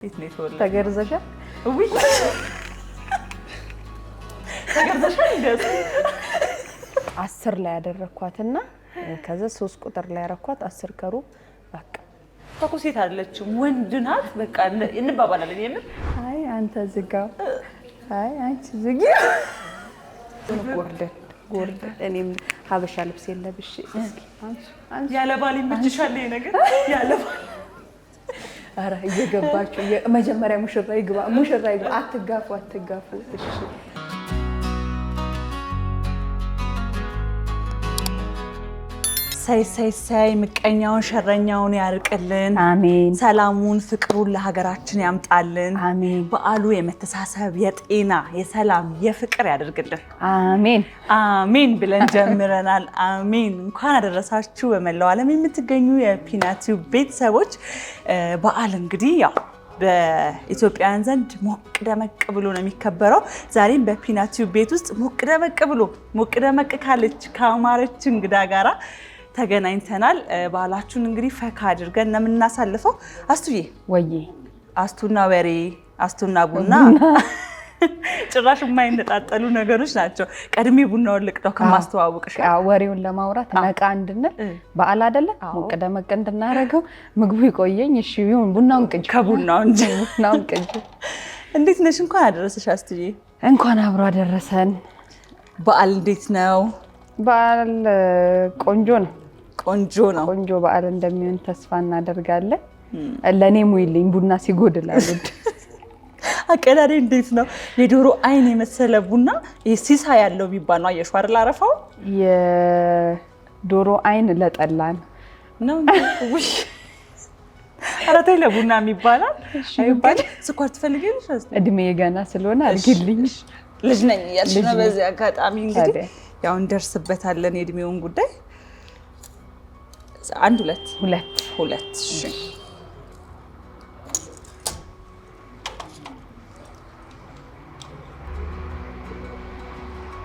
ቤት ነው ተገርዘሻል? ውይ ተገርዘሻል? እንዴት 10 ላይ ያደረኳትና ከዛ 3 ቁጥር ላይ ያረኳት 10 ከሩብ በቃ ተኩሴት አይደለችም ወንድ ናት። በቃ እንባባላለን። የምን አይ አንተ ዝጋው፣ አይ አንቺ ዝጊ ጎርደን እኔም ሀበሻ ልብስ የለብሽ እስኪ አንቺ ያለ ባል ይመችሻል ይሄ ነገር ያለ ባል አረ እየገባችሁ መጀመሪያ ሙሽራ ይግባ አትጋፉ እሺ ሳይ ምቀኛውን ሸረኛውን ያርቅልን። አሜን። ሰላሙን ፍቅሩን ለሀገራችን ያምጣልን። አሜን። በዓሉ የመተሳሰብ የጤና የሰላም የፍቅር ያደርግልን። አሜን አሜን ብለን ጀምረናል። አሜን። እንኳን አደረሳችሁ በመላው ዓለም የምትገኙ የፒናቱ ቤተሰቦች። በዓል እንግዲህ ያው በኢትዮጵያውያን ዘንድ ሞቅ ደመቅ ብሎ ነው የሚከበረው። ዛሬም በፒናቱ ቤት ውስጥ ሞቅ ደመቅ ካለች ካማረች እንግዳ ጋራ ተገናኝተናል። በዓላችሁን እንግዲህ ፈካ አድርገን ነው የምናሳልፈው። አስቱዬ ወዬ አስቱና ወሬ አስቱና ቡና ጭራሽ የማይነጣጠሉ ነገሮች ናቸው። ቀድሜ ቡናውን ልቅዳው ከማስተዋወቅሽ ወሬውን ለማውራት ነቃ እንድንል በዓል አይደለ ሞቅ ደመቅ እንድናረገው ምግቡ ይቆየኝ። እሺ ይሁን ቡናውን ቅጅ ከቡናው እንጂ ቡናውን ቅጅ። እንዴት ነሽ? እንኳን አደረሰሽ አስቱዬ። እንኳን አብሮ አደረሰን። በዓል እንዴት ነው? በዓል ቆንጆ ነው። ቆንጆ በዓል እንደሚሆን ተስፋ እናደርጋለን። ለኔ ሙይልኝ ቡና ሲጎድል አሉት። አቀዳዴ እንዴት ነው? የዶሮ አይን የመሰለ ቡና ሲሳ ያለው ቢባል ነው። አየሽው አይደል? አረፋው የዶሮ አይን ለጠላን ነው። ውይ ኧረ ተይ ለቡና የሚባላል አይባል። ስኳር ትፈልጊያለሽ? እድሜ ገና ስለሆነ አድርጊልኝ። ልጅ ነኝ እያልሽ ነው። በዚህ አጋጣሚ እንግዲህ ያው እንደርስበታለን የእድሜውን ጉዳይ። 1 2 እሺ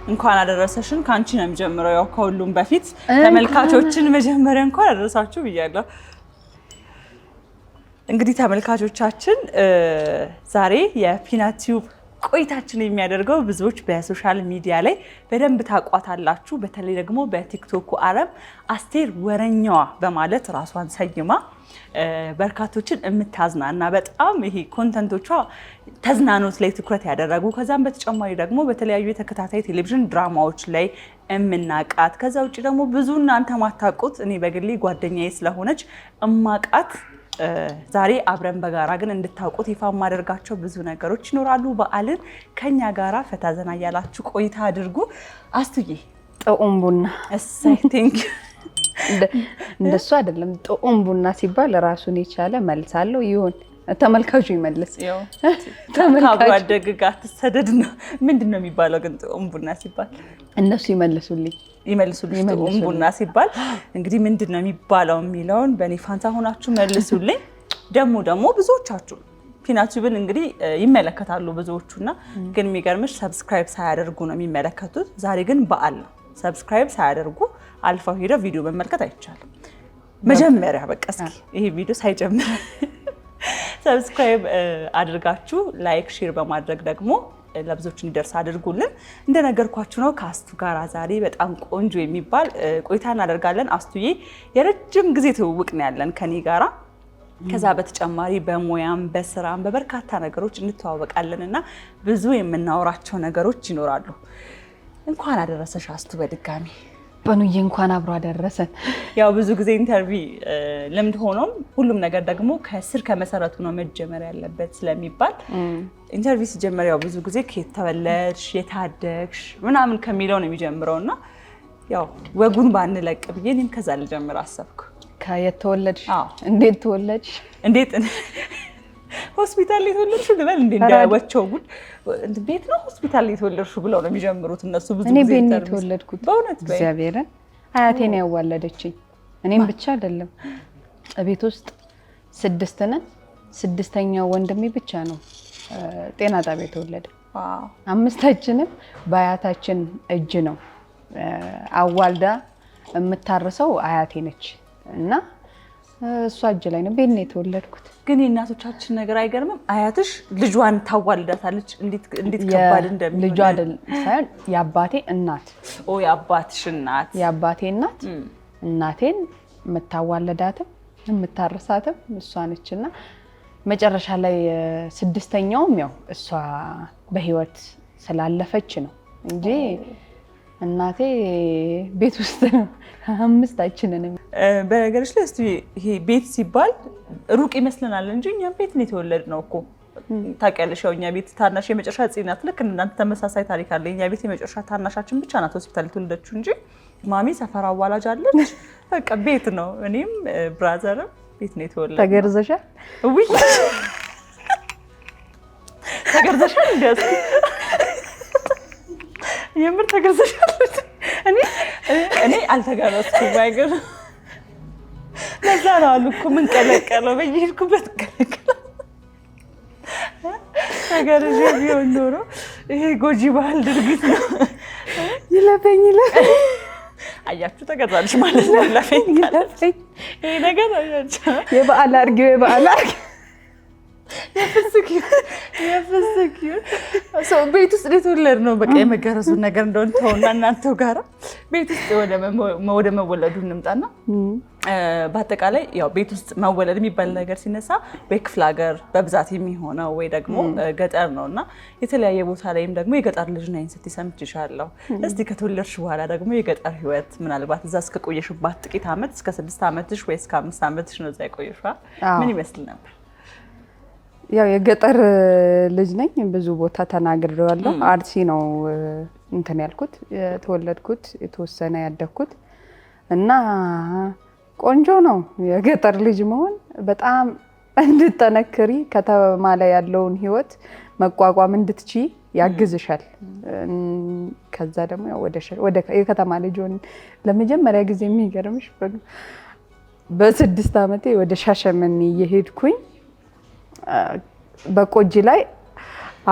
እንኳን አደረሰሽን ካንቺ ነው የሚጀምረው። ያው ከሁሉም በፊት ተመልካቾችን መጀመሪያ እንኳን አደረሳችሁ ብያለሁ። እንግዲህ ተመልካቾቻችን ዛሬ የፒናቱ ቆይታችን የሚያደርገው ብዙዎች በሶሻል ሚዲያ ላይ በደንብ ታቋታላችሁ። በተለይ ደግሞ በቲክቶክ ዓለም አስቴር ወረኛዋ በማለት ራሷን ሰይማ በርካቶችን የምታዝናና በጣም ይሄ ኮንተንቶቿ ተዝናኖት ላይ ትኩረት ያደረጉ ከዛም በተጨማሪ ደግሞ በተለያዩ የተከታታይ ቴሌቪዥን ድራማዎች ላይ እምናቃት ከዛ ውጪ ደግሞ ብዙ እናንተ ማታውቁት እኔ በግሌ ጓደኛዬ ስለሆነች እማቃት ዛሬ አብረን በጋራ ግን እንድታውቁት ይፋ ማደርጋቸው ብዙ ነገሮች ይኖራሉ። በዓልን ከኛ ጋራ ፈታ ዘና ያላችሁ ቆይታ አድርጉ። አስቱዬ ጦም ቡና እሰይ ቴንክ እንደሱ አይደለም። ጦም ቡና ሲባል ራሱን የቻለ መልስ አለው። ይሁን ተመልካቹ ይመልስ። ተመልካቹ አደግጋ ተሰደድ ነው ምንድነው የሚባለው? ግን ጦም ቡና ሲባል እነሱ ይመልሱልኝ ጦም ቡና ሲባል እንግዲህ ምንድነው የሚባለው የሚለውን በኔ ፋንታ ሆናችሁ መልሱልኝ። ደግሞ ብዙዎቻችሁ ፒናቱብን እንግዲህ ይመለከታሉ ብዙዎቹና ግን የሚገርምሽ ሰብስክራይብ ሳያደርጉ ነው የሚመለከቱት። ዛሬ ግን በዓል ነው። ሰብስክራይብ ሳያደርጉ አልፋው ሄደው ቪዲዮ መመልከት አይቻልም። መጀመሪያ በቃ እስኪ ይሄ ቪዲዮ ሳይጀምር ሰብስክራይብ አድርጋችሁ ላይክ ሼር በማድረግ ደግሞ ለብዙዎች እንዲደርስ አድርጉልን። እንደነገርኳችሁ ነው ከአስቱ ጋር ዛሬ በጣም ቆንጆ የሚባል ቆይታ እናደርጋለን። አስቱዬ የረጅም ጊዜ ትውውቅ ነው ያለን ከኔ ጋራ። ከዛ በተጨማሪ በሙያም በስራም በበርካታ ነገሮች እንተዋወቃለንና ብዙ የምናወራቸው ነገሮች ይኖራሉ። እንኳን አደረሰሽ አስቱ በድጋሚ። በኑዬ እንኳን አብሮ አደረሰን። ያው ብዙ ጊዜ ኢንተርቪው ልምድ ሆኖም ሁሉም ነገር ደግሞ ከስር ከመሰረቱ ነው መጀመር ያለበት ስለሚባል ኢንተርቪው ሲጀመር ያው ብዙ ጊዜ ከየት ተወለድሽ የታደግሽ ምናምን ከሚለው ነው የሚጀምረውና ያው ወጉን ባንለቅ ብዬ እኔም ከዛ ልጀምር አሰብኩ። ከየት ተወለድሽ? እንዴት ተወለድሽ? እንዴት ሆስፒታል ላይ ተወለድሽ ልበል እንዴ? እንዳወቸው ጉድ ቤት ነው ሆስፒታል ላይ ተወለድሽ ብለው ነው የሚጀምሩት እነሱ ብዙ ጊዜ። እኔ ቤት ነው ተወለድኩት። በእውነት እግዚአብሔርን አያቴ ነው ያዋለደችኝ። እኔም ብቻ አይደለም ቤት ውስጥ 6 ነን። 6ኛው ወንድሜ ብቻ ነው ጤና ጣቢያ ተወለደ። 5ታችንም በአያታችን እጅ ነው አዋልዳ የምታርሰው አያቴ ነች እና እሷ እጅ ላይ ነው ቤት ነው የተወለድኩት። ግን የእናቶቻችን ነገር አይገርምም? አያትሽ ልጇን ታዋልዳታለች እንዴት ከባድ እንደሚሆን። ልጇ አይደል ሳይሆን የአባቴ እናት። የአባትሽ እናት። የአባቴ እናት እናቴን የምታዋልዳትም የምታርሳትም እሷ ነችና መጨረሻ ላይ ስድስተኛውም ያው እሷ በህይወት ስላለፈች ነው እንጂ እናቴ ቤት ውስጥ ነው አምስታችንን። በነገርሽ ላይ እስቲ ይሄ ቤት ሲባል ሩቅ ይመስለናል እንጂ እኛም ቤት ነው የተወለድነው እኮ ታውቂያለሽ። ያው እኛ ቤት ታናሽ የመጨረሻ ጽናት ናት። ልክ እናንተ ተመሳሳይ ታሪክ አለ። እኛ ቤት የመጨረሻ ታናሻችን ብቻ ናት ሆስፒታል የተወለደችው እንጂ ማሚ ሰፈር አዋላጅ አለች። በቃ ቤት ነው። እኔም ብራዘርም ቤት ነው የተወለድነው። ተገርዘሻል? ውይ ተገርዘሻል? እንደስ የምር ተገርዘሻል? እኔ አልተገረዝኩም። አይገር ለዛ ነው አሉ እኮ ምን ቀለቀለው በየሄድኩበት ቀለቀለው። ተገርዤ ቢሆን ኖሮ ይሄ ጎጂ ባህል ድርጊት ነው። ይለፈኝ አያችሁ ተገዛልሽ ማለት ነው። ይለፈኝ ይሄ ነገር አያችሁ የበዓል አድርጊው የበዓል አድርጊው የፍስክ ሰው ቤት ውስጥ የተወለድነው በቃ የመገረዙን ነገር እንደሆነ ተውና እናንተው ጋራ ቤት ውስጥ ወደ መወለዱ እንምጣና በአጠቃላይ ያው ቤት ውስጥ መወለድ የሚባል ነገር ሲነሳ በክፍለ ሀገር በብዛት የሚሆነው ወይ ደግሞ ገጠር ነውና የተለያየ ቦታ ላይም ደግሞ የገጠር ልጅ ነኝ ስትይ ሰምቼሻለሁ። እስቲ ከተወለድሽ በኋላ ደግሞ የገጠር ህይወት ምናልባት እዛ እስከ ቆየሽባት ጥቂት ዓመት እስከ 6 ዓመትሽ ወይ እስከ 5 ዓመትሽ ነው እዛ የቆየሽው ምን ይመስል ነበር? ያው የገጠር ልጅ ነኝ። ብዙ ቦታ ተናግሬዋለሁ። አርሲ ነው እንትን ያልኩት የተወለድኩት የተወሰነ ያደግኩት እና ቆንጆ ነው የገጠር ልጅ መሆን። በጣም እንድትጠነክሪ ከተማ ላይ ያለውን ህይወት መቋቋም እንድትችይ ያግዝሻል። ከዛ ደግሞ ወደ የከተማ ልጅ ሆነ ለመጀመሪያ ጊዜ የሚገርምሽ በ6 ዓመቴ ወደ ሻሸመኔ እየሄድኩኝ በቆጂ ላይ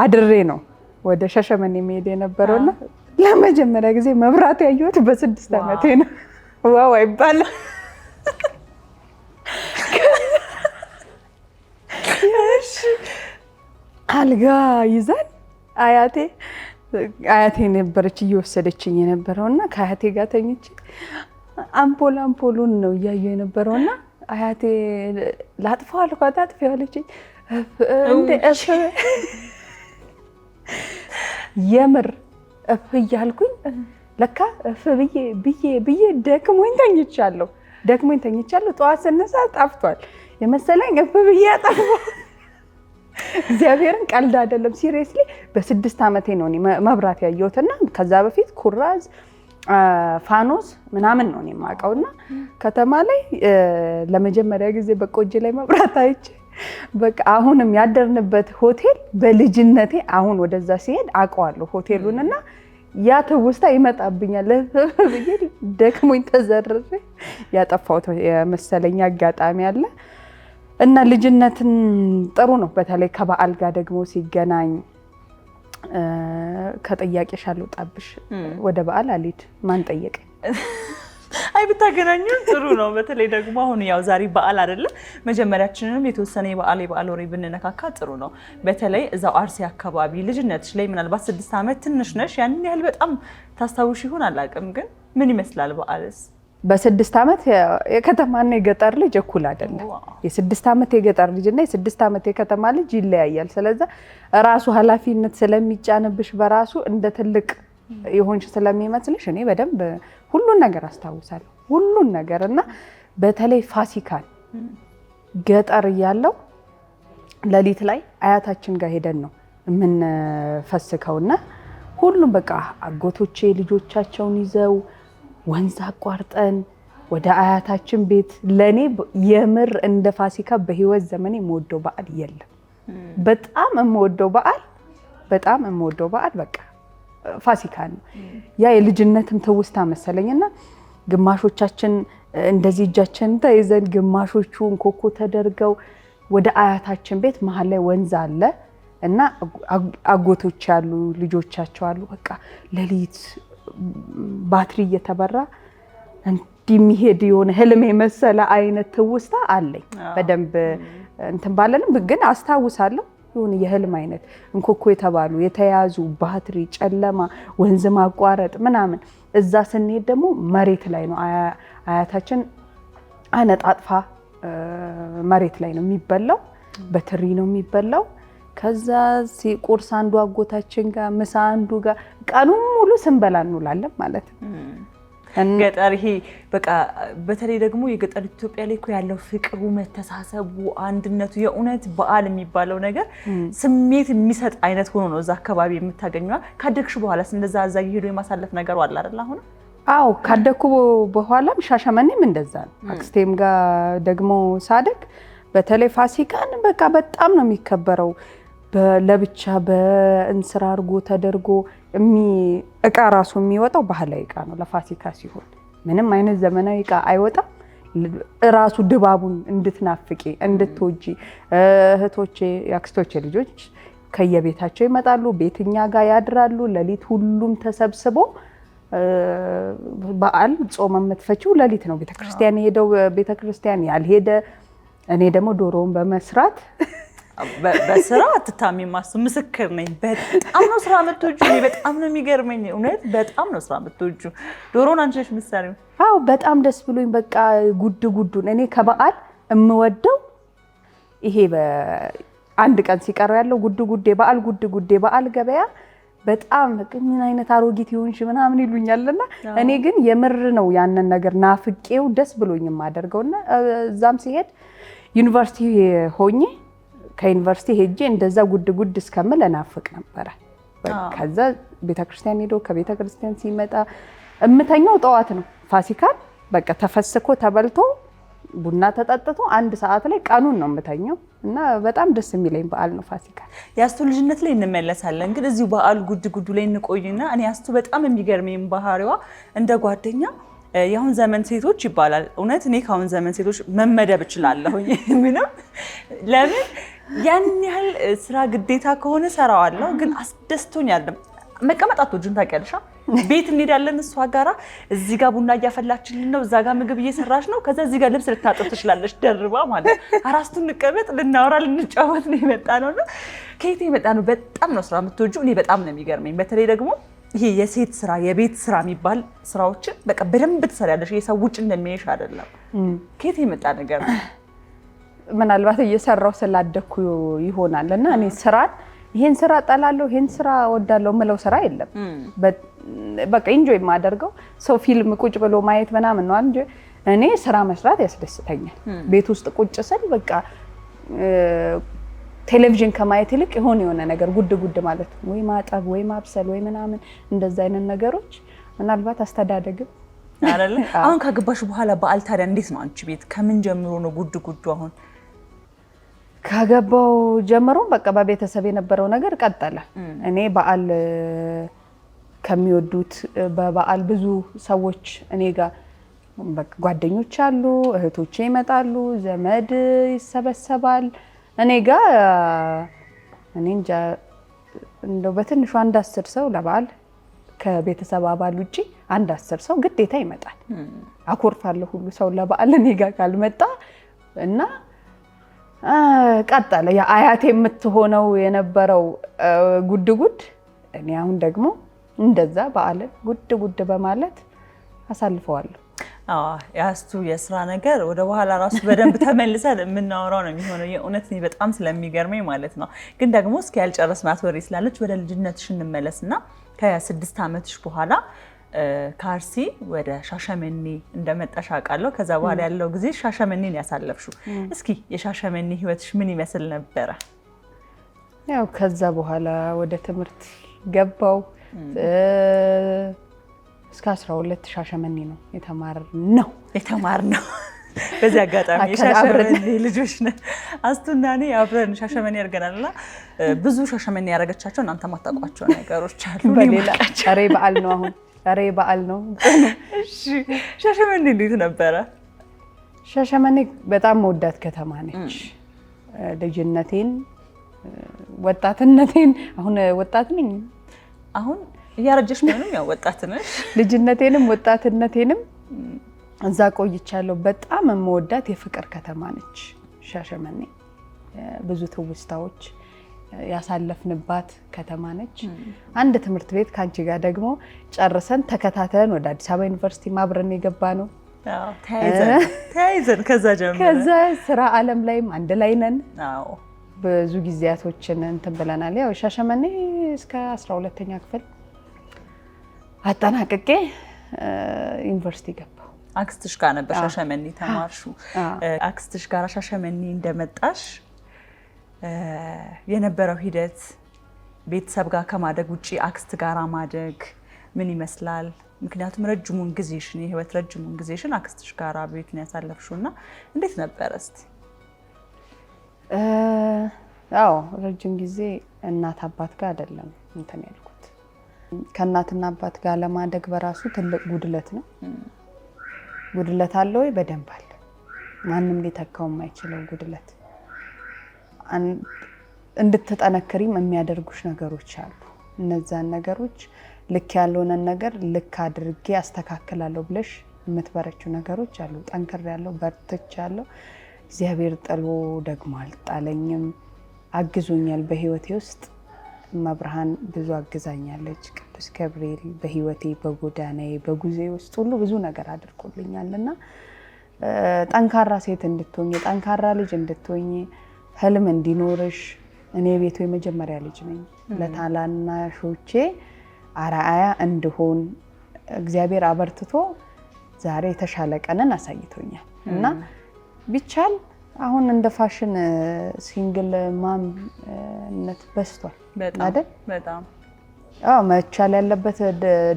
አድሬ ነው ወደ ሻሸመኔ መሄድ የነበረውና ለመጀመሪያ ጊዜ መብራት ያየሁት በ6 ዓመቴ ነው። ዋው አይባልም። አልጋ ይዛል አያቴ ነበረች እየወሰደችኝ የነበረውና ከአያቴ ጋር ተኝቼ አምፖሉን ነው እያየሁ የነበረውና አያቴ ላጥፋው አልኳት። አጥፊው አለችኝ። የምር እፍ እያልኩኝ ለካ እፍ ብዬ ደክሞኝ ተኝቻለሁ። ጠዋት ስነሳ ጠፍቷል የመሰለኝ እፍ ብዬ አጠፋው። እግዚአብሔርን ቀልድ አይደለም ሲሪየስሊ። በ6 ዓመቴ ነው እኔ መብራት ያየሁትና ከዛ በፊት ኩራዝ ፋኖስ ምናምን ነው የማውቀውና ከተማ ላይ ለመጀመሪያ ጊዜ በቆጂ ላይ መብራት አይቼ በቃ አሁንም ያደርንበት ሆቴል በልጅነቴ አሁን ወደዛ ሲሄድ አውቀዋለሁ ሆቴሉንና ያ ትውስታ ይመጣብኛል። ብዬ ደክሞኝ ተዘርሬ ያጠፋሁት የመሰለኝ አጋጣሚ አለ እና ልጅነትን ጥሩ ነው። በተለይ ከበዓል ጋር ደግሞ ሲገናኝ ከጠያቄሽ አልወጣብሽ ወደ በዓል አልሄድ ማን ጠየቀኝ? አይ ብታገናኙ ጥሩ ነው። በተለይ ደግሞ አሁን ያው ዛሬ በዓል አይደለ? መጀመሪያችንንም የተወሰነ የበዓል ወሬ ብንነካካ ጥሩ ነው። በተለይ እዛው አርሲ አካባቢ ልጅነትሽ ላይ ምናልባት 6 ዓመት ትንሽ ነሽ፣ ያንን ያህል በጣም ታስታውሽ ይሆን አላውቅም፣ ግን ምን ይመስላል በዓልስ? በ6 ዓመት የከተማና የገጠር ልጅ እኩል አይደለም። የ6 ዓመት የገጠር ልጅና የ6 ዓመት የከተማ ልጅ ይለያያል። ስለዚህ ራሱ ኃላፊነት ስለሚጫንብሽ በራሱ እንደ ትልቅ የሆንሽ ስለሚመስልሽ እኔ በደንብ ሁሉን ነገር አስታውሳለሁ። ሁሉን ነገር እና በተለይ ፋሲካን ገጠር እያለው ሌሊት ላይ አያታችን ጋር ሄደን ነው የምንፈስከውና ሁሉም በቃ አጎቶቼ ልጆቻቸውን ይዘው ወንዝ አቋርጠን ወደ አያታችን ቤት። ለኔ የምር እንደ ፋሲካ በህይወት ዘመኔ የምወደው በዓል የለም። በጣም የምወደው በዓል በቃ ፋሲካ ነው። ያ የልጅነትም ትውስታ መሰለኝና ግማሾቻችን እንደዚህ እጃችን ተይዘን ግማሾቹ እንኮኮ ተደርገው ወደ አያታችን ቤት መሀል ላይ ወንዝ አለ እና አጎቶች ያሉ ልጆቻቸው አሉ። በቃ ሌሊት ባትሪ እየተበራ የሚሄድ የሆነ ህልም የመሰለ አይነት ትውስታ አለኝ። በደንብ እንትን ባለንም ግን አስታውሳለሁ የሆነ የህልም አይነት እንኮኮ የተባሉ የተያዙ ባትሪ ጨለማ ወንዝ ማቋረጥ ምናምን። እዛ ስንሄድ ደግሞ መሬት ላይ ነው አያታችን አነጣጥፋ መሬት ላይ ነው የሚበላው፣ በትሪ ነው የሚበላው። ከዛ ቁርስ አንዱ አጎታችን ጋር፣ ምሳ አንዱ ጋር፣ ቀኑን ሙሉ ስንበላ እንውላለን ማለት ነው። ገጠር ይሄ በቃ በተለይ ደግሞ የገጠር ኢትዮጵያ ላይ እኮ ያለው ፍቅሩ፣ መተሳሰቡ፣ አንድነቱ የእውነት በዓል የሚባለው ነገር ስሜት የሚሰጥ አይነት ሆኖ ነው እዛ አካባቢ የምታገኘዋ። ካደግሽ በኋላ እንደዛ እዛ እየሄዱ የማሳለፍ ነገር አለ አይደል? አሁን አዎ ካደኩ በኋላም ሻሸመኔም እንደዛ ነው። አክስቴም ጋር ደግሞ ሳደግ በተለይ ፋሲካን በቃ በጣም ነው የሚከበረው። ለብቻ በእንስራ አድርጎ ተደርጎ እቃ ራሱ የሚወጣው ባህላዊ እቃ ነው ለፋሲካ ሲሆን፣ ምንም አይነት ዘመናዊ እቃ አይወጣም። ራሱ ድባቡን እንድትናፍቂ እንድትወጂ እህቶቼ የአክስቶቼ ልጆች ከየቤታቸው ይመጣሉ፣ ቤትኛ ጋር ያድራሉ። ሌሊት ሁሉም ተሰብስቦ በዓል ጾም የምትፈቺው ሌሊት ነው። ቤተክርስቲያን ሄደው ቤተክርስቲያን ያልሄደ እኔ ደግሞ ዶሮውን በመስራት በስራ አትታሚም። ምስክር ነኝ። በጣም ነው ስራ የምትወጂው። እኔ በጣም ነው የሚገርመኝ። እውነት በጣም ነው ስራ የምትወጂው። ዶሮውን አንቺ ነሽ የምትሰሪው? አዎ በጣም ደስ ብሎኝ በቃ ጉዱን እኔ ከበዓል የምወደው ይሄ አንድ ቀን ሲቀረው ያለው ጉድ የበዓል ገበያ በጣም ምን አይነት አሮጊት ይሆንሽ ምናምን ይሉኛልና እኔ ግን የምር ነው ያንን ነገር ናፍቄው ደስ ብሎኝ የማደርገውና እዛም ሲሄድ ዩኒቨርሲቲ ሆኜ ከዩኒቨርሲቲ ሄጄ እንደዛ ጉድ እስከምል እናፍቅ ነበረ። ከዛ ቤተክርስቲያን ሄዶ ከቤተክርስቲያን ሲመጣ እምተኛው ጠዋት ነው። ፋሲካን በቃ ተፈስኮ ተበልቶ ቡና ተጠጥቶ 1 ሰዓት ላይ ቀኑን ነው የምተኛው እና በጣም ደስ የሚለኝ በዓል ነው ፋሲካ። ያስቱ ልጅነት ላይ እንመለሳለን፣ ግን እዚሁ በዓል ጉዱ ላይ እንቆይና እኔ ያስቱ በጣም የሚገርመኝ ባህሪዋ እንደ ጓደኛ የአሁን ዘመን ሴቶች ይባላል። እውነት እኔ ከአሁን ዘመን ሴቶች መመደብ እችላለሁ። ምንም ለምን ያን ያህል ስራ ግዴታ ከሆነ ሰራዋለሁ፣ ግን አስደስቶኛል። መቀመጥ አትወጂም ታውቂያለሽ። ቤት እንሄዳለን እሷ ጋራ፣ እዚህ ጋር ቡና እያፈላችልን ነው፣ እዛ ጋር ምግብ እየሰራች ነው። ከዛ እዚህ ጋር ልብስ ልታጥብ ትችላለች ደርባ ማለት። አራስቱን እንቀመጥ ልናወራ ልንጫወት ነው የመጣ ነውና ከየት የመጣ ነው? በጣም ነው ስራ የምትወጂው። እኔ በጣም ነው የሚገርመኝ። በተለይ ደግሞ ይሄ የሴት ስራ የቤት ስራ የሚባል ስራዎችን በቃ በደንብ ትሰሪያለሽ። የሰው ውጭ እንደሚያይሽ አይደለም። ከየት የመጣ ነገር ነው? ምናልባት እየሰራው ስላደኩ ይሆናል እና እኔ ስራን ይሄን ስራ ጠላለሁ ይሄን ስራ ወዳለሁ ምለው ስራ የለም። በቃ ኢንጆይ የማደርገው ሰው ፊልም ቁጭ ብሎ ማየት ምናምን ነው እንጂ እኔ ስራ መስራት ያስደስተኛል። ቤት ውስጥ ቁጭ ስል በቃ ቴሌቪዥን ከማየት ይልቅ የሆነ ነገር ጉድ ማለት ነው። ወይ ማጠብ ወይ ማብሰል ወይ ምናምን እንደዛ አይነት ነገሮች ምናልባት አስተዳደግም አይደለ? አሁን ካገባሽ በኋላ በዓል ታዲያ እንዴት ነው አንቺ ቤት? ከምን ጀምሮ ነው ጉዱ? አሁን ካገባው ጀምሮ በቃ በቤተሰብ የነበረው ነገር ቀጠለ። እኔ በዓል ከሚወዱት በበዓል ብዙ ሰዎች እኔ ጋር በቃ ጓደኞች አሉ፣ እህቶቼ ይመጣሉ፣ ዘመድ ይሰበሰባል። እኔ ጋር እኔ እንጃ እንደው በትንሹ 10 ሰው ለበዓል ከቤተሰብ አባል ውጪ 10 ሰው ግዴታ ይመጣል። አኮርፋለሁ ሁሉ ሰው ለበዓል እኔ ጋር ካልመጣ እና ቀጠለ። የአያቴ የምትሆነው የነበረው ጉድ እኔ አሁን ደግሞ እንደዛ በዓልን ጉድ በማለት አሳልፈዋለሁ። ያስቱ የስራ ነገር ወደ በኋላ ራሱ በደንብ ተመልሰን የምናወራው ነው የሚሆነው። የእውነት እኔ በጣም ስለሚገርመኝ ማለት ነው። ግን ደግሞ እስኪ ያልጨረስናት ወሬ ስላለች ወደ ልጅነትሽ እንመለስና ከ6 ዓመትሽ በኋላ ከአርሲ ወደ ሻሸመኔ እንደመጣሽ አውቃለሁ። ከዛ በኋላ ያለው ጊዜ ሻሸመኔን ያሳለፍሽው፣ እስኪ የሻሸመኔ ህይወትሽ ምን ይመስል ነበረ? ያው ከዛ በኋላ ወደ ትምህርት ገባው። እስከ 12 ሻሸመኔ ነው የተማርነው። በዚህ አጋጣሚ የሻሸመኔ ልጆች ነን አስቱና እኔ አብረን ሻሸመኔ ያርገናልና ብዙ ሻሸመኔ ያረጋቻቸው እናንተ ማታውቋቸው ነገሮች አሉ። በሌላ ጨሬ በዓል ነው አሁን ጨሬ በዓል ነው። እሺ ሻሸመኔ እንዴት ነበረ? ሻሸመኔ በጣም መወዳት ከተማ ነች። ልጅነቴን ወጣትነቴን አሁን ወጣት ነኝ። አሁን እያረጀሽ ቢሆንም ያው ወጣት ነሽ። ልጅነቴንም ወጣትነቴንም እዛ ቆይቻለሁ። በጣም የምወዳት የፍቅር ከተማ ነች ሻሸመኔ። ብዙ ትውስታዎች ያሳለፍንባት ከተማ ነች። አንድ ትምህርት ቤት ካንቺ ጋር ደግሞ ጨርሰን ተከታተለን ወደ አዲስ አበባ ዩኒቨርሲቲ ማብረን የገባ ነው። ተያይዘን ከዛ ስራ ዓለም ላይም አንድ ላይ ነን። ብዙ ጊዜያቶችን እንትን ብለናል። ያው ሻሸመኔ እስከ 12ኛ ክፍል አጠናቅቄ ዩኒቨርሲቲ ገባሁ። አክስትሽ ጋር ነበር ሻሸመኔ ተማርሹ። አክስትሽ ጋር ሻሸመኔ እንደመጣሽ የነበረው ሂደት ቤተሰብ ጋር ከማደግ ውጪ አክስት ጋር ማደግ ምን ይመስላል? ምክንያቱም ረጅሙን ጊዜሽን የህይወት ረጅሙን ጊዜሽን አክስትሽ ጋር ቤት ነው ያሳለፍሽው እና እንዴት ነበር እስቲ? አዎ ረጅም ጊዜ እናት አባት ጋር አይደለም እንትን ያልኩት። ከእናትና አባት ጋር ለማደግ በራሱ ትልቅ ጉድለት ነው። ጉድለት አለ ወይ? በደንብ አለ። ማንም ሊተካው የማይችለው ጉድለት። እንድትጠነክሪም የሚያደርጉሽ ነገሮች አሉ። እነዛን ነገሮች ልክ ያልሆነን ነገር ልክ አድርጌ አስተካክላለሁ ብለሽ የምትበረችው ነገሮች አሉ። ጠንክሬያለሁ፣ በርትቻለሁ። እግዚአብሔር ጥሎ ደግሞ አልጣለኝም፣ አግዞኛል። በህይወቴ ውስጥ መብርሃን ብዙ አግዛኛለች። ቅዱስ ገብርኤል በህይወቴ በጎዳናዬ በጉዞዬ ውስጥ ሁሉ ብዙ ነገር አድርጎልኛልና ጠንካራ ሴት እንድትሆኚ፣ ጠንካራ ልጅ እንድትሆኚ፣ ህልም እንዲኖርሽ። እኔ ቤቱ የመጀመሪያ ልጅ ነኝ። ለታናናሾቼ አርአያ እንድሆን እግዚአብሔር አበርትቶ ዛሬ የተሻለ ቀንን አሳይቶኛል እና ቢቻል አሁን እንደ ፋሽን ሲንግል ማምነት በስቷል አይደል? በጣም መቻል ያለበት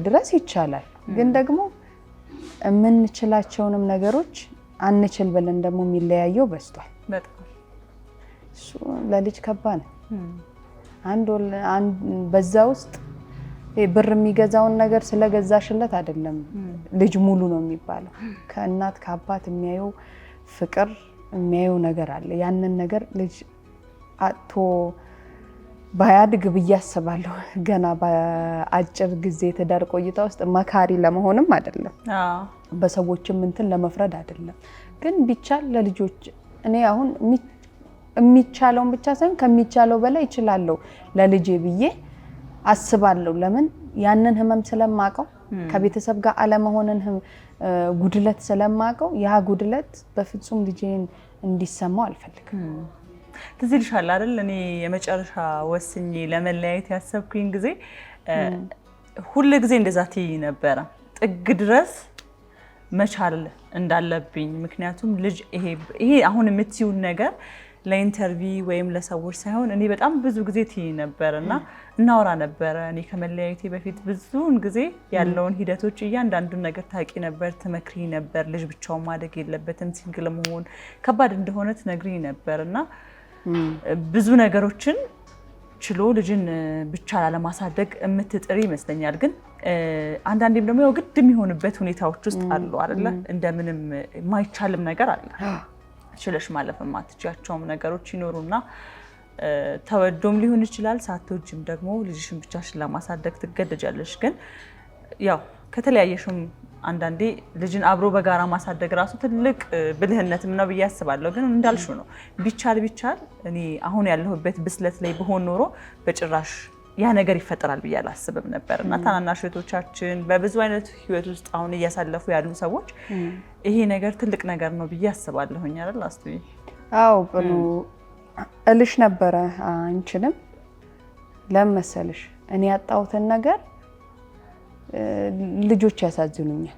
ድረስ ይቻላል። ግን ደግሞ የምንችላቸውንም ነገሮች አንችል ብለን ደግሞ የሚለያየው በስቷል። በጣም እሱ ለልጅ ከባድ ነው። በዛ ውስጥ ብር የሚገዛውን ነገር ስለገዛሽለት አይደለም ልጅ ሙሉ ነው የሚባለው። ከእናት ከአባት የሚያየው ፍቅር የሚያየው ነገር አለ። ያንን ነገር ልጅ አጥቶ ባያድግ ብዬ አስባለሁ። ገና በአጭር ጊዜ ትዳር ቆይታ ውስጥ መካሪ ለመሆንም አይደለም፣ በሰዎችም እንትን ለመፍረድ አይደለም። ግን ቢቻል ለልጆች እኔ አሁን የሚቻለውን ብቻ ሳይሆን ከሚቻለው በላይ እችላለሁ ለልጄ ብዬ አስባለሁ። ለምን ያንን ህመም ስለማቀው ከቤተሰብ ጋር አለመሆንን ጉድለት ስለማቀው ያ ጉድለት በፍጹም ልጄን እንዲሰማው አልፈልግም። ትዝ ይልሻል አይደል? እኔ የመጨረሻ ወስኜ ለመለያየት ያሰብኩኝ ጊዜ ሁሉ ጊዜ እንደዛ ትይ ነበረ፣ ጥግ ድረስ መቻል እንዳለብኝ። ምክንያቱም ልጅ ይሄ አሁን የምትይውን ነገር ለኢንተርቪው ወይም ለሰዎች ሳይሆን እኔ በጣም ብዙ ጊዜ ትይ ነበር እና እናወራ ነበረ። እኔ ከመለያየቴ በፊት ብዙውን ጊዜ ያለውን ሂደቶች እያንዳንዱን ነገር ታውቂ ነበር፣ ትመክሪ ነበር። ልጅ ብቻውን ማደግ የለበትም፣ ሲንግል መሆን ከባድ እንደሆነ ትነግሪ ነበር እና ብዙ ነገሮችን ችሎ ልጅን ብቻ ላለማሳደግ የምትጥሪ ይመስለኛል። ግን አንዳንዴም ደግሞ ያው ግድ የሚሆንበት ሁኔታዎች ውስጥ አሉ አይደለ? እንደምንም የማይቻልም ነገር አለ። ችለሽ ማለፍ የማትችያቸውም ነገሮች ይኖሩና ተወዶም ሊሆን ይችላል፣ ሳትወጂም ደግሞ ልጅሽን ብቻሽን ለማሳደግ ትገደጃለሽ። ግን ያው ከተለያየሽም አንዳንዴ ልጅን አብሮ በጋራ ማሳደግ ራሱ ትልቅ ብልህነትም ነው ብዬ አስባለሁ። ግን እንዳልሽው ነው ቢቻል እኔ አሁን ያለሁበት ብስለት ላይ ብሆን ኖሮ በጭራሽ ያ ነገር ይፈጠራል ብዬ አላስብም ነበር እና ታናናሽ እህቶቻችን በብዙ አይነት ህይወት ውስጥ አሁን እያሳለፉ ያሉ ሰዎች ይሄ ነገር ትልቅ ነገር ነው ብዬ አስባለሁኝ አይደል አስቱዬ? አዎ ብሉ እልሽ ነበረ። አንቺንም ለምን መሰልሽ እኔ ያጣሁትን ነገር ልጆች ያሳዝኑኛል።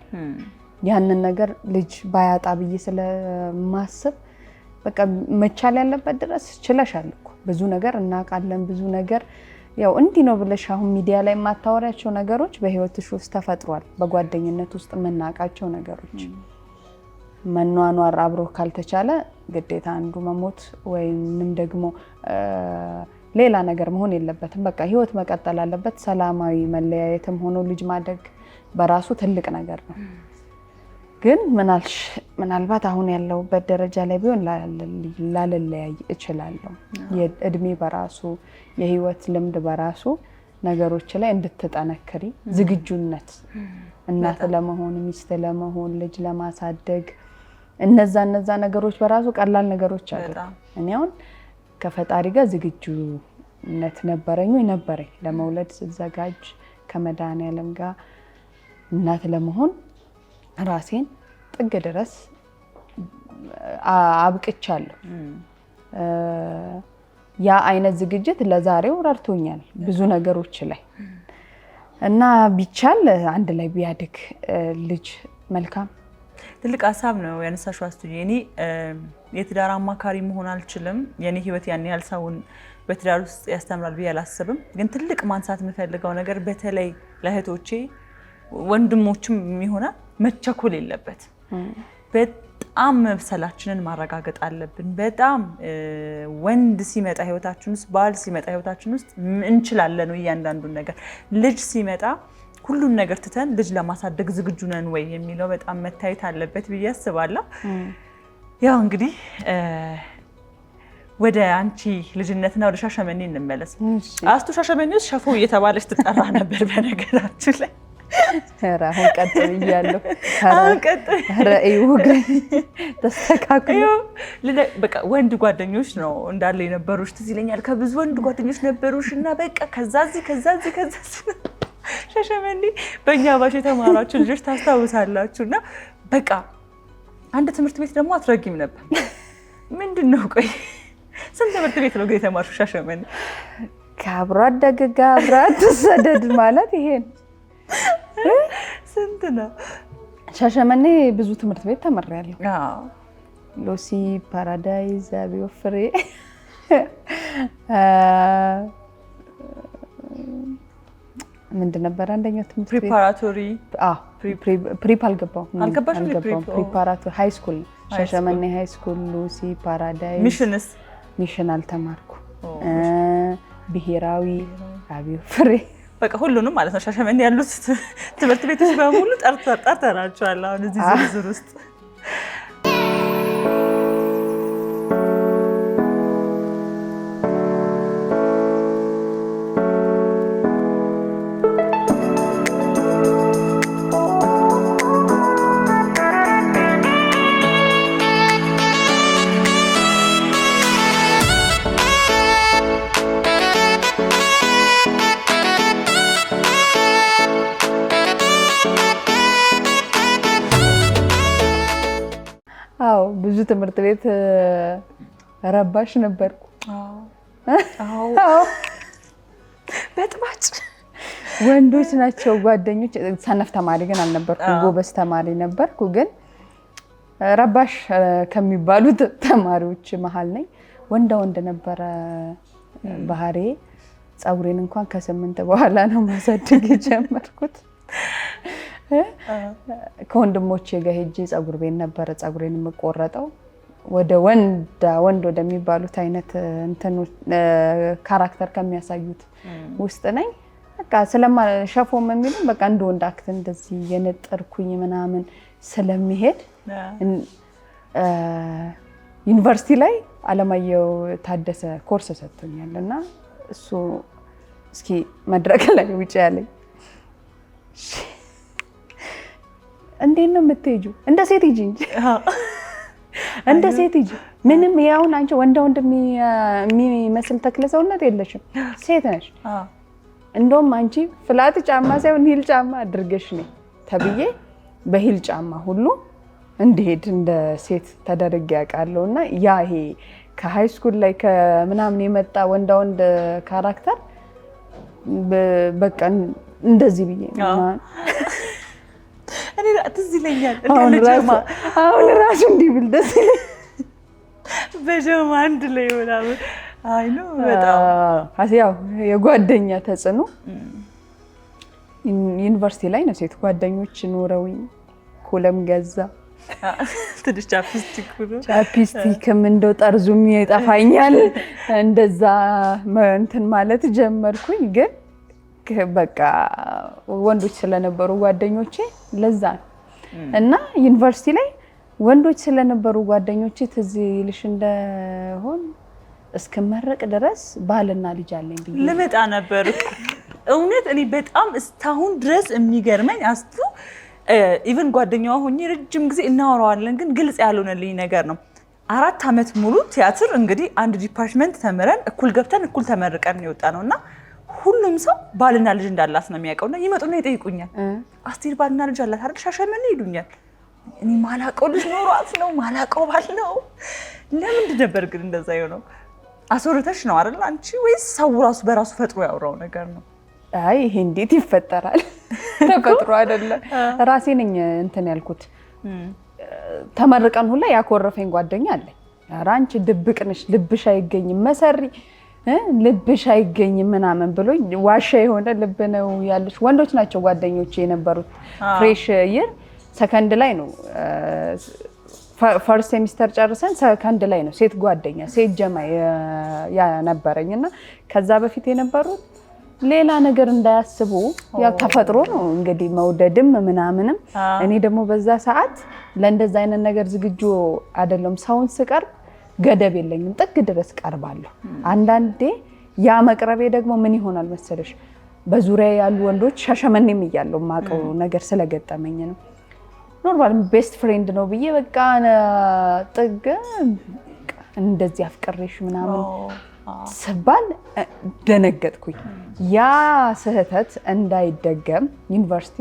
ያንን ነገር ልጅ ባያጣ ብዬ ስለማስብ በቃ መቻል ያለበት ድረስ ችለሻል እኮ ብዙ ነገር እናውቃለን። ብዙ ነገር ያው እንዲህ ነው ብለሽ አሁን ሚዲያ ላይ የማታወሪያቸው ነገሮች በህይወትሽ ውስጥ ተፈጥሯል። በጓደኝነት ውስጥ የምናውቃቸው ነገሮች መኗኗር አብሮ ካልተቻለ ግዴታ አንዱ መሞት ወይንም ደግሞ ሌላ ነገር መሆን የለበትም። በቃ ህይወት መቀጠል አለበት። ሰላማዊ መለያየትም ሆኖ ልጅ ማደግ በራሱ ትልቅ ነገር ነው። ግን ምናልባት አሁን ያለውበት ደረጃ ላይ ቢሆን ላለለያይ እችላለሁ። የእድሜ በራሱ የህይወት ልምድ በራሱ ነገሮች ላይ እንድትጠነክሪ ዝግጁነት እናት ለመሆን ሚስት ለመሆን ልጅ ለማሳደግ እነዛ ነገሮች በራሱ ቀላል ነገሮች አይደሉም። እኔ አሁን ከፈጣሪ ጋር ዝግጁነት ነበረኝ ለመውለድ ስዘጋጅ ከመድኃኒዓለም ጋር እናት ለመሆን ራሴን ጥግ ድረስ አብቅቻለሁ። ያ አይነት ዝግጅት ለዛሬው ረድቶኛል ብዙ ነገሮች ላይ እና ቢቻል አንድ ላይ ቢያድግ ልጅ መልካም ትልቅ ሀሳብ ነው ያነሳሽው አስቱዬ። እኔ የትዳር አማካሪ መሆን አልችልም። የኔ ህይወት ያን ያህል ሰውን በትዳር ውስጥ ያስተምራል ብዬ አላስብም። ግን ትልቅ ማንሳት የምፈልገው ነገር በተለይ ለእህቶቼ ወንድሞችም የሚሆና መቸኮል የለበት። በጣም መብሰላችንን ማረጋገጥ አለብን። በጣም ወንድ ሲመጣ ህይወታችን ውስጥ ባል ሲመጣ ህይወታችን ውስጥ እንችላለን ወይ እያንዳንዱን ነገር ልጅ ሲመጣ ሁሉን ነገር ትተን ልጅ ለማሳደግ ዝግጁ ነን ወይ የሚለው በጣም መታየት አለበት ብዬ አስባለሁ። ያው እንግዲህ ወደ አንቺ ልጅነትና ወደ ሻሸመኔ እንመለስ። አስቱ ሻሸመኔ ውስጥ ሸፎ እየተባለች ትጠራ ነበር በነገራችን ላይ። አሁን ቀጥል እያለሁ ረእዩ ግን ተስተካክሎ በቃ ወንድ ጓደኞች ነው እንዳለ የነበሩሽ ትዝ ይለኛል። ከብዙ ወንድ ጓደኞች ነበሩሽ እና በቃ ከዛዚህ ሻሸመኔ በእኛ ባሽ የተማራችሁ ልጆች ታስታውሳላችሁ። እና በቃ አንድ ትምህርት ቤት ደግሞ አትረጊም ነበር። ምንድን ነው ቆይ ስንት ትምህርት ቤት ነው ግን የተማርሽው ሻሸመኔ? ከአብሮ አደግ ጋር አብራ ትሰደድ ማለት ይሄ ነው። ስንት ነው? ሻሸመኔ ብዙ ትምህርት ቤት ተመሪያለሁ። ሎሲ፣ ፓራዳይዝ፣ አብዮት ፍሬ ምንድን ነበር አንደኛው ትምህርት ቤት? ፕሪፓራቶሪ። ፕሪፕ አልገባሁም። ፕሪፓራቶሪ ሃይ ስኩል ሻሸመኔ ሃይ ስኩል፣ ሉሲ፣ ፓራዳይዝ። ሚሽንስ? ሚሽን አልተማርኩ። ብሔራዊ፣ አብዮት ፍሬ በቃ ሁሉንም ማለት ነው። ሻሸመኔ ያሉት ትምህርት ቤቶች በሙሉ ጠርተናቸዋል አሁን እዚህ ዝርዝር ውስጥ። ብዙ ትምህርት ቤት ረባሽ ነበርኩ። በጥባጭ ወንዶች ናቸው ጓደኞች። ሰነፍ ተማሪ ግን አልነበርኩ፣ ጎበዝ ተማሪ ነበርኩ። ግን ረባሽ ከሚባሉት ተማሪዎች መሀል ነኝ። ወንድ ነበረ ባህሪ። ፀጉሬን እንኳን ከ8 በኋላ ነው ማሳደግ የጀመርኩት። ከወንድሞቼ ጋር ሄጄ ፀጉር ቤት ነበረ ፀጉሬን የምቆረጠው። ወደ ወንድ ወደሚባሉት አይነት እንትኖች ካራክተር ከሚያሳዩት ውስጥ ነኝ። በቃ ሸፎም የሚሉን በቃ እንደ ወንድ አክት እንደዚህ የነጠርኩኝ ምናምን ስለሚሄድ ዩኒቨርሲቲ ላይ አለማየሁ ታደሰ ኮርስ ሰጥቶኛል እና እሱ እስኪ መድረክ ላይ ውጪ ያለኝ እንዴት ነው የምትሄጂው? እንደ ሴት ሂጂ እንጂ እንደ ሴት ሂጂ። ምንም ያውን አንቺ ወንድ የሚመስል ተክለ ሰውነት የለሽም፣ ሴት ነሽ። እንደውም አንቺ ፍላት ጫማ ሳይሆን ሂል ጫማ አድርገሽ ነው ተብዬ በሂል ጫማ ሁሉ እንድሄድ እንደ ሴት ተደርጌ ያውቃለሁ። እና ያ ይሄ ከሃይ ስኩል ላይ ከምናምን የመጣ ወንድ ካራክተር በቃ እንደዚህ ብዬ እኔ ትዝ ይለኛል። አሁን ራሱ እንዲህ ብል ደስ ይለኛል። በጀማ አንድ ላይ ምናምን አይ ነው በጣም ያው የጓደኛ ተጽዕኖ ዩኒቨርሲቲ ላይ ነው። ሴት ጓደኞች ኖረውኝ ኮለም ገዛ ትንሽ ቻፕስቲክም እንደው ጠርዙም ይጠፋኛል። እንደዛ እንትን ማለት ጀመርኩኝ። ግን በቃ ወንዶች ስለነበሩ ጓደኞቼ ለዛ ነው። እና ዩኒቨርሲቲ ላይ ወንዶች ስለነበሩ ጓደኞቼ ትዝ ይልሽ እንደሆን እስከመረቅ ድረስ ባልና ልጅ አለኝ ብዬ ልመጣ ነበር እውነት እኔ በጣም እስካሁን ድረስ የሚገርመኝ አስቱ ኢቭን ጓደኛዋ ሆኜ ረጅም ጊዜ እናወራዋለን፣ ግን ግልጽ ያልሆነልኝ ነገር ነው። 4 ዓመት ሙሉ ቲያትር እንግዲህ አንድ ዲፓርትመንት ተምረን እኩል ገብተን እኩል ተመርቀን የወጣ ነውና ሁሉም ሰው ባልና ልጅ እንዳላት ነው የሚያውቀውና ይመጡና ይጠይቁኛል። አስቴር ባልና ልጅ አላት አይደል ሻሸመኔ ይሉኛል። እኔ ማላውቀው ልጅ ኖሯት ነው ማላውቀው ባል ነው። ለምንድን ነበር ግን እንደዛ የሆነው? አስወርተሽ ነው አይደል አንቺ ወይስ ሰው ራሱ በራሱ ፈጥሮ ያወራው ነገር ነው? አይ ይሄ እንዴት ይፈጠራል? ተፈጥሮ አይደለም ራሴ ነኝ እንትን ያልኩት። ተመርቀን ሁላ ያኮረፈኝ ጓደኛ አለኝ። ኧረ አንቺ ድብቅ ነሽ፣ ልብሽ አይገኝም፣ መሰሪ ልብሽ አይገኝም ምናምን ብሎኝ ዋሻ የሆነ ልብ ነው ያለሽ። ወንዶች ናቸው ጓደኞቼ የነበሩት። ፍሬሽ ይር ሰከንድ ላይ ነው ፈርስት ሴሚስተር ጨርሰን ሰከንድ ላይ ነው ሴት ጓደኛ ሴት ጀማ ያነበረኝና ከዛ በፊት የነበሩት ሌላ ነገር እንዳያስቡ ያው ተፈጥሮ ነው እንግዲህ መውደድም ምናምንም። እኔ ደግሞ በዛ ሰዓት ለእንደዛ አይነት ነገር ዝግጁ አይደለም። ሰውን ስቀርብ ገደብ የለኝም፣ ጥግ ድረስ ቀርባለሁ። አንዳንዴ ያ መቅረቤ ደግሞ ምን ይሆናል መሰለሽ፣ በዙሪያ ያሉ ወንዶች ሻሸመኔም እያለሁ የማውቀው ነገር ስለገጠመኝ ነው። ኖርማል ቤስት ፍሬንድ ነው ብዬ በቃ ጥግ እንደዚህ አፍቅሬሽ ምናምን ስባል ደነገጥኩኝ። ያ ስህተት እንዳይደገም ዩኒቨርሲቲ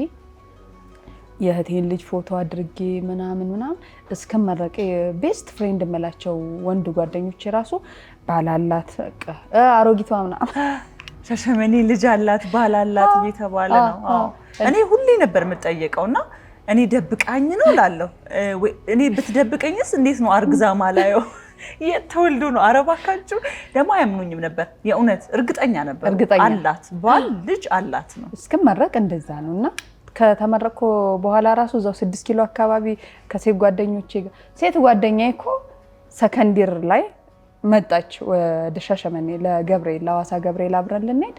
የእህቴን ልጅ ፎቶ አድርጌ ምናምን እስከመረቅ ቤስት ፍሬንድ የምላቸው ወንድ ጓደኞች ራሱ ባላላት አሮጊቷ ምናምን ሻሸመኔ ልጅ አላት ባላላት እየተባለ ነው። እኔ ሁሌ ነበር የምጠየቀውና እኔ ደብቃኝ ነው እላለሁ። እኔ ብትደብቀኝስ እንዴት ነው አርግዛ ማላየው? የተወልዶ ነው አረባካችሁ ደግሞ አያምኑኝም ነበር። የእውነት እርግጠኛ ነበር አላት ባል ልጅ አላት ነው እስከመረቅ እንደዛ ነውና ከተመረቅኩ በኋላ ራሱ እዛው 6 ኪሎ አካባቢ ከሴት ጓደኞቼ ጋር ሴት ጓደኛዬ እኮ ሰከንዲር ላይ መጣች ወደ ሻሸመኔ ለገብርኤል ለሐዋሳ ገብርኤል አብረን ልንሄድ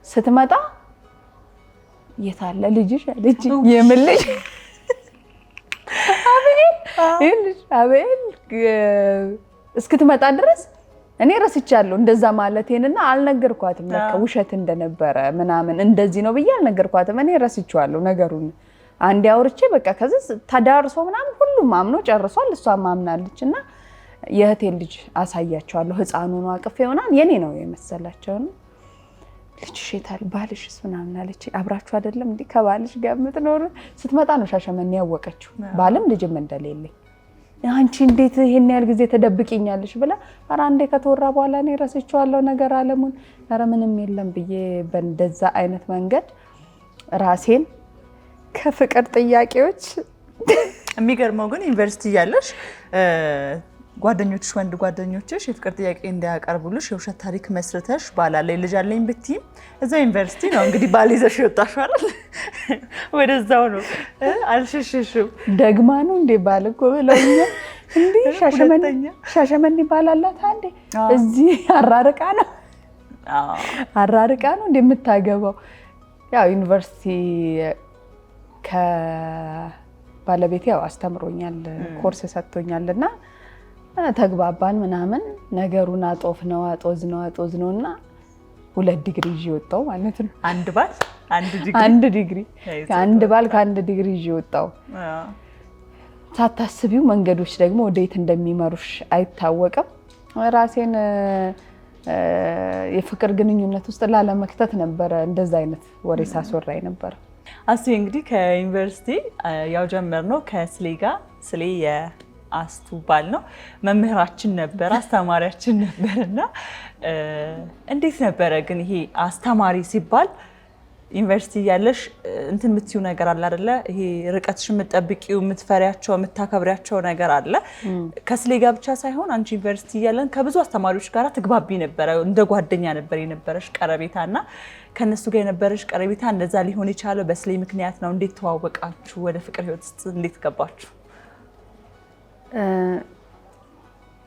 ስትመጣ የታለ ልጅሽ ልጅ የምልሽ አቤል እስክትመጣ ድረስ እኔ ረስቻለሁ እንደዛ ማለቴንና አልነገርኳትም። ለካ ውሸት እንደነበረ ምናምን እንደዚህ ነው ብዬ አልነገርኳትም። እኔ ረስቻለሁ ነገሩን። አንዴ አውርቼ በቃ ከዚህ ተዳርሶ ምናምን ሁሉም አምኖ ጨርሷል። እሷም አምናለችና የእህቴን ልጅ አሳያቸዋለሁ። ህፃኑ ነው አቅፌ ሆናን የኔ ነው የመሰላቸው ነው። ልጅሽ የታል ባልሽስ ምናምን አለች። አብራችሁ አይደለም እንዴ ከባልሽ ጋር የምትኖር? ስትመጣ ነው ሻሸመኔ ያወቀችው ባልም ልጅም እንደሌለኝ። አንቺ እንዴት ይሄን ያህል ጊዜ ተደብቂኛለሽ ብላ ኧረ አንዴ ከተወራ በኋላ እኔ ረስቼዋለሁ ነገር አለሙን ኧረ ምንም የለም ብዬ በእንደዛ አይነት መንገድ ራሴን ከፍቅር ጥያቄዎች የሚገርመው ግን ዩኒቨርሲቲ እያለሽ ጓደኞችሽ ወንድ ጓደኞችሽ የፍቅር ጥያቄ እንዳያቀርቡልሽ የውሸት ታሪክ መስርተሽ ባላለኝ ልጅ አለኝ ብትይም እዛ ዩኒቨርሲቲ ነው እንግዲህ ባል ይዘሽ የወጣሽው አይደል? ወደዛው ነው አልሸሸሽም። ደግማ ነው እንዴ ባል እኮ ብለውኛል። እንዴ ሻሸመኔ ባል አላት አንዴ እዚህ አራርቃ ነው እንዴ የምታገባው? ያው ዩኒቨርሲቲ ከባለቤቴ ያው አስተምሮኛል ኮርስ ሰጥቶኛልና ተግባባን ምናምን ነገሩን አጦዝ ነውና 2 ዲግሪ ይዤ ወጣው ማለት ነው። አንድ ባል አንድ ዲግሪ ከአንድ ባል ከአንድ ዲግሪ ይዤ ወጣው። ሳታስቢው መንገዶች ደግሞ ወዴት እንደሚመሩሽ አይታወቅም። ራሴን የፍቅር ግንኙነት ውስጥ ላለመክተት ነበረ እንደዛ አይነት ወሬ ሳስወራይ ነበር። አስቲ እንግዲህ ከዩኒቨርሲቲ ያው ጀመርነው ከስሌ ጋር ስሌ አስቱ ባል ነው መምህራችን ነበር አስተማሪያችን ነበርና እንዴት ነበረ ግን ይሄ አስተማሪ ሲባል ዩኒቨርሲቲ ያለሽ እንትን የምትይው ነገር አለ አይደለ? ይሄ ርቀትሽ የምትጠብቂው የምትፈሪያቸው የምታከብሪያቸው ነገር አለ። ከስሌ ጋር ብቻ ሳይሆን አንቺ ዩኒቨርሲቲ ያለን ከብዙ አስተማሪዎች ጋር ትግባቢ ነበረ፣ እንደ ጓደኛ ነበር የነበረሽ ቀረቤታና ከነሱ ጋር የነበረሽ ቀረቤታ እንደዛ ሊሆን የቻለው በስሌ ምክንያት ነው። እንዴት ተዋወቃችሁ? ወደ ፍቅር ህይወት ውስጥ እንዴት ገባችሁ?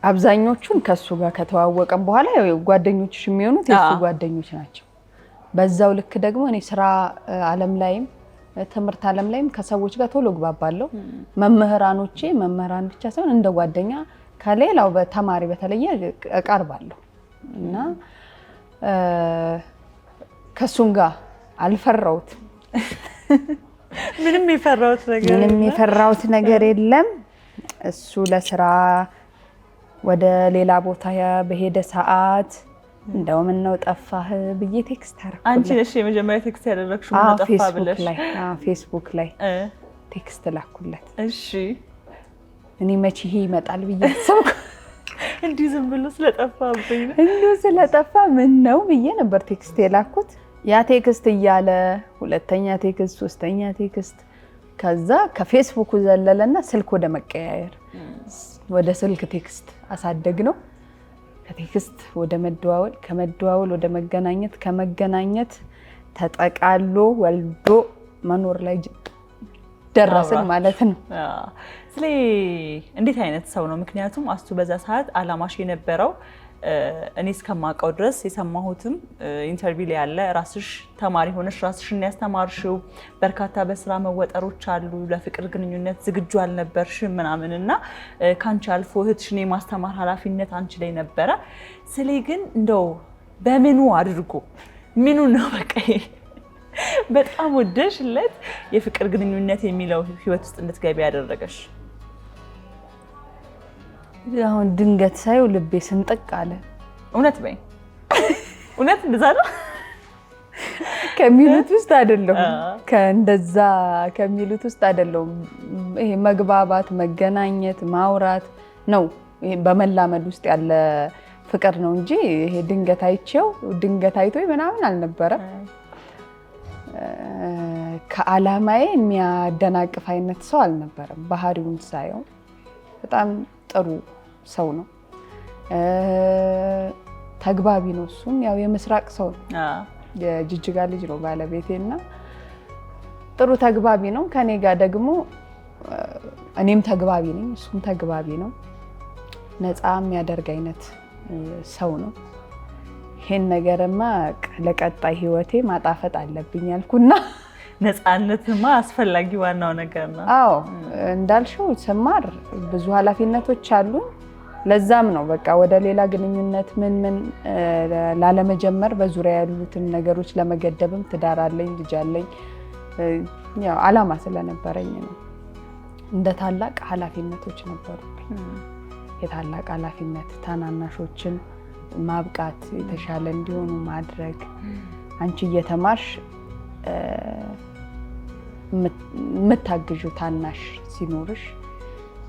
አብዛኞቹን ከሱ ጋር ከተዋወቀን በኋላ ያው ጓደኞችሽ የሚሆኑት የሱ ጓደኞች ናቸው። በዛው ልክ ደግሞ እኔ ስራ ዓለም ላይም ትምህርት ዓለም ላይም ከሰዎች ጋር ቶሎ ግባባለሁ። መምህራን ብቻ ሳይሆን እንደ ጓደኛ ከሌላው በተማሪ በተለየ እቀርባለሁ እና ከሱም ጋር አልፈራሁት። ምንም የፈራሁት ነገር የለም። እሱ ለስራ ወደ ሌላ ቦታ በሄደ ሰዓት እንደው ምን ነው ጠፋህ ብዬ ቴክስት አደረኩለት። አንቺ ነሽ የመጀመሪያ ቴክስት ያደረግሽው? ምን ጠፋ ብለሽ? ፌስቡክ ላይ ቴክስት ላኩለት። እሺ እኔ መቼ ይሄ ይመጣል ብዬ አሰብኩ። እንዲህ ዝም ብሎ ስለጠፋብኝ ነው። እንዲሁ ስለጠፋ ምን ነው ብዬ ነበር ቴክስት የላኩት። ያ ቴክስት እያለ ሁለተኛ ቴክስት፣ ሶስተኛ ቴክስት፣ ከዛ ከፌስቡክ ዘለለና ስልክ ወደ መቀያየር ወደ ስልክ ቴክስት አሳደግ ነው። ከቴክስት ወደ መደዋወል፣ ከመደዋወል ወደ መገናኘት፣ ከመገናኘት ተጠቃሎ ወልዶ መኖር ላይ ደረስን ማለት ነው። ስለ እንዴት አይነት ሰው ነው? ምክንያቱም አስቱ በዛ ሰዓት አላማሽ የነበረው እኔ እስከማውቀው ድረስ የሰማሁትም ኢንተርቪው ላይ ያለ ራስሽ ተማሪ ሆነሽ ራስሽን ያስተማርሽው በርካታ በስራ መወጠሮች አሉ፣ ለፍቅር ግንኙነት ዝግጁ አልነበርሽም ምናምን እና ካንቺ አልፎ እህትሽን የማስተማር ኃላፊነት አንቺ ላይ ነበረ። ስለ ግን እንደው በምኑ አድርጎ ምኑ ነው በቃ በጣም ወደሽለት የፍቅር ግንኙነት የሚለው ህይወት ውስጥ እንድትገቢ ያደረገሽ? አሁን ድንገት ሳይው ልቤ ስንጥቅ አለ። እውነት በይ እውነት እንደዛ ነው ከሚሉት ውስጥ አይደለም፣ ከእንደዛ ከሚሉት ውስጥ አይደለም። ይሄ መግባባት፣ መገናኘት፣ ማውራት ነው። ይሄ በመላመድ ውስጥ ያለ ፍቅር ነው እንጂ ይሄ ድንገት አይቼው ድንገት አይቶኝ ምናምን አልነበረም። ከዓላማዬ የሚያደናቅፍ አይነት ሰው አልነበረም። ባህሪውን ሳየው በጣም ጥሩ ሰው ነው። ተግባቢ ነው። እሱም ያው የምስራቅ ሰው ነው። የጅጅጋ ልጅ ነው ባለቤቴ እና ጥሩ ተግባቢ ነው። ከኔ ጋር ደግሞ እኔም ተግባቢ ነኝ፣ እሱም ተግባቢ ነው። ነፃ የሚያደርግ አይነት ሰው ነው። ይሄን ነገርማ ለቀጣይ ህይወቴ ማጣፈጥ አለብኝ ያልኩና ነፃነትማ አስፈላጊ ዋናው ነገር ነው። አዎ እንዳልሽው ስማር ብዙ ኃላፊነቶች አሉ። ለዛም ነው በቃ ወደ ሌላ ግንኙነት ምን ላለመጀመር በዙሪያ ያሉትን ነገሮች ለመገደብም ትዳር አለኝ፣ ልጅ አለኝ። ያው አላማ ስለነበረኝ ነው። እንደ ታላቅ ኃላፊነቶች ነበሩብኝ። የታላቅ ኃላፊነት ታናናሾችን ማብቃት፣ የተሻለ እንዲሆኑ ማድረግ። አንቺ እየተማርሽ የምታግዡ ታናሽ ሲኖርሽ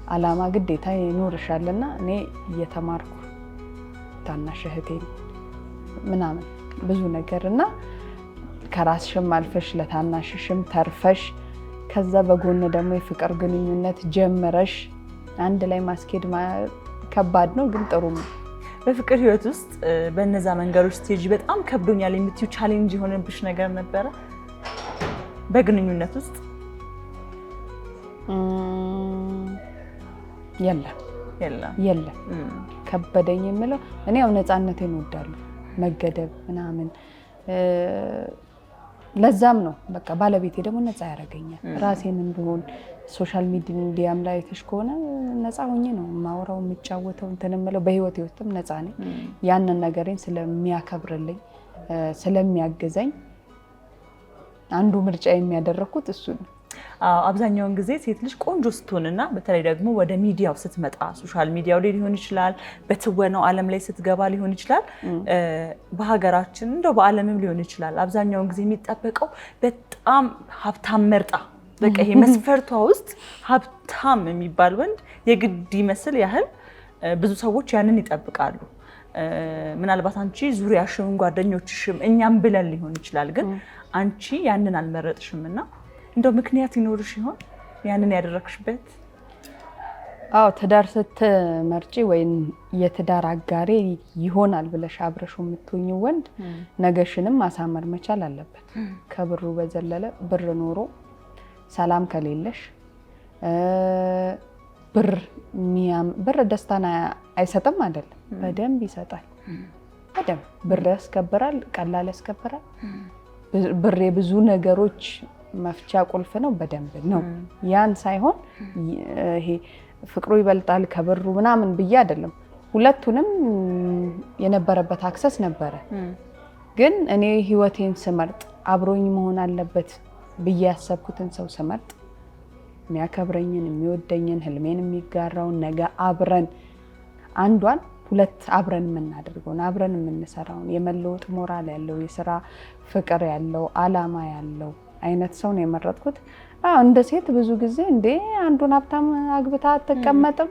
አላማ ግዴታ ይኖርሻልና እኔ እየተማርኩ ታናሽ እህቴን ምናምን ብዙ ነገርና ከራስሽም አልፈሽ ለታናሽሽም ተርፈሽ ከዛ በጎን ደግሞ የፍቅር ግንኙነት ጀምረሽ አንድ ላይ ማስኬድ ከባድ ነው፣ ግን ጥሩ ነው። በፍቅር ህይወት ውስጥ በእነዛ መንገዶች ስቴጅ በጣም ከብዶኛል የምትዩ ቻሌንጅ የሆነብሽ ነገር ነበረ? በግንኙነት ውስጥ የለም። ከበደኝ የምለው እኔ ያው ነፃነቴን እወዳለሁ፣ መገደብ ምናምን። ለዛም ነው በቃ ባለቤቴ ደግሞ ነፃ ያደርገኛል። ራሴን እንደሆን ሶሻል ሚዲያም ላይ አይተሽ ከሆነ ነፃ ሆኜ ነው የማወራው፣ የምጫወተው፣ እንትን የምለው። በህይወቴ ውስጥም ነፃ ነኝ። ያንን ነገሬን ስለሚያከብርልኝ ስለሚያግዘኝ አንዱ ምርጫ የሚያደርኩት እሱ ነው። አብዛኛውን ጊዜ ሴት ልጅ ቆንጆ ስትሆንና በተለይ ደግሞ ወደ ሚዲያው ስትመጣ ሶሻል ሚዲያው ላይ ሊሆን ይችላል፣ በትወናው ዓለም ላይ ስትገባ ሊሆን ይችላል፣ በሀገራችን እንደው በዓለምም ሊሆን ይችላል። አብዛኛውን ጊዜ የሚጠበቀው በጣም ሀብታም መርጣ በቃ ይሄ መስፈርቷ ውስጥ ሀብታም የሚባል ወንድ የግድ ይመስል ያህል ብዙ ሰዎች ያንን ይጠብቃሉ። ምናልባት አንቺ ዙሪያሽም ጓደኞችሽም እኛም ብለን ሊሆን ይችላል፣ ግን አንቺ ያንን አልመረጥሽም እና እንደው ምክንያት ይኖርሽ ይሆን ያንን ያደረግሽበት? አዎ ትዳር ስትመርጪ ወይም የትዳር አጋሬ ይሆናል ብለሽ አብረሽው የምትሆኚ ወንድ ነገሽንም ማሳመር መቻል አለበት። ከብሩ በዘለለ ብር ኖሮ ሰላም ከሌለሽ ብር ደስታን አይሰጥም አይደለም፣ በደንብ ይሰጣል። በደንብ ብር ያስከብራል፣ ቀላል ያስከብራል። ብር የብዙ ነገሮች መፍቻ ቁልፍ ነው። በደንብ ነው። ያን ሳይሆን ይሄ ፍቅሩ ይበልጣል ከብሩ ምናምን ብዬ አይደለም። ሁለቱንም የነበረበት አክሰስ ነበረ። ግን እኔ ህይወቴን ስመርጥ አብሮኝ መሆን አለበት ብዬ ያሰብኩትን ሰው ስመርጥ የሚያከብረኝን፣ የሚወደኝን፣ ህልሜን የሚጋራውን ነገ አብረን አንዷን ሁለት አብረን የምናደርገውን አብረን የምንሰራውን የመለወጥ ሞራል ያለው የስራ ፍቅር ያለው አላማ ያለው አይነት ሰው ነው የመረጥኩት። እንደ ሴት ብዙ ጊዜ እንዴ አንዱን ሀብታም አግብታ አትቀመጥም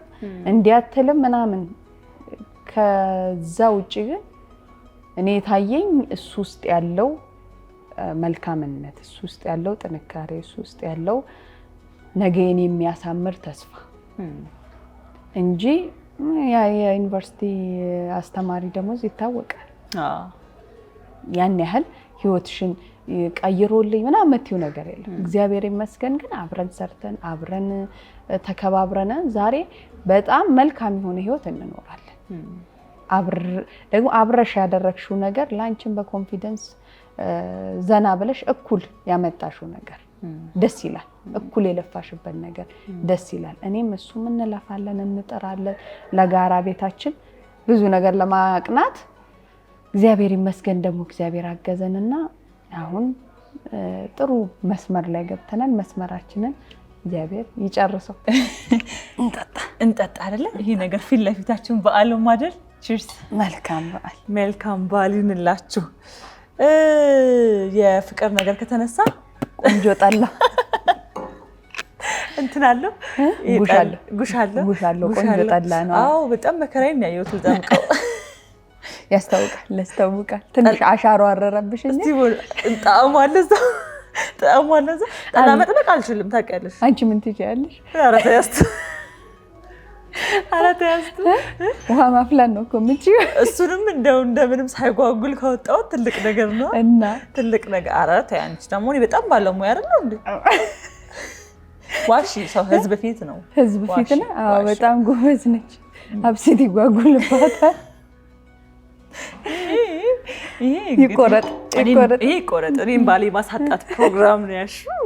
እንዲያትልም ምናምን። ከዛ ውጪ ግን እኔ ታየኝ እሱ ውስጥ ያለው መልካምነት፣ እሱ ውስጥ ያለው ጥንካሬ፣ እሱ ውስጥ ያለው ነገን የሚያሳምር ተስፋ እንጂ የዩኒቨርሲቲ አስተማሪ ደሞዝ ይታወቃል። ያን ያህል ህይወትሽን ቀይሮልኝ ምናምን የምትይው ነገር የለም። እግዚአብሔር ይመስገን ግን አብረን ሰርተን አብረን ተከባብረን ዛሬ በጣም መልካም የሆነ ህይወት እንኖራለን። ደግሞ አብረሽ ያደረግሽው ነገር ላንቺን በኮንፊደንስ ዘና ብለሽ እኩል ያመጣሽው ነገር ደስ ይላል። እኩል የለፋሽበት ነገር ደስ ይላል። እኔም እሱም እንለፋለን፣ እንጥራለን ለጋራ ቤታችን ብዙ ነገር ለማቅናት። እግዚአብሔር ይመስገን ደግሞ እግዚአብሔር አገዘንና አሁን ጥሩ መስመር ላይ ገብተናል። መስመራችንን እግዚአብሔር ይጨርሰው። እንጠጣ አይደለ? ይሄ ነገር ፊት ለፊታችን በዓል ማደር። ቺርስ። መልካም በዓል። መልካም በዓል ይሁንላችሁ። የፍቅር ነገር ከተነሳ ቆንጆ ጠላ እንትን አለው ጉሻለሁ ቆንጆ ጠላ ነው። አዎ በጣም መከራዬን ያየሁት ልጠምቀው። ያስታውቃል። ትንሽ አሻሮ አረረብሽ እንጂ ጣዕሙ አለ እዛው። ጠላ መጥመቅ አልችልም ታውቂያለሽ። አንቺ ምን ትችያለሽ? ኧረ ተያዝቱ ውሃ ማፍላት ነው እኮ የምችይው። እሱንም እንደምንም ሳይጓጉል ካወጣው ትልቅ ነገር ነው እና ትልቅ ነገር። ኧረ ተይ አንቺ ደግሞ እኔ በጣም ባለሙያ አይደል እንዴ? ዋሺ ሰው ህዝብ ፊት ነው። ህዝብ ፊት ነው። አዎ በጣም ጎበዝ ነች። አብሲት ይጓጉልባታል። ይቆረጥ። እኔም ባሌ ማሳጣት ፕሮግራም ነው ያልሽው።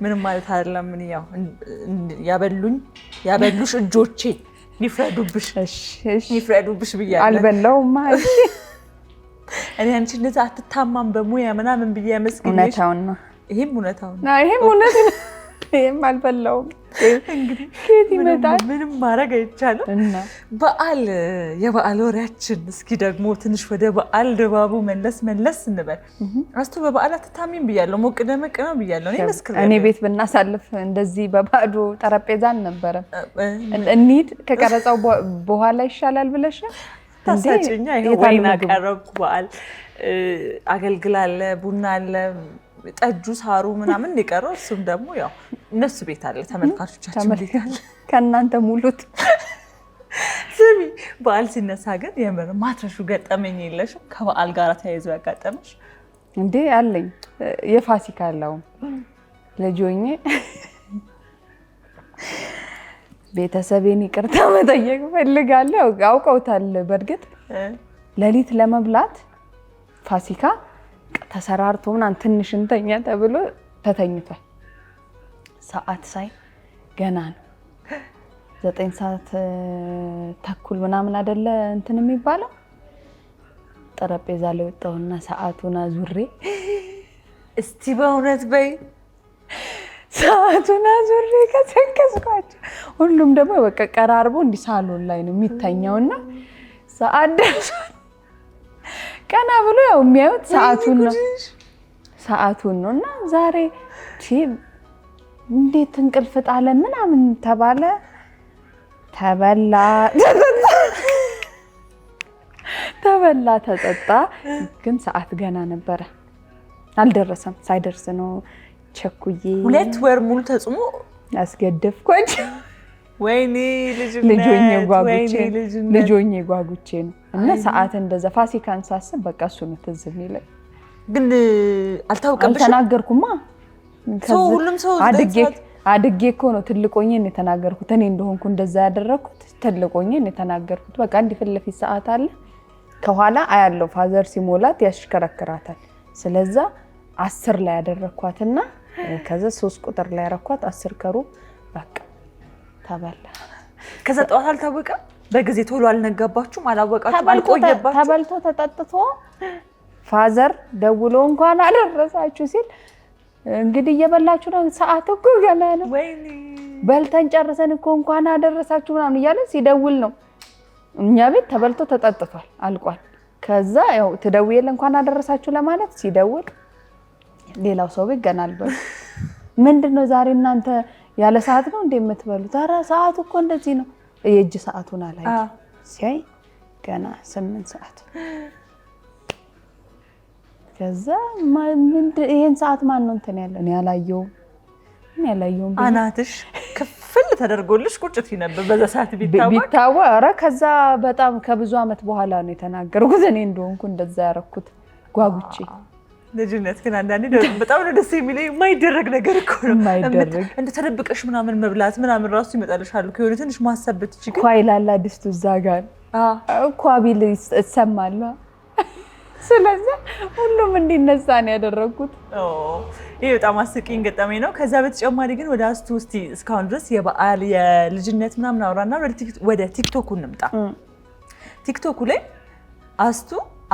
ምንም ማለት አይደለም። ምን ያው ያበሉሽ እጆቼ ይፍረዱብሽ ብያለሁ። አልበላውማ። እኔ አንቺ እንደዛ አትታማም በሙያ ምናምን ብዬ መስግኝ። እውነታውን ነው። ይሄም እውነታውን ነው። ይሄም እውነት ነው። ይሄም አልበላውም። እንግዲህ ከየት ይመጣል? ምንም ማድረግ አይቻልም። የበዓል ወሬያችን እስኪ ደግሞ ትንሽ ወደ በዓል ድባቡ መለስ እንበል። አስቱ በበዓል አትታሚም ብያለሁ። ሞቅ ደመቅ ነው ብያለሁ። እኔ ቤት ብናሳልፍ እንደዚህ በባዶ ጠረጴዛ አልነበረም። እንሂድ ከቀረጻው በኋላ ይሻላል ብለሽ ታሳጭኛ። ይሄ ወይና ቀረብኩ። በዓል አገልግላለ፣ ቡና አለ፣ ጠጁ ሳሩ ምናምን የቀረው እሱም ደግሞ ያው እነሱ ቤት አለ። ተመልካቾቻችን ቤት አለ። ከእናንተ ሙሉት። ስሚ በዓል ሲነሳ ግን የምር ማትረሹ ገጠመኝ የለሽም? ከበዓል ጋር ተያይዞ ያጋጠመሽ? እንዴ አለኝ። የፋሲካ አለው ልጅ ሆኜ ቤተሰቤን ይቅርታ መጠየቅ ፈልጋለሁ። አውቀውታል። በእርግጥ ሌሊት ለመብላት ፋሲካ ተሰራርቶ ምናምን ትንሽ እንተኛ ተብሎ ተተኝቷል። ሰዓት ሳይ ገና ነው 9 ሰዓት ተኩል ምናምን አይደለ እንትን የሚባለው። ጠረጴዛ ላይ ወጣሁና ሰዓቱን አዙሬ እስቲ በእውነት በይ ሰዓቱን አዙሬ ከሰከስኳቸው። ሁሉም ደግሞ በቃ ቀራርቦ እንዲህ ሳሎን ላይ ነው የሚተኛውና ሰዓት ደርሷል። ቀና ብሎ ያው የሚያዩት ሰዓቱን ነው። እና ዛሬ እንዴት እንቅልፍ ጣለ ምናምን ተባለ። ተበላ ተጠጣ። ግን ሰዓት ገና ነበረ፣ አልደረሰም። ሳይደርስ ነው ቸኩዬ 2 ወር ሙሉ ተጽሞ አስገደፍኳቸው። ወይኔ ልጆኜ ጓጉቼ ነው። እና ሰዓት እንደዛ ፋሲካን ሳስብ በቃ እሱ ነው ትዝ የሚለኝ። ግን አልታወቀብሽም? አልተናገርኩማ። ሁሉም ሰው አድጌ እኮ ነው ትልቆኜ ነው የተናገርኩት። እኔ እንደሆንኩ እንደዛ ያደረኩት ትልቆኜ ነው የተናገርኩት። በቃ እንዲህ ፊት ለፊት ሰዓት አለ፣ ከኋላ አያለው ፋዘር ሲሞላት ያሽከረክራታል። ስለዛ 10 ላይ ያደረኳትና ከዛ 3 ቁጥር ላይ ያረኳት 10 ከሩብ በቃ ተበላ። ከዛ ጠዋት አልታወቀም። በጊዜ ቶሎ አልነጋባችሁም? አላወቃችሁም? አልቆየባችሁም? ተበልቶ ተጠጥቶ ፋዘር ደውሎ እንኳን አደረሳችሁ ሲል እንግዲህ እየበላችሁ ነው ሰዓት እኮ ገና ነው በልተን ጨርሰን እኮ እንኳን አደረሳችሁ ምናምን እያለ ሲደውል ነው እኛ ቤት ተበልቶ ተጠጥቷል አልቋል ከዛ ያው ተደውየለ እንኳን አደረሳችሁ ለማለት ሲደውል ሌላው ሰው ቤት ገና አልበሉ ምንድነው ዛሬ እናንተ ያለ ሰዓት ነው እንደምትበሉት ኧረ ሰዓት እኮ እንደዚህ ነው የእጅ ሰዓቱን አላይ ሲያይ ገና 8 ሰዓት ከዛ ይሄን ሰዓት ማን ነው እንትን ያለው እኔ ያላየውም አናትሽ ክፍል ተደርጎልሽ ቁጭት ይነበር በዛ ሰዓት ቢታወቅ ኧረ ከዛ በጣም ከብዙ አመት በኋላ ነው የተናገርኩት እኔ እንደሆንኩ እንደዛ ያረኩት ጓጉቼ ልጅነት ግን አንዳንዴ በጣም ነው ደስ የሚለኝ የማይደረግ ነገር እኮ ነው የማይደረግ እንደ ተደብቀሽ ምናምን መብላት ምናምን ራሱ ይመጣልሻል እኮ የሆነ ትንሽ ማሰበት እቺ ግን ኳይላላ ድስቱ እዛ ጋር ኳቢል ይሰማል ስለዚህ ሁሉም እንዲነሳ ነው ያደረኩት ይሄ በጣም አስቂኝ ገጠመኝ ነው ከዛ በተጨማሪ ግን ወደ አስቱ እስቲ እስካሁን ድረስ የበዓል የልጅነት ምናምን አውራና ወደ ቲክቶክ እንምጣ ቲክቶክ ላይ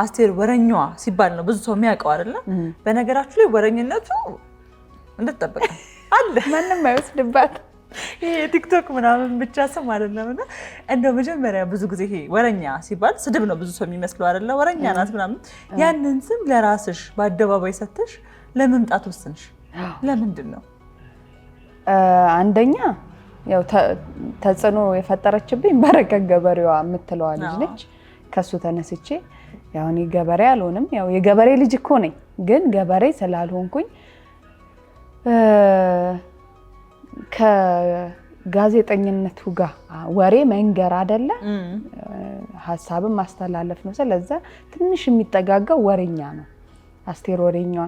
አስቴር ወረኛዋ ሲባል ነው ብዙ ሰው የሚያውቀው አይደለ በነገራችሁ ላይ ወረኝነቱ እንደተጠበቀ አለ ማንንም አይወስድባት ይሄ ቲክቶክ ምናምን ብቻ ስም አይደለምና እንደው መጀመሪያ ብዙ ጊዜ ይሄ ወረኛ ሲባል ስድብ ነው ብዙ ሰው የሚመስለው አይደለ ወረኛ ናት ምናምን ያንን ስም ለራስሽ በአደባባይ ሰተሽ ለመምጣት ወስንሽ ለምንድን ነው አንደኛ ያው ተጽዕኖ የፈጠረችብኝ በረከት ገበሬዋ የምትለዋ ልጅ ነች ከሱ ተነስቼ ያው እኔ ገበሬ አልሆንም ያው የገበሬ ልጅ እኮ ነኝ ግን ገበሬ ስላልሆንኩኝ ከጋዜጠኝነቱ ጋር ወሬ መንገር አይደለ ሐሳብም ማስተላለፍ ነው ስለዚህ ትንሽ የሚጠጋጋው ወሬኛ ነው አስቴር ወሬኛዋ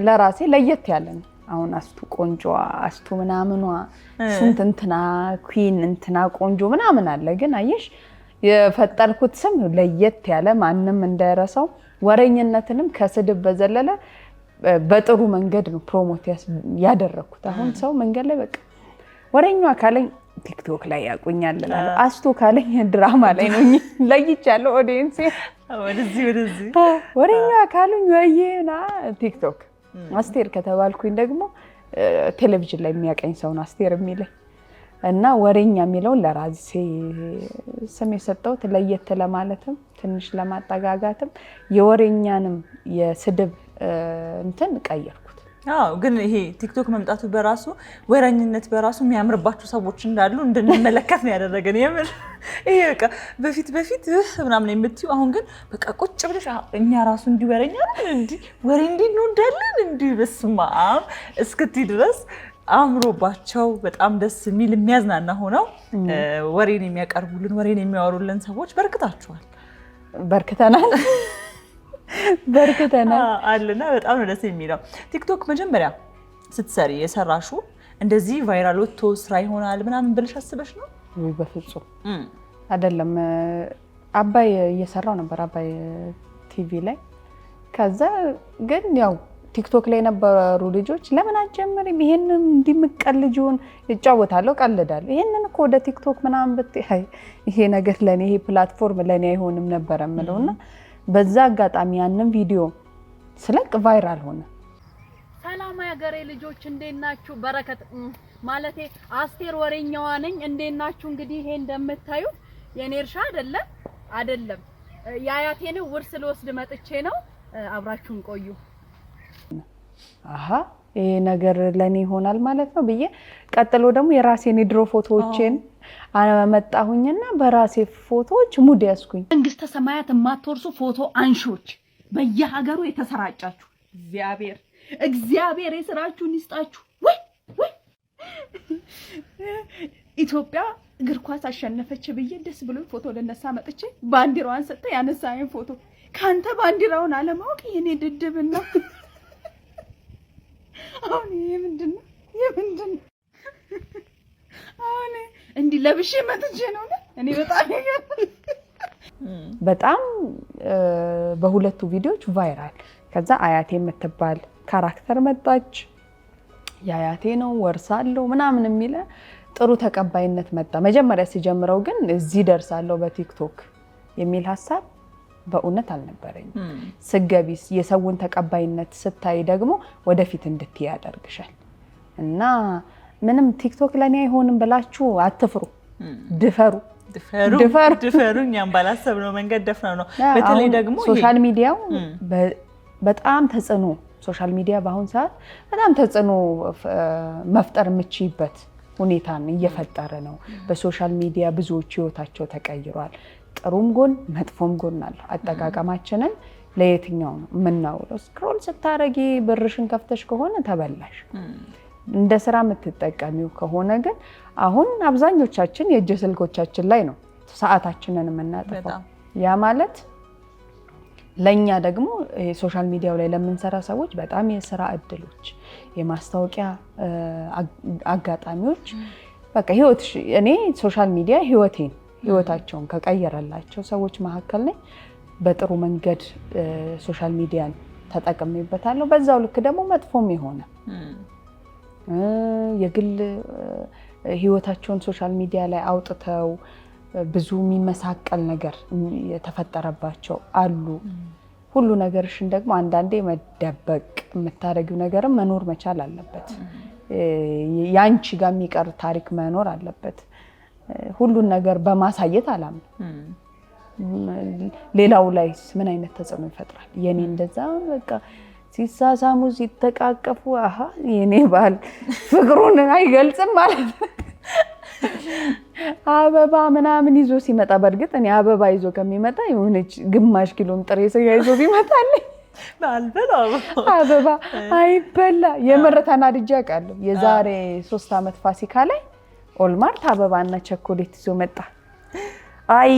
ለራሴ ለየት ያለ ነው አሁን አስቱ ቆንጆ አስቱ ምናምኗ ስንት እንትና ኩዊን እንትና ቆንጆ ምናምን አለ ግን አየሽ የፈጠርኩት ስም ለየት ያለ ማንንም እንዳይረሳው ወሬኝነትንም ከስድብ በዘለለ በጥሩ መንገድ ነው ፕሮሞት ያደረኩት አሁን ሰው መንገድ ላይ በቃ ወሬኛዋ ካለኝ ቲክቶክ ላይ ያቁኛል አስቱ ካለኝ ድራማ ላይ ነው ለይቻለሁ ኦዲየንስ ወደዚህ ወሬኛዋ ካለኝ ወይና ቲክቶክ አስቴር ከተባልኩኝ ደግሞ ቴሌቪዥን ላይ የሚያቀኝ ሰው ነው አስቴር የሚለኝ እና ወሬኛ የሚለው ለራሴ ስም የሰጠሁት ለየት ለማለትም ትንሽ ለማጠጋጋትም የወሬኛንም የስድብ እንትን ቀየርኩት ግን ይሄ ቲክቶክ መምጣቱ በራሱ ወሬኝነት በራሱ የሚያምርባቸው ሰዎች እንዳሉ እንድንመለከት ነው ያደረገን የምር ይሄ በቃ በፊት ምናምን የምትዩ አሁን ግን በቃ ቁጭ ብለሽ እኛ ራሱ እንዲወረኛ እንዲ ወሬ እንዲንወዳለን እንዲ በስማ እስክቲ ድረስ አምሮባቸው በጣም ደስ የሚል የሚያዝናና ሆነው ወሬን የሚያቀርቡልን ወሬን የሚያወሩልን ሰዎች በርክተናል አለና በጣም ነው ደስ የሚለው ቲክቶክ መጀመሪያ ስትሰሪ የሰራሹ እንደዚህ ቫይራል ወጥቶ ስራ ይሆናል ምናምን ብለሽ አስበሽ ነው ወይ በፍጹም አይደለም አባይ እየሰራው ነበር አባይ ቲቪ ላይ ከዛ ግን ያው ቲክቶክ ላይ የነበሩ ልጆች ለምን አጀመረም ይሄንን እንዲምቀልጁን ይጫወታለው ቀልዳለሁ ይሄንን እኮ ወደ ቲክቶክ ምናምን በትይ ይሄ ነገር ለኔ ይሄ ፕላትፎርም ለኔ አይሆንም ነበር እምለውና በዛ አጋጣሚ ያንን ቪዲዮ ስለቅ ቫይራል ሆነ ሰላም ያገሬ ልጆች እንዴናችሁ በረከት ማለቴ አስቴር ወሬኛዋ ነኝ እንዴናችሁ እንግዲህ ይሄ እንደምታዩ የኔ እርሻ አይደለም ያያቴን ውርስ ልወስድ መጥቼ ነው አብራችሁን ቆዩ አሃ ይሄ ነገር ለኔ ይሆናል ማለት ነው ብዬ ቀጥሎ ደግሞ የራሴን ድሮ ፎቶዎችን አመጣሁኝና በራሴ ፎቶዎች ሙድ ያስኩኝ መንግስተ ሰማያት የማትወርሱ ፎቶ አንሾች በየሀገሩ የተሰራጫችሁ እግዚአብሔር የስራችሁን ይስጣችሁ ወይ ኢትዮጵያ እግር ኳስ አሸነፈች ብዬ ደስ ብሎ ፎቶ ለነሳ መጥቼ ባንዲራዋን ሰጠ ያነሳኝ ፎቶ ካንተ ባንዲራውን አለማወቅ የኔ ድድብና አሁን ይሄ ምንድነው አሁን እንዲ ለብሼ መጥቼ ነው እኔ በጣም በሁለቱ ቪዲዮዎች ቫይራል ከዛ አያቴ የምትባል ካራክተር መጣች ያያቴ ነው ወርሳለው ምናምን የሚለ ጥሩ ተቀባይነት መጣ መጀመሪያ ሲጀምረው ግን እዚህ ደርሳለው በቲክቶክ የሚል ሐሳብ በእውነት አልነበረኝም። ስገቢ የሰውን ተቀባይነት ስታይ ደግሞ ወደፊት እንድትይ ያደርግሻል። እና ምንም ቲክቶክ ለኔ አይሆንም ብላችሁ አትፍሩ፣ ድፈሩ። እኛም ባላሰብነው መንገድ ደፍነው ነው። በተለይ ደግሞ ሶሻል ሚዲያው በጣም ተጽዕኖ ሶሻል ሚዲያ በአሁን ሰዓት በጣም ተጽዕኖ መፍጠር የምችይበት ሁኔታን እየፈጠረ ነው። በሶሻል ሚዲያ ብዙዎች ህይወታቸው ተቀይሯል። ጥሩም ጎን መጥፎም ጎን አለ። አጠቃቀማችንን ለየትኛው ነው የምናውለው? ስክሮል ስታረጊ ብርሽን ከፍተሽ ከሆነ ተበላሽ። እንደ ስራ የምትጠቀሚው ከሆነ ግን አሁን አብዛኞቻችን የእጅ ስልኮቻችን ላይ ነው ሰዓታችንን የምናጠፋው። ያ ማለት ለኛ ደግሞ ሶሻል ሚዲያው ላይ ለምንሰራ ሰዎች በጣም የስራ እድሎች፣ የማስታወቂያ አጋጣሚዎች በቃ ህይወትሽ እኔ ሶሻል ሚዲያ ህይወታቸውን ከቀየረላቸው ሰዎች መካከል ነኝ። በጥሩ መንገድ ሶሻል ሚዲያን ተጠቅሜበታለሁ። በዛው ልክ ደግሞ መጥፎም የሆነ የግል ህይወታቸውን ሶሻል ሚዲያ ላይ አውጥተው ብዙ የሚመሳቀል ነገር የተፈጠረባቸው አሉ። ሁሉ ነገርሽን ደግሞ አንዳንዴ መደበቅ የምታደርጊው ነገርም መኖር መቻል አለበት። ያንቺ ጋር የሚቀር ታሪክ መኖር አለበት። ሁሉን ነገር በማሳየት አላምንም። ሌላው ላይ ምን አይነት ተጽዕኖ ይፈጥራል? የኔ እንደዛ በቃ ሲሳሳሙ ሲተቃቀፉ አሃ የኔ ባል ፍቅሩን አይገልጽም ማለት ነው። አበባ ምናምን ይዞ ሲመጣ በእርግጥ እኔ አበባ ይዞ ከሚመጣ የሆነች ግማሽ ኪሎም ጥሬ ስጋ ይዞ ቢመጣልኝ አበባ አይበላ የምር ተናድጄ አውቃለሁ። የዛሬ 3 ዓመት ፋሲካ ላይ ኦልማርት አበባና ቸኮሌት ይዞ መጣ። አይ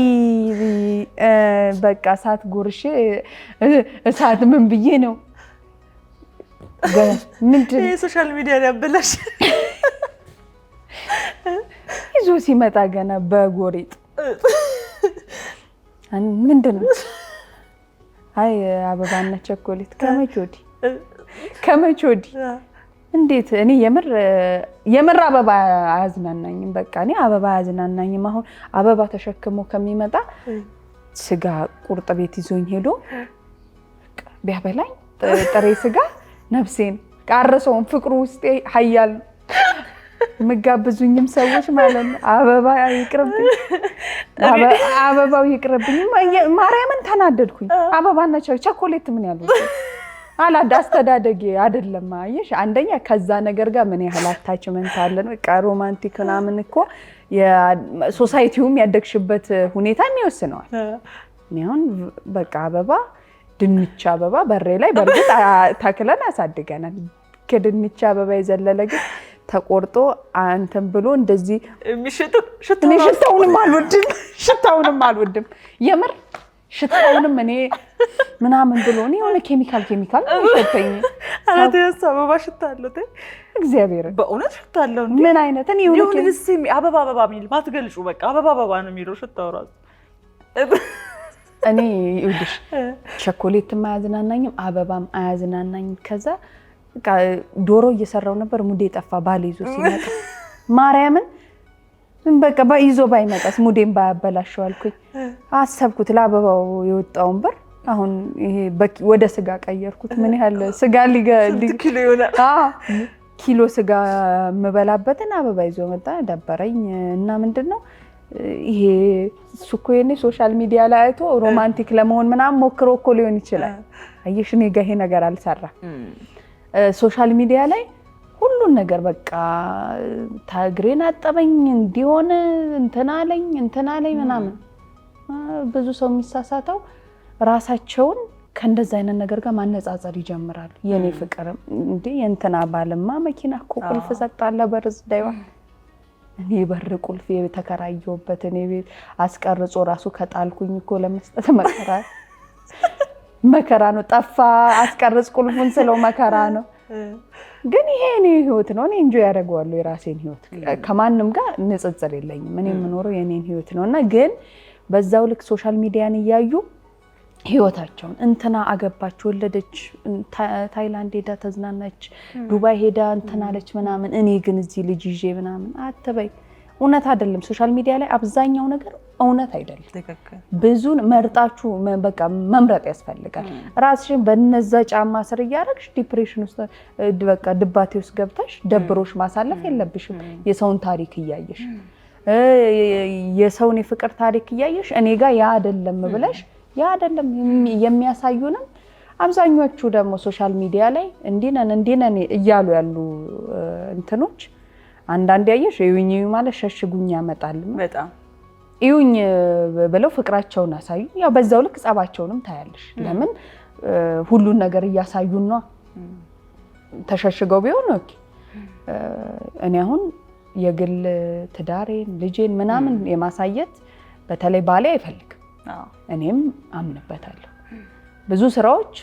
በቃ እሳት ጎርሼ እሳት ምን ብዬ ነው ምንድን ሶሻል ሚዲያ ያበላሽ ይዞ ሲመጣ ገና በጎሪጥ ምንድን ነው? አይ አበባና ቸኮሌት ከመቼ ወዲህ እንዴት? እኔ የምር አበባ አያዝናናኝም። በቃ እኔ አበባ አያዝናናኝም። አሁን አበባ ተሸክሞ ከሚመጣ ስጋ ቁርጥ ቤት ይዞኝ ሄዶ ቢያበላኝ ጥሬ ስጋ ነፍሴን ቃረሰውን ፍቅሩ ውስጤ ሀያል ምጋብዙኝም ሰዎች ማለት ነው። አበባ ይቅርብኝ፣ አበባው ይቅርብኝ። ማርያምን ተናደድኩኝ። አበባና ቸኮሌት ምን ያሉት አላዳ አስተዳደጌ አይደለም። አየሽ አንደኛ ከዛ ነገር ጋር ምን ያህል አታችመንት አለን። በቃ ሮማንቲክ ምናምን እኮ የሶሳይቲውም ያደግሽበት ሁኔታም ይወስነዋል። እኔ አሁን በቃ አበባ ድንች አበባ በሬ ላይ በርግጥ ተክለን አሳድገናል። ከድንች አበባ የዘለለ ግን ተቆርጦ አንተም ብሎ እንደዚህ ሽታውንም አልወድም የምር ሽታውንም እኔ ምናምን ብሎ ነው የሆነ ኬሚካል ይሸተኝ። አላተ አበባ ሽታ አለው እግዚአብሔር በእውነት ሽታ አለው። ምን አይነት እኔ የሆነ አበባ የሚል ማትገልጹ በቃ አበባ ነው የሚለው ሽታው ራሱ። እኔ ይኸውልሽ ቸኮሌትም አያዝናናኝም አበባም አያዝናናኝም። ከዛ በቃ ዶሮ እየሰራው ነበር ሙዴ ጠፋ። ባል ይዞ ሲመጣ ማርያምን በቃ ይዞ ባይመጣስ ሙዴን ባያበላሸው አልኩኝ። አሰብኩት ለአበባው የወጣውን ብር አሁን ይሄ ወደ ስጋ ቀየርኩት። ምን ያህል ስጋ ኪሎ ይሆናል? ኪሎ ስጋ የምበላበትን አበባ ይዞ መጣ። ደበረኝ እና ምንድነው ይሄ እሱ እኮ የኔ ሶሻል ሚዲያ ላይ አይቶ ሮማንቲክ ለመሆን ምናምን ሞክሮ እኮ ሊሆን ይችላል። አየሽ እኔ ጋር ይሄ ነገር አልሰራ። ሶሻል ሚዲያ ላይ ሁሉን ነገር በቃ ታግሬን አጠበኝ እንዲሆነ እንትና አለኝ ምናምን። ብዙ ሰው የሚሳሳተው ራሳቸውን ከእንደዛ አይነት ነገር ጋር ማነጻጸር ይጀምራሉ። የኔ ፍቅር እንዴ የእንትና ባልማ መኪና እኮ ቁልፍ ሰጣለ በርዝዳይዋ እኔ በር ቁልፍ የተከራየሁበት እኔ ቤት አስቀርጾ ራሱ ከጣልኩኝ እኮ ለመስጠት መከራ ነው። ጠፋ አስቀርጽ ቁልፉን ስለው መከራ ነው። ግን ይሄ እኔ ህይወት ነው። እኔ ኢንጆይ ያደርገዋለሁ የራሴን ህይወት። ከማንም ጋር ንጽጽር የለኝም። እኔ የምኖረው የኔን ህይወት ነውና ግን በዛው ልክ ሶሻል ሚዲያን እያዩ ህይወታቸውን እንትና አገባች፣ ወለደች፣ ታይላንድ ሄዳ ተዝናናች፣ ዱባይ ሄዳ እንትናለች ምናምን፣ እኔ ግን እዚህ ልጅ ይዤ ምናምን አትበይ። እውነት አይደለም። ሶሻል ሚዲያ ላይ አብዛኛው ነገር እውነት አይደለም። ትክክል። ብዙን መርጣችሁ በቃ መምረጥ ያስፈልጋል። ራስሽን በነዛ ጫማ ስር እያደረግሽ ዲፕሬሽን ውስጥ በቃ ድባቴ ውስጥ ገብተሽ ደብሮሽ ማሳለፍ የለብሽም። የሰውን ታሪክ እያየሽ የሰውን የፍቅር ታሪክ እያየሽ እኔ ጋር ያ አይደለም ብለሽ ያ አይደለም የሚያሳዩንም አብዛኞቹ ደግሞ ሶሻል ሚዲያ ላይ እንዲነን እያሉ ያሉ እንትኖች አንዳንድ ያየሽ እዩኝ ማለት ሸሽጉኝ ያመጣል። በጣም እዩኝ ብለው ፍቅራቸውን አሳዩ። ያው በዛው ልክ ጸባቸውንም ታያለሽ። ለምን ሁሉን ነገር እያሳዩን ነው። ተሸሽገው ቢሆን ኦኬ። እኔ አሁን የግል ትዳሬን ልጄን ምናምን የማሳየት በተለይ ባሌ አይፈልግም። እኔም አምንበታለሁ። ብዙ ስራዎች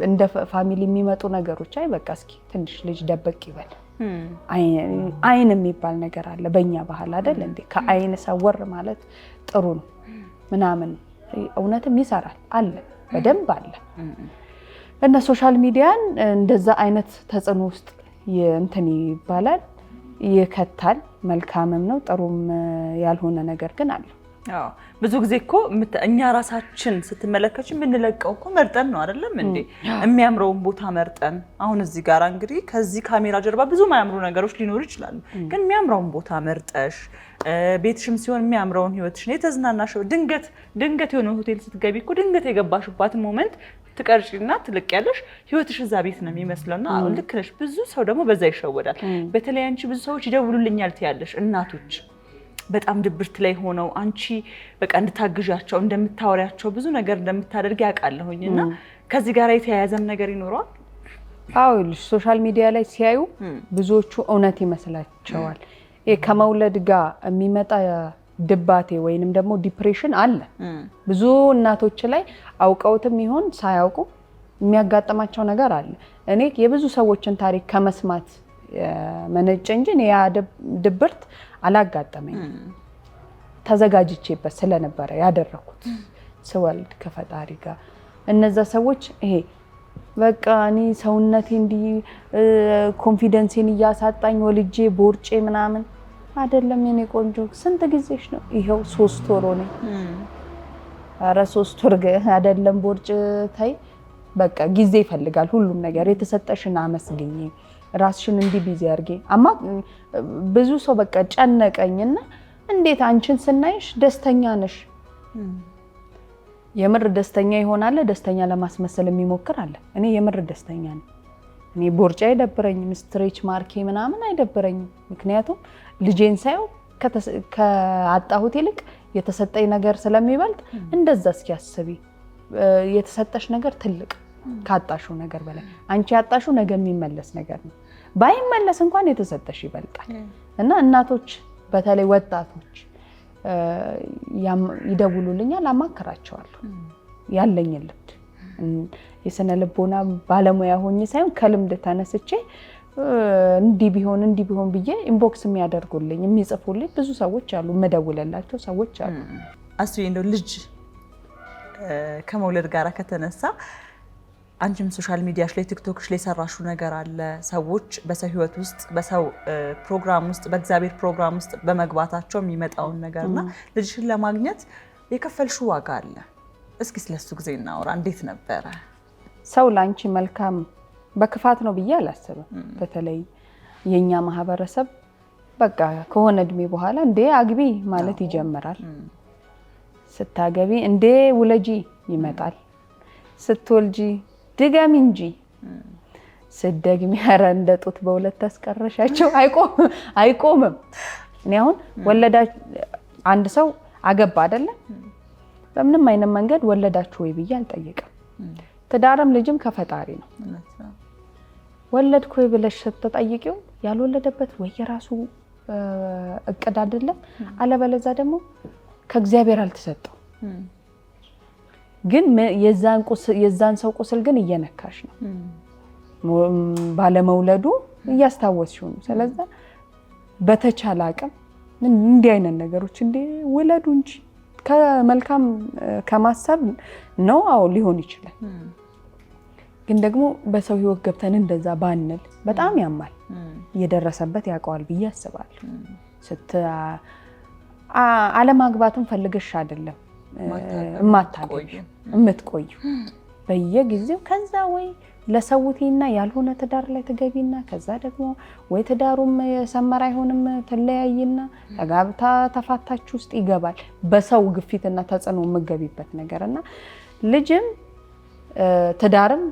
እንደ ፋሚሊ የሚመጡ ነገሮች አይ በቃ እስኪ ትንሽ ልጅ ደበቅ ይበል አይን የሚባል ነገር አለ በእኛ ባህል አይደል እንዴ? ከአይን ሰወር ማለት ጥሩ ነው ምናምን እውነትም ይሰራል አለ በደንብ አለ። እና ሶሻል ሚዲያን እንደዛ አይነት ተጽዕኖ ውስጥ እንትን ይባላል ይከታል። መልካምም ነው ጥሩም ያልሆነ ነገር ግን አለ። አዎ ብዙ ጊዜ እኮ እኛ ራሳችን ስትመለከች የምንለቀው እኮ መርጠን ነው አይደለም እንዴ? የሚያምረውን ቦታ መርጠን አሁን እዚህ ጋር እንግዲህ ከዚህ ካሜራ ጀርባ ብዙ የማያምሩ ነገሮች ሊኖሩ ይችላሉ። ግን የሚያምረውን ቦታ መርጠሽ ቤትሽም ሲሆን የሚያምረውን ህይወትሽን የተዝናናሽው ድንገት የሆነ ሆቴል ስትገቢ እኮ ድንገት የገባሽባት ሞመንት ትቀርጪና ትልቅ ያለሽ ህይወትሽ እዛ ቤት ነው የሚመስለውና ልክ ነሽ። ብዙ ሰው ደግሞ በዛ ይሸወዳል። በተለይ አንቺ ብዙ ሰዎች ይደውሉልኛል ትያለሽ እናቶች በጣም ድብርት ላይ ሆነው አንቺ በቃ እንድታግዣቸው እንደምታወሪያቸው ብዙ ነገር እንደምታደርግ ያውቃለሁኝና ከዚህ ጋር የተያያዘም ነገር ይኖረዋል። አዎ ሶሻል ሚዲያ ላይ ሲያዩ ብዙዎቹ እውነት ይመስላቸዋል። ከመውለድ ጋር የሚመጣ ድባቴ ወይንም ደግሞ ዲፕሬሽን አለ። ብዙ እናቶች ላይ አውቀውትም ይሆን ሳያውቁ የሚያጋጥማቸው ነገር አለ። እኔ የብዙ ሰዎችን ታሪክ ከመስማት መነጨ እንጂ ያ ድብርት አላጋጠመኝ። ተዘጋጅቼበት ስለነበረ ያደረኩት ስወልድ ከፈጣሪ ጋር እነዛ ሰዎች ይሄ በቃ እኔ ሰውነቴ እንዲ ኮንፊደንሴን እያሳጣኝ ወልጄ ቦርጬ ምናምን አይደለም የኔ ቆንጆ ስንት ጊዜሽ ነው? ይሄው 3 ወር ሆነኝ። ኧረ 3 ወር አይደለም ቦርጭ ታይ በቃ ጊዜ ይፈልጋል ሁሉም ነገር። የተሰጠሽን አመስግኝ ራስሽን እንዲ ቢዚ አርጌ ብዙ ሰው በቃ ጨነቀኝና እንዴት አንቺን ስናይሽ ደስተኛ ነሽ? የምር ደስተኛ ይሆናል ደስተኛ ለማስመሰል የሚሞክር አለ። እኔ የምር ደስተኛ ነኝ። እኔ ቦርጫ አይደብረኝም፣ ስትሬች ማርኬ ምናምን አይደብረኝም። ምክንያቱም ልጄን ሳይው ከአጣሁት ይልቅ የተሰጠኝ ነገር ስለሚበልጥ እንደዛ እስኪያስቢ የተሰጠሽ ነገር ትልቅ ካጣሽው ነገር በላይ አንቺ ያጣሽው ነገ የሚመለስ ነገር ነው። ባይመለስ እንኳን የተሰጠሽ ይበልጣል። እና እናቶች በተለይ ወጣቶች ይደውሉልኛል፣ አማክራቸዋለሁ ያለኝ ልምድ የስነ ልቦና ባለሙያ ሆኜ ሳይሆን ከልምድ ተነስቼ እንዲህ ቢሆን ብዬ ኢንቦክስ የሚያደርጉልኝ የሚጽፉልኝ ብዙ ሰዎች አሉ፣ መደውለላቸው ሰዎች አሉ። አስቢ እንደው ልጅ ከመውለድ ጋር ከተነሳ አንቺም ሶሻል ሚዲያሽ ላይ ቲክቶክሽ ላይ ሰራሹ ነገር አለ። ሰዎች በሰው ህይወት ውስጥ በሰው ፕሮግራም ውስጥ በእግዚአብሔር ፕሮግራም ውስጥ በመግባታቸው የሚመጣውን ነገርና ልጅሽን ለማግኘት የከፈልሽው ዋጋ አለ። እስኪ ስለሱ ጊዜ እናወራ። እንዴት ነበረ? ሰው ላንቺ መልካም በክፋት ነው ብዬ አላስብም። በተለይ የኛ ማህበረሰብ በቃ ከሆነ እድሜ በኋላ እንዴ አግቢ ማለት ይጀምራል። ስታገቢ እንዴ ውለጂ ይመጣል። ስትወልጂ ድገሚ እንጂ ስደግሚ ኧረ እንደ ጡት በሁለት አስቀረሻቸው አይቆምም። እኔ አሁን ወለዳ አንድ ሰው አገባ አይደለ? በምንም አይነት መንገድ ወለዳችሁ ወይ ብዬ አልጠየቅም። ትዳርም ልጅም ከፈጣሪ ነው። ወለድኩ ወይ ብለሽ ስትጠይቂው ያልወለደበት ወይ የራሱ እቅድ አይደለም፣ አለበለዛ ደግሞ ከእግዚአብሔር አልተሰጠው። ግን የዛን ሰው ቁስል ግን እየነካሽ ነው። ባለመውለዱ እያስታወስሽው ነው። ስለዚህ በተቻለ አቅም እንዲህ አይነት ነገሮች ውለዱ እንጂ ከመልካም ከማሰብ ነው። አዎ ሊሆን ይችላል። ግን ደግሞ በሰው ህይወት ገብተን እንደዛ ባንል በጣም ያማል። እየደረሰበት ያውቀዋል ብዬ አስባለሁ። አለማግባትም ፈልገሽ አይደለም የምትቆዩ በየጊዜው ከዛ ወይ ለሰውቴና ያልሆነ ትዳር ላይ ትገቢና ከዛ ደግሞ ወይ ትዳሩም የሰመረ አይሆንም ትለያይና ተጋብታ ተፋታች ውስጥ ይገባል በሰው ግፊትና ተጽዕኖ የምገቢበት ነገርና ልጅም ትዳርም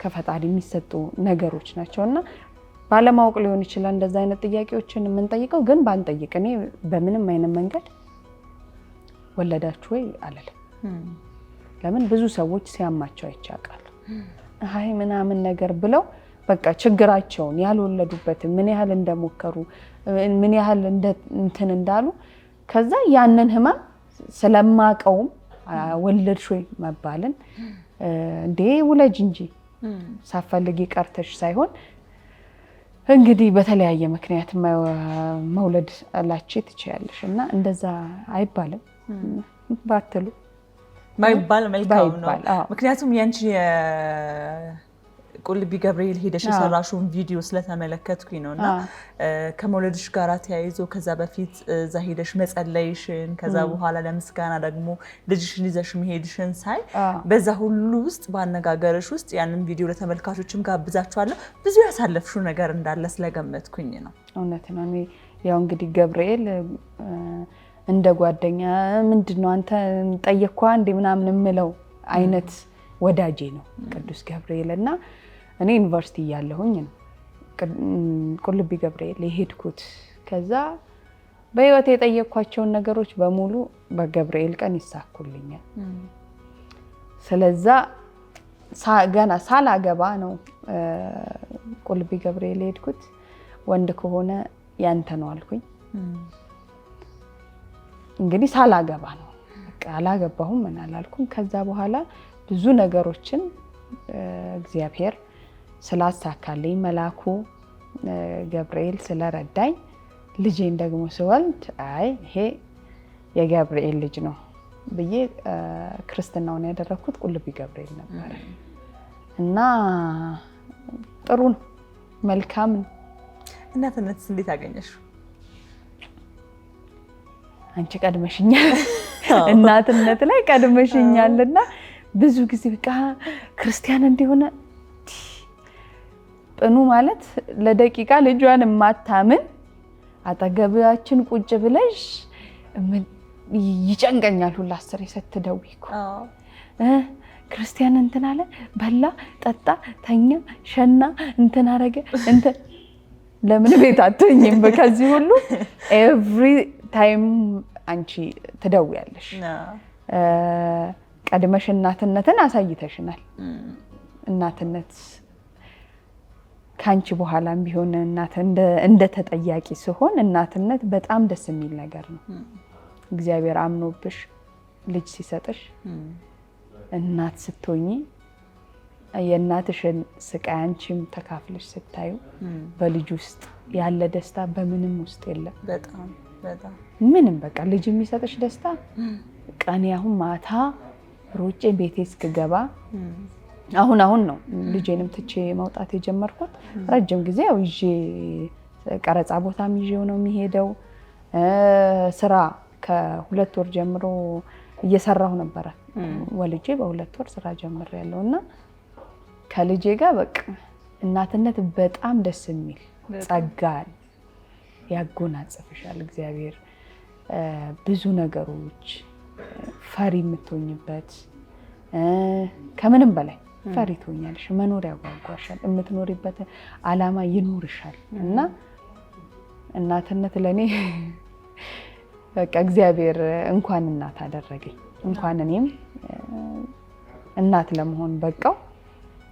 ከፈጣሪ የሚሰጡ ነገሮች ናቸውና ባለማወቅ ሊሆን ይችላል እንደዛ አይነት ጥያቄዎችን የምንጠይቀው ግን ባንጠይቅ እኔ በምንም አይነት መንገድ ወለዳችሁ ወይ አለለም ለምን ብዙ ሰዎች ሲያማቸው አይቻቃሉ አይ ምናምን ነገር ብለው በቃ ችግራቸውን ያልወለዱበት ምን ያህል እንደሞከሩ ምን ያህል እንትን እንዳሉ ከዛ ያንን ህመም ስለማቀውም ወለድሽ ወይ መባልን እንዴ ውለጅ እንጂ ሳፈልጊ ቀርተሽ ሳይሆን እንግዲህ በተለያየ ምክንያት መውለድ አላችሁ ትችያለሽ እና እንደዛ አይባልም ባትሉ ማይባል መልካም ነው ምክንያቱም ያንቺ ቁልቢ ገብርኤል ሄደሽ የሰራሽውን ቪዲዮ ስለተመለከትኩኝ ነውና ከመውለድሽ ጋር ተያይዞ ከዛ በፊት እዛ ሄደሽ መጸለይሽን ከዛ በኋላ ለምስጋና ደግሞ ልጅሽን ይዘሽ መሄድሽን ሳይ በዛ ሁሉ ውስጥ ባነጋገርሽ ውስጥ ያንን ቪዲዮ ለተመልካቾችም ጋብዛችኋለሁ ብዙ ያሳለፍሽው ነገር እንዳለ ስለገመትኩኝ ነው እውነት ነው እኔ ያው እንግዲህ ገብርኤል እንደ ጓደኛ ምንድነው አንተ ጠየቅኳ እንደ ምናምን ምለው አይነት ወዳጄ ነው ቅዱስ ገብርኤልና እኔ ዩኒቨርሲቲ ያለሁኝ ነው ቁልቢ ገብርኤል የሄድኩት ከዛ በህይወት የጠየቅኳቸውን ነገሮች በሙሉ በገብርኤል ቀን ይሳኩልኛል ስለዛ ገና ሳላገባ ነው ቁልቢ ገብርኤል የሄድኩት ወንድ ከሆነ ያንተ ነው አልኩኝ እንግዲህ ሳላገባ ነው በቃ አላገባሁም ምን አላልኩም ከዛ በኋላ ብዙ ነገሮችን እግዚአብሔር ስላሳካልኝ መላኩ ገብርኤል ስለረዳኝ ልጄን ደግሞ ስወልድ አይ ይሄ የገብርኤል ልጅ ነው ብዬ ክርስትናውን ያደረኩት ቁልቢ ገብርኤል ነበር እና ጥሩ ነው መልካም ነው እናትነትስ እንዴት አገኘሽው አንቺ ቀድመሽኛል እናትነት ላይ ቀድመሽኛልና ብዙ ጊዜ በቃ ክርስቲያን እንደሆነ ጥኑ ማለት ለደቂቃ ልጇን ማታምን አጠገባችን ቁጭ ብለሽ ይጨንቀኛል ሁላ አስር ስትደውይኩ ክርስቲያን እንትን አለ በላ ጠጣ ተኛ ሸና እንትን አረገ እንትን ለምን ቤት አትተኝም በከዚህ ሁሉ ኤቭሪ ታይም አንቺ ትደውያለሽ ቀድመሽ እናትነትን አሳይተሽናል እናትነት ካንቺ በኋላም ቢሆን እናት እንደ ተጠያቂ ሲሆን እናትነት በጣም ደስ የሚል ነገር ነው እግዚአብሔር አምኖብሽ ልጅ ሲሰጥሽ እናት ስትሆኚ የእናትሽን ስቃይ አንቺም ተካፍለሽ ስታዩ በልጅ ውስጥ ያለ ደስታ በምንም ውስጥ የለም በጣም በጣም ምንም በቃ ልጅ የሚሰጥሽ ደስታ ቀን ያሁን ማታ ሮጬ ቤቴ እስክገባ አሁን ነው ልጄንም ትቼ መውጣት የጀመርኩት ረጅም ጊዜ ያው ይዤ ቀረጻ ቦታም ይዤው ነው የሚሄደው ስራ ከ2 ወር ጀምሮ እየሰራሁ ነበር ወልጄ በ2 ወር ስራ ጀምሬያለሁና ከልጄ ጋር በቃ እናትነት በጣም ደስ የሚል ጸጋ ያጎናጽፍሻል እግዚአብሔር ብዙ ነገሮች ፈሪ የምትሆኝበት ከምንም በላይ ፈሪ ትሆኛለሽ መኖር ያጓጓሻል የምትኖሪበት አላማ ይኖርሻል እና እናትነት ለኔ በቃ እግዚአብሔር እንኳን እናት አደረገኝ እንኳን እኔም እናት ለመሆን በቃው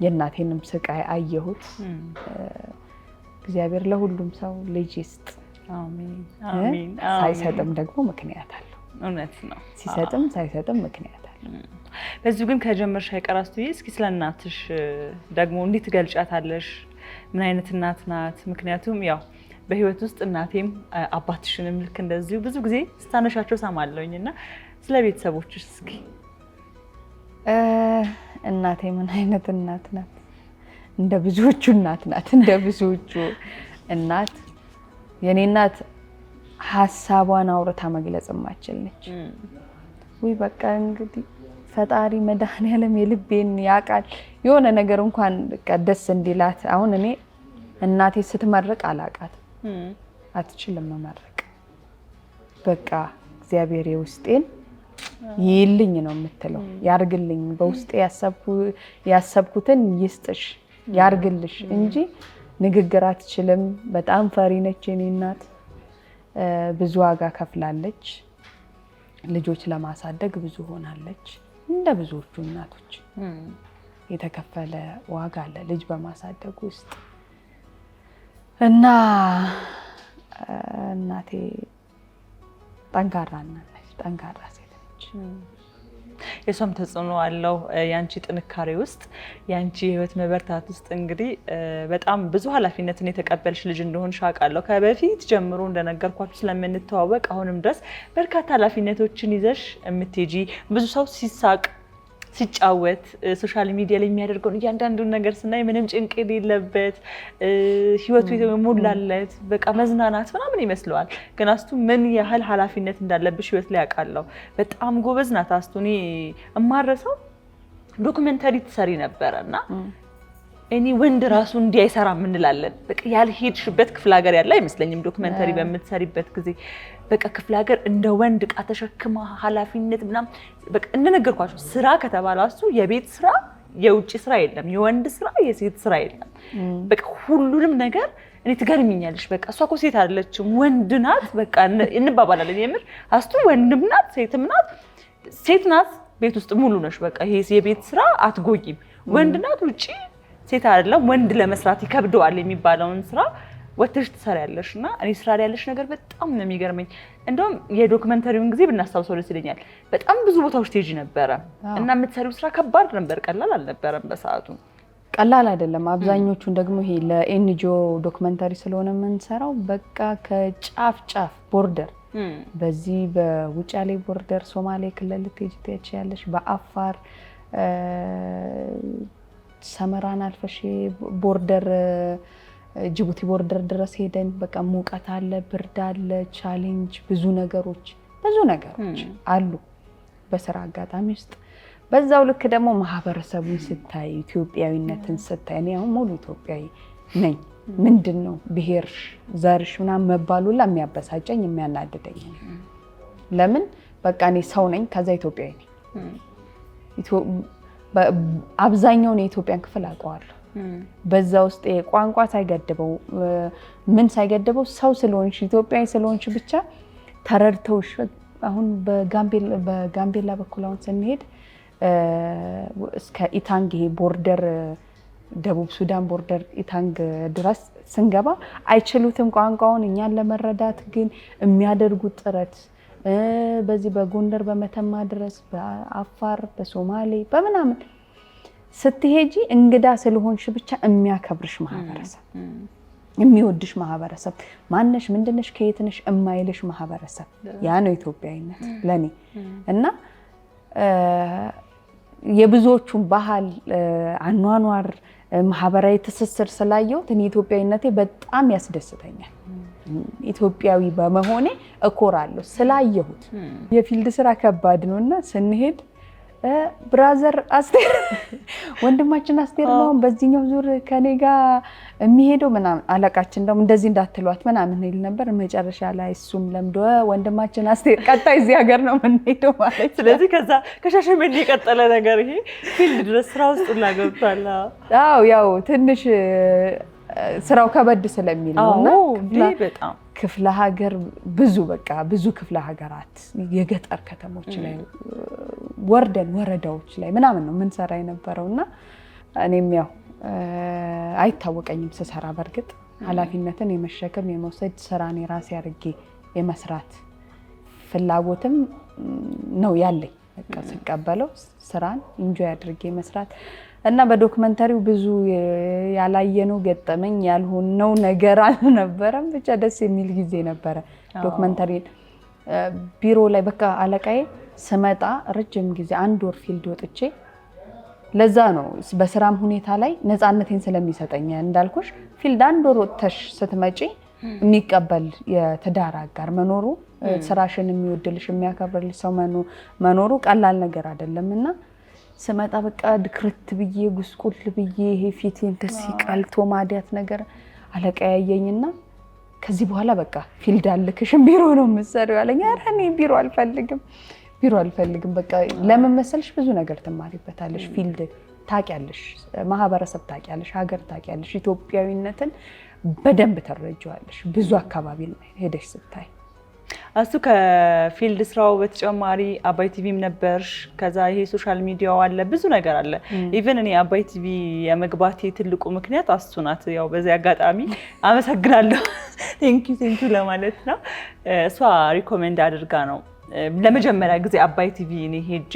የእናቴንም ስቃይ አየሁት እግዚአብሔር ለሁሉም ሰው ልጅ ይስጥ አሜን አሜን ሳይሰጥም ደግሞ ምክንያት አለው እውነት ነው ሲሰጥም ሳይሰጥም ምክንያት አለው በዚሁ ግን ከጀመርሽ አይቀራስቱ እስኪ ስለናትሽ ደግሞ እንዴት ትገልጫታለሽ ምን አይነት እናት ናት ምክንያቱም ያው በህይወት ውስጥ እናቴም አባትሽንም ልክ እንደዚሁ ብዙ ጊዜ ስታነሻቸው ሰማለሁኝና ስለ ቤተሰቦችሽ እስኪ እናቴ ምን አይነት እናት ናት እንደ ብዙዎቹ እናት ናት እንደ ብዙዎቹ እናት የኔ እናት ሐሳቧን አውርታ መግለጽ ማችል ነች። ወይ በቃ እንግዲህ ፈጣሪ መድኃኒዓለም የልቤን ያውቃል። የሆነ ነገር እንኳን ደስ እንዲላት አሁን እኔ እናቴ ስትመርቅ አላቃት አትችልም መመረቅ። በቃ እግዚአብሔር የውስጤን ይልኝ ነው የምትለው፣ ያርግልኝ፣ በውስጤ ያሰብኩትን ይስጥሽ ያርግልሽ እንጂ ንግግር አትችልም። በጣም ፈሪ ነች የኔ እናት። ብዙ ዋጋ ከፍላለች። ልጆች ለማሳደግ ብዙ ሆናለች። እንደ ብዙዎቹ እናቶች የተከፈለ ዋጋ አለ ልጅ በማሳደግ ውስጥ እና እናቴ ጠንካራ ነች፣ ጠንካራ ሴት ነች። የሷም ተጽዕኖ አለው ያንቺ ጥንካሬ ውስጥ ያንቺ ህይወት መበርታት ውስጥ። እንግዲህ በጣም ብዙ ኃላፊነትን የተቀበልሽ ልጅ እንደሆንሽ አውቃለሁ። ከበፊት ጀምሮ እንደነገርኳችሁ ስለምንተዋወቅ አሁንም ድረስ በርካታ ኃላፊነቶችን ይዘሽ የምትሄጂ፣ ብዙ ሰው ሲሳቅ ሲጫወት ሶሻል ሚዲያ ላይ የሚያደርገውን እያንዳንዱን ነገር ስናይ ምንም ጭንቅ የሌለበት ህይወቱ የሞላለት በቃ መዝናናት ምናምን ይመስለዋል። ግን አስቱ ምን ያህል ኃላፊነት እንዳለብሽ ህይወት ላይ አውቃለሁ። በጣም ጎበዝ ናት አስቱ። እኔ እማረሰው ዶክመንተሪ ትሰሪ ነበረና እኔ ወንድ ራሱ እንዲህ አይሰራም እንላለን። በቃ ያልሄድሽበት ክፍለ ሀገር ያለ አይመስለኝም ዶክመንተሪ በምትሰሪበት ጊዜ። በቃ ክፍለ ሀገር እንደ ወንድ ዕቃ ተሸክማ ኃላፊነት ምናምን በቃ እንደነገርኳችሁ ስራ ከተባለ አስቱ የቤት ስራ የውጭ ስራ የለም፣ የወንድ ስራ የሴት ስራ የለም። በቃ ሁሉንም ነገር እኔ ትገርሚኛለሽ። በቃ እሷ እኮ ሴት አይደለችም ወንድ ናት በቃ እንባባላለን። የምር አስቱ ወንድም ናት ሴትም ናት። ሴት ናት ቤት ውስጥ ሙሉ ነሽ። በቃ ይሄ የቤት ስራ አትጎይም። ወንድ ናት ውጪ ሴት አይደለም ወንድ ለመስራት ይከብደዋል የሚባለውን ስራ ወጥተሽ ትሰሪያለሽ። እና እኔ ስራ ላይ ያለሽ ነገር በጣም ነው የሚገርመኝ። እንደውም የዶክመንተሪውን ጊዜ ብናስታውሰው ደስ ይለኛል። በጣም ብዙ ቦታዎች ትሄጂ ነበረ እና የምትሰሪው ስራ ከባድ ነበር፣ ቀላል አልነበረም በሰዓቱ። ቀላል አይደለም። አብዛኞቹን ደግሞ ይሄ ለኤንጂኦ ዶክመንተሪ ስለሆነ የምንሰራው በቃ ከጫፍ ጫፍ ቦርደር፣ በዚህ በውጫሌ ቦርደር ሶማሌ ክልል ልትሄጂ ትችያለሽ፣ በአፋር ሰመራን አልፈሽ ቦርደር ጅቡቲ ቦርደር ድረስ ሄደን በቃ ሙቀት አለ፣ ብርድ አለ፣ ቻሌንጅ ብዙ ነገሮች አሉ በስራ አጋጣሚ ውስጥ። በዛው ልክ ደግሞ ማህበረሰቡን ስታይ ኢትዮጵያዊነትን ስታይ እኔ አሁን ሙሉ ኢትዮጵያዊ ነኝ። ምንድነው ብሄርሽ ዘርሽ ምናምን መባሉላ የሚያበሳጨኝ የሚያናድደኝ። ለምን በቃ እኔ ሰው ነኝ፣ ከዛ ኢትዮጵያዊ ነኝ። አብዛኛውን የኢትዮጵያን ክፍል አውቀዋለሁ። በዛ ውስጥ ቋንቋ ሳይገድበው ምን ሳይገድበው ሰው ስለሆንሽ ኢትዮጵያዊ ስለሆንሽ ብቻ ተረድተውሽ። አሁን በጋምቤላ በኩል አሁን ስንሄድ እስከ ኢታንግ ይሄ ቦርደር ደቡብ ሱዳን ቦርደር ኢታንግ ድረስ ስንገባ አይችሉትም ቋንቋውን እኛን ለመረዳት ግን የሚያደርጉት ጥረት በዚህ በጎንደር በመተማ ድረስ በአፋር በሶማሌ በምናምን ስትሄጂ እንግዳ ስለሆንሽ ብቻ የሚያከብርሽ ማህበረሰብ፣ የሚወድሽ ማህበረሰብ፣ ማነሽ ምንድነሽ ከየትነሽ የማይልሽ ማህበረሰብ፣ ያ ነው ኢትዮጵያዊነት ለኔ። እና የብዙዎቹን ባህል አኗኗር ማህበራዊ ትስስር ስላየሁት እኔ ኢትዮጵያዊነቴ በጣም ያስደስተኛል። ኢትዮጵያዊ በመሆኔ እኮራለሁ ስላየሁት። የፊልድ ስራ ከባድ ነውና ስንሄድ ብራዘር አስቴር ወንድማችን አስቴር ነው በዚህኛው ዙር ከኔ ጋር የሚሄደው ምናምን አለቃችን ደግሞ እንደዚህ እንዳትሏት ምናምን ይል ነበር። መጨረሻ ላይ እሱም ለምዶ ወንድማችን አስቴር ቀጣይ እዚህ ሀገር ነው የምንሄደው ማለት። ስለዚህ ከዛ ከሻሸመኔ የቀጠለ ነገር ይሄ ፊልድ ድረስ ስራ ውስጥ ላገብቷል። አዎ ያው ትንሽ ስራው ከበድ ስለሚል ነውና በጣም ክፍለ ሀገር ብዙ በቃ ብዙ ክፍለ ሀገራት የገጠር ከተሞች ላይ ወርደን ወረዳዎች ላይ ምናምን ነው ምን ሰራ የነበረውና እኔም ያው አይታወቀኝም ስሰራ። በርግጥ ኃላፊነትን የመሸከም የመውሰድ ስራን የራሴ አድርጌ የመስራት ፍላጎትም ነው ያለኝ። በቃ ስቀበለው ስራን ኢንጆይ አድርጌ መስራት እና በዶክመንተሪው ብዙ ያላየነው ገጠመኝ ያልሆነው ነገር አልነበረም። ብቻ ደስ የሚል ጊዜ ነበረ። ዶክመንተሪ ቢሮ ላይ በቃ አለቃዬ ስመጣ ረጅም ጊዜ 1 ወር ፊልድ ወጥቼ ለዛ ነው በስራም ሁኔታ ላይ ነፃነቴን ስለሚሰጠኝ እንዳልኩሽ ፊልድ 1 ወር ወጥተሽ ስትመጪ የሚቀበል የትዳር አጋር መኖሩ ስራሽን የሚወድልሽ የሚያከብርልሽ ሰው መኖሩ ቀላል ነገር አይደለምና ስመጣ በቃ ድክርት ብዬ ጉስቁል ብዬ ይሄ ፊቴን እንደዚህ ቀልቶ ማዲያት ነገር አለቃ ያየኝና ከዚህ በኋላ በቃ ፊልድ አልክሽም ቢሮ ነው የምትሰሪው አለኝ። ኧረ እኔ ቢሮ አልፈልግም በቃ ለምን መሰልሽ ብዙ ነገር ትማሪበታለሽ። ፊልድ ታውቂያለሽ፣ ማህበረሰብ ታውቂያለሽ፣ ሀገር ታውቂያለሽ፣ ኢትዮጵያዊነትን በደንብ ተረጃዋለሽ ብዙ አካባቢ ሄደሽ ስታይ። እሱ ከፊልድ ስራው በተጨማሪ አባይ ቲቪም ነበርሽ። ከዛ ይሄ ሶሻል ሚዲያው አለ፣ ብዙ ነገር አለ። ኢቭን እኔ አባይ ቲቪ የመግባቴ ትልቁ ምክንያት አሱ ናት። ያው በዚህ አጋጣሚ አመሰግናለሁ ቴንኪ ለማለት ነው። እሷ ሪኮሜንድ አድርጋ ነው ለመጀመሪያ ጊዜ አባይ ቲቪ እኔ ሄጄ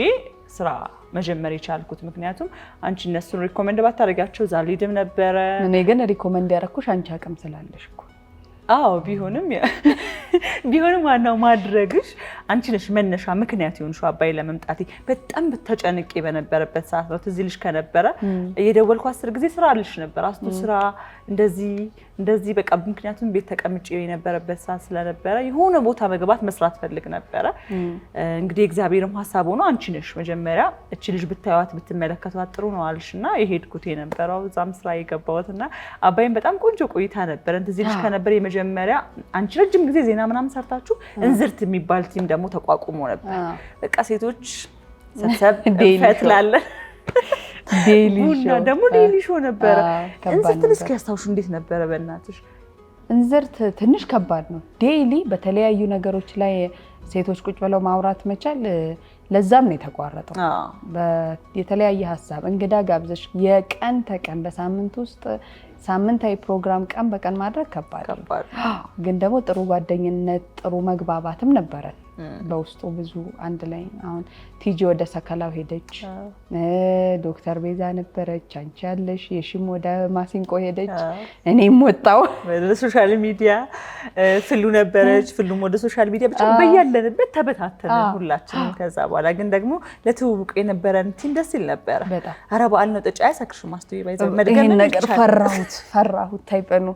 ስራ መጀመር የቻልኩት። ምክንያቱም አንቺ እነሱን ሪኮመንድ ባታደርጋቸው እዛ ልሄድም ነበረ። እኔ ግን ሪኮመንድ ያደረኩሽ አንቺ አቅም ስላለሽ እኮ። አዎ ቢሆንም ዋናው ማድረግሽ አንቺ ነሽ መነሻ ምክንያት የሆንሽው አባይ ለመምጣቴ። በጣም በተጨንቄ በነበረበት ሰዓት ነው ትዝ ይልሽ ከነበረ እየደወልኩ 10 ጊዜ ስራ አልሽ ነበር። አስቱ ስራ እንደዚህ በቃ ምክንያቱም ቤት ተቀምጬ የነበረበት ሰዓት ስለነበረ የሆነ ቦታ መግባት መስራት ፈልግ ነበረ። እንግዲህ እግዚአብሔርም ሐሳብ ሆኖ አንቺ ነሽ መጀመሪያ እቺ ልጅ ብታዩት ብትመለከቷት ጥሩ ነው አልሽና የሄድኩት የነበረው እዛም ስራ የገባሁትና አባይም በጣም ቆንጆ ቆይታ ነበር። ትዝ ይልሽ ከነበረ የመጀመሪያ አንቺ ረጅም ጊዜ ዜና ምናምን ሰርታችሁ እንዝርት የሚባል ቲም ደግሞ ተቋቁሞ ነበር። በቃ ሴቶች ሰብሰብ ፈትላለን ቡና ደግሞ ዴይሊ ሾው ነበረ። እንዝርት እስኪ ያስታውሹ እንዴት ነበረ በእናትሽ? እንዝርት ትንሽ ከባድ ነው። ዴይሊ በተለያዩ ነገሮች ላይ ሴቶች ቁጭ ብለው ማውራት መቻል ለዛም ነው የተቋረጠው። የተለያየ ሀሳብ እንግዳ ጋብዘሽ የቀን ተቀን በሳምንት ውስጥ ሳምንታዊ ፕሮግራም ቀን በቀን ማድረግ ከባድ ነው። ግን ደግሞ ጥሩ ጓደኝነት ጥሩ መግባባትም ነበረ በውስጡ ብዙ አንድ ላይ። አሁን ቲጂ ወደ ሰከላው ሄደች፣ ዶክተር ቤዛ ነበረች፣ አንቺ ያለሽ፣ የሺም ወደ ማሲንቆ ሄደች፣ እኔም ወጣው ወደ ሶሻል ሚዲያ፣ ፍሉ ነበረች፣ ፍሉም ወደ ሶሻል ሚዲያ፣ ብቻ በያለንበት ተበታተነ ሁላችንም። ከዛ በኋላ ግን ደግሞ ለትውውቅ የነበረን ቲም ደስ ይል ነበረ። ኧረ በዓል ነው ጠጪ አይሰክርሽም ማስተይ ባይዘው መድገም ነገር ፈራሁት ታይበኑ።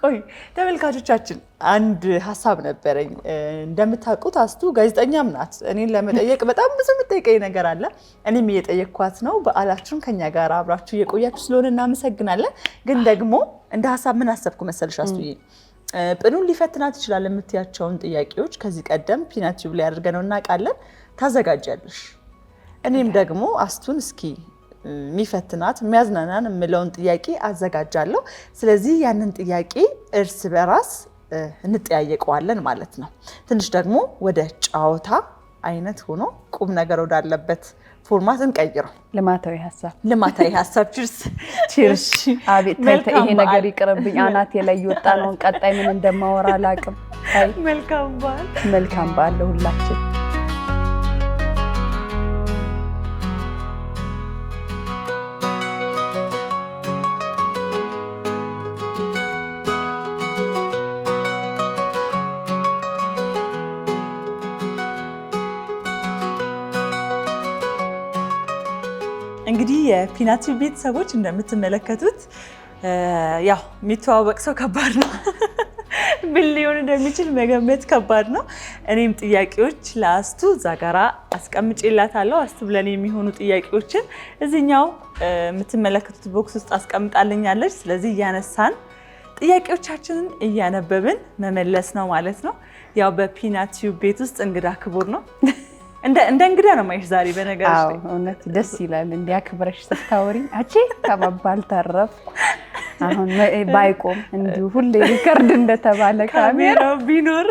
ቆይ ተመልካቾቻችን አንድ ሀሳብ ነበረኝ። እንደምታውቁት አስቱ ጋዜጠኛም ናት። እኔን ለመጠየቅ በጣም ብዙ የምጠይቀኝ ነገር አለ። እኔም እየጠየቅኳት ነው። በዓላችሁን ከኛ ጋር አብራችሁ እየቆያችሁ ስለሆነ እናመሰግናለን። ግን ደግሞ እንደ ሀሳብ ምን አሰብኩ መሰልሽ አስቱዬ፣ ጵኑን ሊፈትናት ይችላል የምትያቸውን ጥያቄዎች ከዚህ ቀደም ፒናት ቲዩብ ላይ አድርገነው እናውቃለን። ታዘጋጃለሽ። እኔም ደግሞ አስቱን እስኪ የሚፈትናት የሚያዝናናን የምለውን ጥያቄ አዘጋጃለሁ። ስለዚህ ያንን ጥያቄ እርስ በራስ እንጠያየቀዋለን ማለት ነው። ትንሽ ደግሞ ወደ ጨዋታ አይነት ሆኖ ቁም ነገር ወዳለበት ፎርማት እንቀይረው። ልማታዊ ሀሳብ ቺርስ። አቤት ይሄ ነገር ይቅርብኝ፣ አናቴ ላይ ይወጣ ነው። ቀጣይ ምን እንደማወራ አላውቅም። መልካም በዓል ለሁላችን። እንግዲህ የፒናት ቲዩብ ቤተሰቦች እንደምትመለከቱት ያው የሚተዋወቅ ሰው ከባድ ነው። ምን ሊሆን እንደሚችል መገመት ከባድ ነው። እኔም ጥያቄዎች ለአስቱ እዛ ጋራ አስቀምጬላታለሁ። አስቱ ብለን የሚሆኑ ጥያቄዎችን እዚህኛው የምትመለከቱት ቦክስ ውስጥ አስቀምጣልኛለች። ስለዚህ እያነሳን ጥያቄዎቻችንን እያነበብን መመለስ ነው ማለት ነው። ያው በፒናት ቲዩብ ቤት ውስጥ እንግዳ ክቡር ነው። እንደ እንግዳ ነው ማይሽ ዛሬ። በነገርሽ ላይ እውነት ደስ ይላል እንዲያክብረሽ ስታወሪ አቺ ከመባል ተረፍኩ። አሁን ባይቆም እንዲሁ ሁሌ ሪከርድ እንደተባለ ካሜራው ቢኖር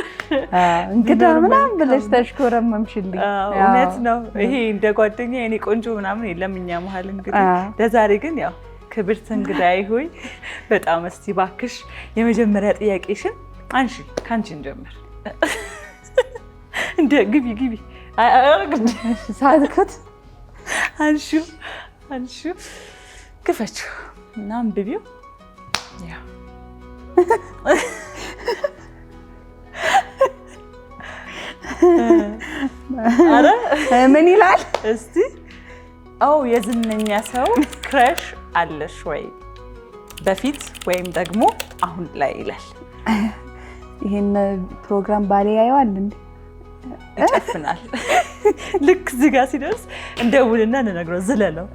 እንግዳ ምናምን ብለሽ ተሽኮረመምሽልኝ። እውነት ነው። ይሄ እንደ ጓደኛ የኔ ቆንጆ ምናምን የለም እኛ መሀል። እንግዲህ ለዛሬ ግን ያው ክብርት እንግዳዬ ሆይ በጣም እስቲ እባክሽ የመጀመሪያ ጥያቄሽን አንሺ። ካንቺ እንጀምር። እንደ ግቢ ሳትኩት አንሺው ክፈችው እና አንብቢው። አረ ምን ይላል እስቲ? የዝነኛ ሰው ክረሽ አለሽ ወይ በፊት ወይም ደግሞ አሁን ላይ ይላል። ይሄን ፕሮግራም ባሌ ያየዋል እንዴ? ይጨፍናል። ልክ እዚህ ጋር ሲደርስ እንደውልና እንነግረው ዝለለው።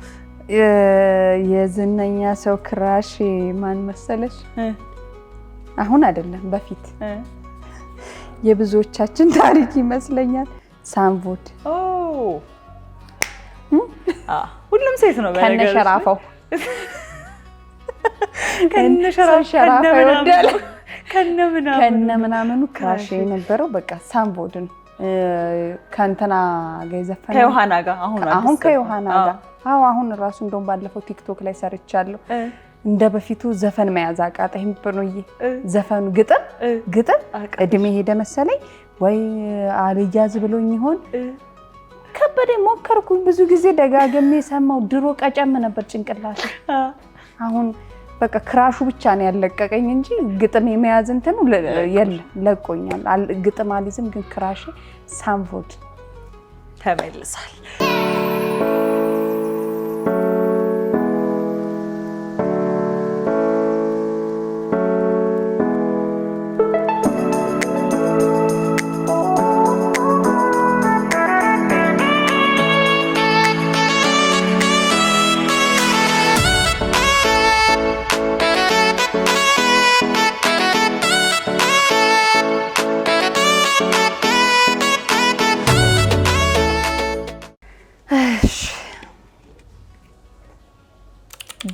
የዝነኛ ሰው ክራሽ ማን መሰለሽ? አሁን አይደለም በፊት የብዙዎቻችን ታሪክ ይመስለኛል። ሳምቮድ ሁሉም ሴት ነው ከነሸራፋው ከነምናምኑ ክራሽ የነበረው በቃ ሳምቮድን ከእንትና ጋር የዘፈነው ከዮሐና ጋር አሁን ከዮሐና ጋር አሁን ራሱ እንደውም ባለፈው ቲክቶክ ላይ ሰርቻለሁ። እንደ በፊቱ ዘፈን መያዝ አቃተኝ ብሎኝ ዘፈኑ ግጥም እድሜ ሄደ መሰለኝ ወይ አልያዝ ብሎኝ ይሆን ከበደ ሞከርኩኝ ብዙ ጊዜ ደጋግሜ ሰማው። ድሮ ቀጨም ነበር ጭንቅላቴ። አሁን በቃ ክራሹ ብቻ ነው ያለቀቀኝ እንጂ ግጥም የመያዝ እንትኑ የለም ለቆኛል። ግጥም አልይዝም ግን ክራሽ ሳምቮድ ተመልሳል።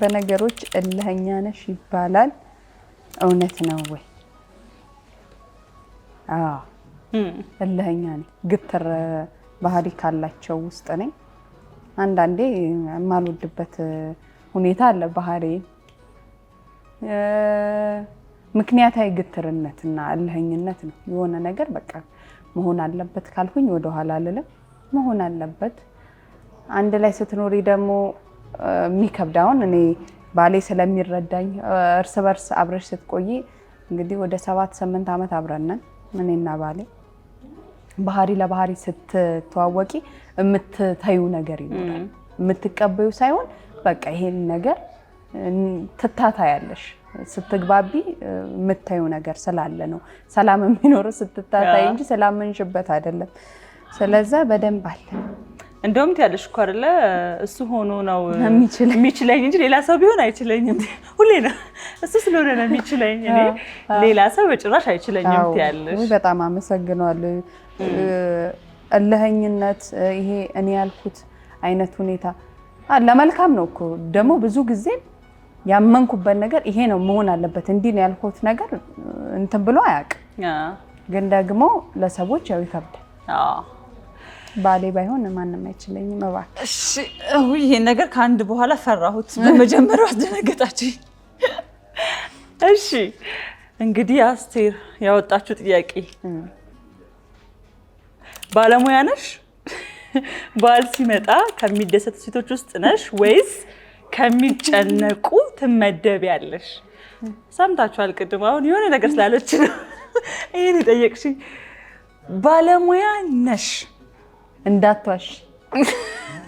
በነገሮች እልህኛ ነሽ ይባላል። እውነት ነው ወይ? አዎ እልህኛ ነኝ። ግትር ባህሪ ካላቸው ውስጥ ነኝ። አንዳንዴ የማልወድበት ሁኔታ አለ። ባህሪ ምክንያታዊ ግትርነትና እልህኝነት ነው። የሆነ ነገር በቃ መሆን አለበት ካልኩኝ ወደ ኋላ አልልም። መሆን አለበት። አንድ ላይ ስትኖሪ ደግሞ የሚከብዳውን እኔ ባሌ ስለሚረዳኝ እርስ በርስ አብረሽ ስትቆይ እንግዲህ ወደ 7-8 ዓመት አብረነን እኔና ባሌ ባህሪ ለባህሪ ስትተዋወቂ የምትታዩ ነገር ይኖራል። የምትቀበዩ ሳይሆን በቃ ይሄን ነገር ትታታያለሽ። ስትግባቢ የምታዩ ነገር ስላለ ነው ሰላም የሚኖረው ስትታታይ እንጂ ስላመንሽበት አይደለም። ስለዚህ በደንብ አለ። እንደውም ያለሽ እኮ አይደለ እሱ ሆኖ ነው የሚችለኝ እንጂ ሌላ ሰው ቢሆን አይችለኝም። ሁሌ ነው እሱ ስለሆነ ነው የሚችለኝ። እኔ ሌላ ሰው በጭራሽ አይችለኝም ያለሽ። በጣም አመሰግናለሁ። እልህኝነት ይሄ እኔ ያልኩት አይነት ሁኔታ ለመልካም ነው እኮ። ደግሞ ብዙ ጊዜ ያመንኩበት ነገር ይሄ ነው መሆን አለበት እንዲህ ነው ያልኩት ነገር እንትን ብሎ አያውቅም። ግን ደግሞ ለሰዎች ያው ይከብዳል። ባሌ ባይሆን ማንንም አይችለኝም። እባክህ እሺ። ይሄን ነገር ከአንድ በኋላ ፈራሁት። በመጀመሪያው አስደነገጣችኝ። እሺ እንግዲህ አስቴር ያወጣችው ጥያቄ ባለሙያ ነሽ? ባል ሲመጣ ከሚደሰቱ ሴቶች ውስጥ ነሽ ወይስ ከሚጨነቁ ትመደቢያለሽ? ሰምታችኋል። ቅድም አሁን የሆነ ነገር ስላለች ነው ይሄን የጠየቅሽኝ። ባለሙያ ነሽ?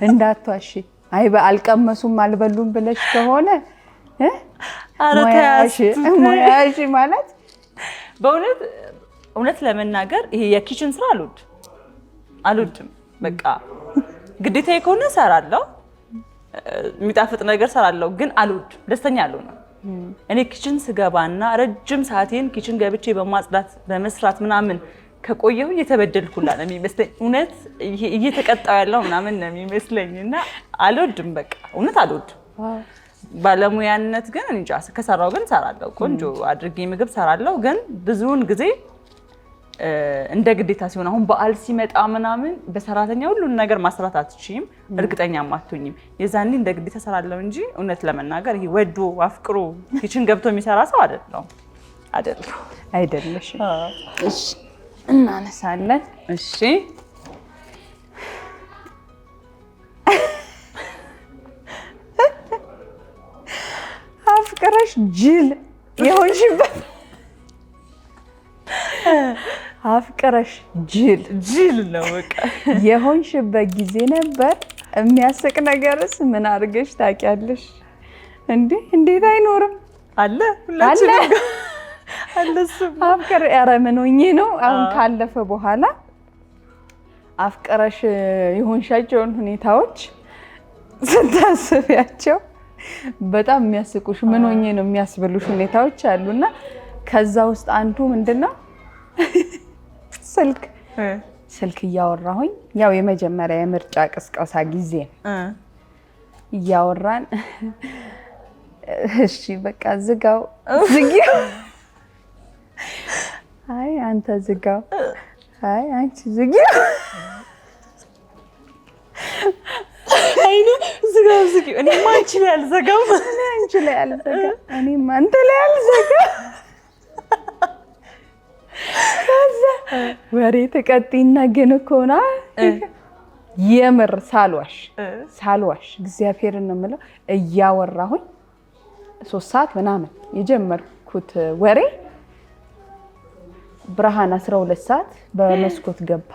እንዳትዋሺ። አይ አልቀመሱም አልበሉም ብለሽ ከሆነ ሙያሽ ማለት በእውነት ለመናገር ይሄ የኪችን ስራ አልወድም። በቃ ግዴታዬ ከሆነ እሰራለሁ፣ የሚጣፍጥ ነገር እሰራለሁ፣ ግን አልወድም፣ ደስተኛ አልሆንም። እኔ ኪችን ስገባና ረጅም ሰዓቴን ኪችን ገብቼ በማጽዳት በመስራት ምናምን ከቆየሁ እየተበደልኩላ ነው የሚመስለኝ። እውነት እየተቀጣው ያለው ምናምን ነው የሚመስለኝ እና አልወድም። በቃ እውነት አልወድም። ባለሙያነት ግን እንጃ ከሰራው ግን ሰራለሁ። ቆንጆ አድርጌ ምግብ ሰራለሁ። ግን ብዙውን ጊዜ እንደ ግዴታ ሲሆን አሁን በዓል ሲመጣ ምናምን በሰራተኛ ሁሉን ነገር ማስራት አትችይም፣ እርግጠኛም አትሆኝም። የዛኔ እንደ ግዴታ ሰራለሁ እንጂ እውነት ለመናገር ይሄ ወዶ አፍቅሮ ኪችን ገብቶ የሚሰራ ሰው አይደለሽ። እሺ እናነሳለን። እሺ አፍቅረሽ ጅል የሆንሽበት አፍቅረሽ ጅል ነው በቃ የሆንሽበት ጊዜ ነበር። የሚያስቅ ነገርስ ምን አድርገሽ ታውቂያለሽ? እንዴት አይኖርም? አለ ሁላችንም አፍቅር ኧረ ምን ሆኜ ነው አሁን ካለፈ በኋላ አፍቅረሽ የሆንሻቸውን ሁኔታዎች ስታስቢያቸው በጣም የሚያስቁሽ ምን ሆኜ ነው የሚያስብሉሽ ሁኔታዎች አሉና ከዛ ውስጥ አንዱ ምንድነው ስልክ እያወራሁኝ ያው የመጀመሪያ የምርጫ ቅስቀሳ ጊዜ እያወራን እሺ በቃ ዝጋው አይ አንተ ዝጋው አይ አንቺ ዝጊው አይኑ ዝጋው እኔ አንቺ ላይ አልዘጋም እኔ አንተ ላይ አልዘጋም ወሬ ተቀጥይና ግን እኮና የምር ሳልዋሽ እግዚአብሔርን ነው የምለው እያወራሁኝ 3 ሰዓት ምናምን የጀመርኩት ወሬ ብርሃን 12 ሰዓት በመስኮት ገባ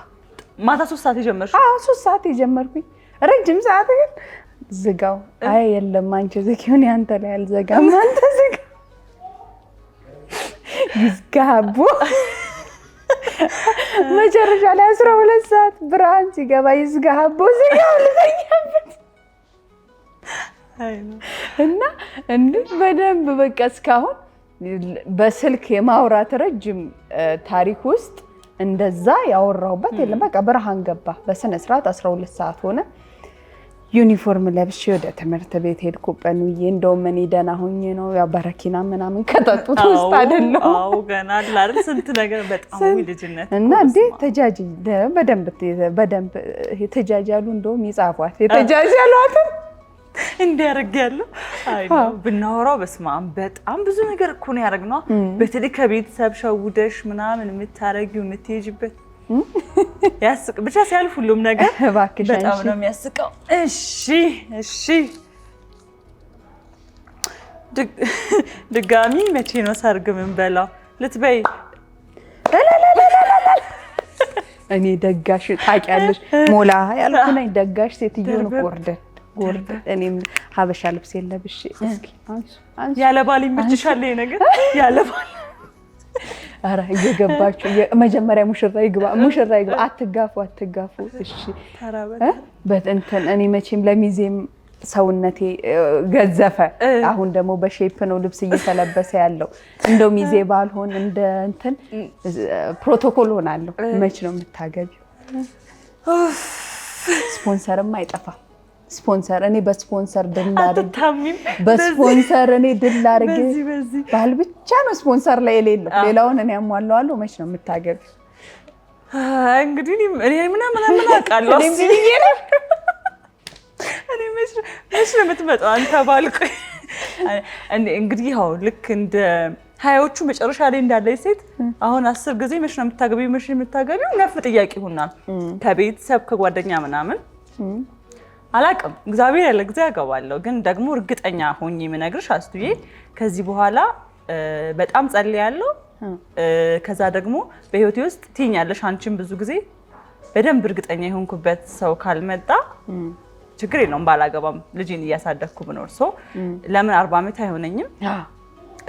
ማታ 3 ሰዓት የጀመርሽ 3 ሰዓት የጀመርኩኝ ረጅም ሰዓት ግን ዝጋው አይ የለም አንቺ ዝጊውን ያንተ ላይ አልዘጋም አንተ ዝጋ ይዝጋቡ መጨረሻ ላይ 12 ሰዓት ብርሃን ሲገባ ይዝጋቡ ዝጋው ልተኛበት እና እንዴ በደንብ በቃ እስካሁን በስልክ የማውራት ረጅም ታሪክ ውስጥ እንደዛ ያወራውበት የለም በቃ ብርሃን ገባ በስነ ስርዓት 12 ሰዓት ሆነ ዩኒፎርም ለብሼ ወደ ትምህርት ቤት ሄድኩ ቀኑዬ እንደውም እኔ ደህና ሆኜ ነው ያው በረኪና ምናምን ከጠጡት ውስጥ አይደለም አው ገና አይደል ስንት ነገር በጣም ልጅነት እና እንዴ ተጃጂ በደንብ ተጃጃሉ እንደውም ይጻፏት የተጃጃሏት እንዲያርግ ያለው አይ ነው ብናወራው በስማም በጣም ብዙ ነገር እኮ ነው ያረግነው በተለይ ከቤተሰብ ሸውደሽ ምናምን የምታረጊው የምትሄጂበት ያስቅ ብቻ ሲያልፍ ሁሉም ነገር በጣም ነው የሚያስቀው እሺ ድጋሚ መቼ ነው ሰርግ ምን በላው ልትበይ እኔ ደጋሽ ታውቂያለሽ ሞላ ያልኩ ነኝ ደጋሽ ሴትዮን ጎርደ እኔም ሀበሻ ልብስ የለብሽ እስኪ አንቺ ያለ ባል ይምጭሻል ይሄ ነገር ያለ ባል አረ እየገባችሁ መጀመሪያ ሙሽራ ይግባ አትጋፉ እሺ በእንትን እኔ መቼም ለሚዜም ሰውነቴ ገዘፈ አሁን ደግሞ በሼፕ ነው ልብስ እየተለበሰ ያለው እንደው ሚዜ ባልሆን እንደ እንትን ፕሮቶኮል ሆናለሁ መች ነው የምታገቢው ስፖንሰርም አይጠፋ ስፖንሰር እኔ በስፖንሰር ድል አድርጌ ባል ብቻ ነው ስፖንሰር ላይ የሌለው ሌላውን እኔ አሟላዋለሁ መች ነው የምታገቢው እንግዲህ እኔ ምናምን አውቃለሁ እኔ መች ነው የምትመጣው አንተ ባልኩ እንግዲህ ያው ልክ እንደ ሀያዎቹ መጨረሻ ላይ እንዳለች ሴት አሁን 10 ጊዜ መች ነው የምታገቢው ነፍ ጥያቄ ሆናል ከቤተሰብ ከጓደኛ ምናምን አላቅም እግዚአብሔር ያለ ጊዜ ያገባለሁ ግን ደግሞ እርግጠኛ ሆኜ የምነግርሽ አስቱዬ ከዚህ በኋላ በጣም ጸልያለሁ ከዛ ደግሞ በህይወቴ ውስጥ ትኛለሽ አንቺም ብዙ ጊዜ በደንብ እርግጠኛ የሆንኩበት ሰው ካልመጣ ችግር የለውም ባላገባም ልጅን እያሳደግኩ ብኖር ለምን 40 ዓመት አይሆነኝም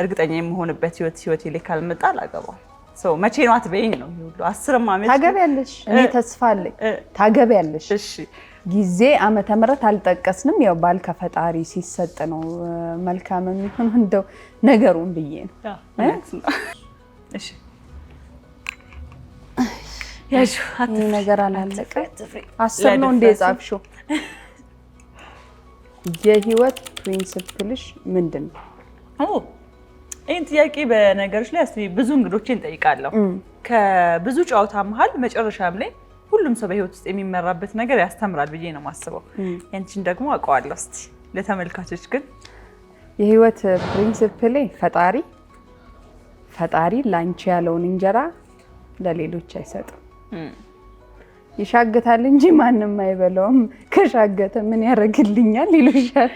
እርግጠኛ የምሆንበት ህይወቴ ላይ ካልመጣ አላገባም መቼ ነው አትበይኝ ነው ይሁሉ 10 ዓመት ታገቢያለሽ እኔ ተስፋ አለኝ ታገቢያለሽ እሺ ጊዜ ዓመተ ምህረት አልጠቀስንም ያው ባል ከፈጣሪ ሲሰጥ ነው መልካም የሚሆነው እንደው ነገሩን ብዬ ነው እሺ ያሹ አት ነገር አላለቀ 10 ነው እንደ ጻፍሽው የህይወት ፕሪንሲፕልሽ ምንድነው ይሄን ጥያቄ በነገርሽ ላይ አስቢ ብዙ እንግዶችን ጠይቃለሁ ከብዙ ጨዋታ መሃል መጨረሻም ላይ ሁሉም ሰው በህይወት ውስጥ የሚመራበት ነገር ያስተምራል ብዬ ነው ማስበው ያንቺን ደግሞ አውቀዋለሁ እስቲ ለተመልካቾች ግን የህይወት ፕሪንሲፕል ፈጣሪ ላንቺ ያለውን እንጀራ ለሌሎች አይሰጥም ይሻገታል እንጂ ማንንም አይበላውም ከሻገተ ምን ያረግልኛል ይሉሻል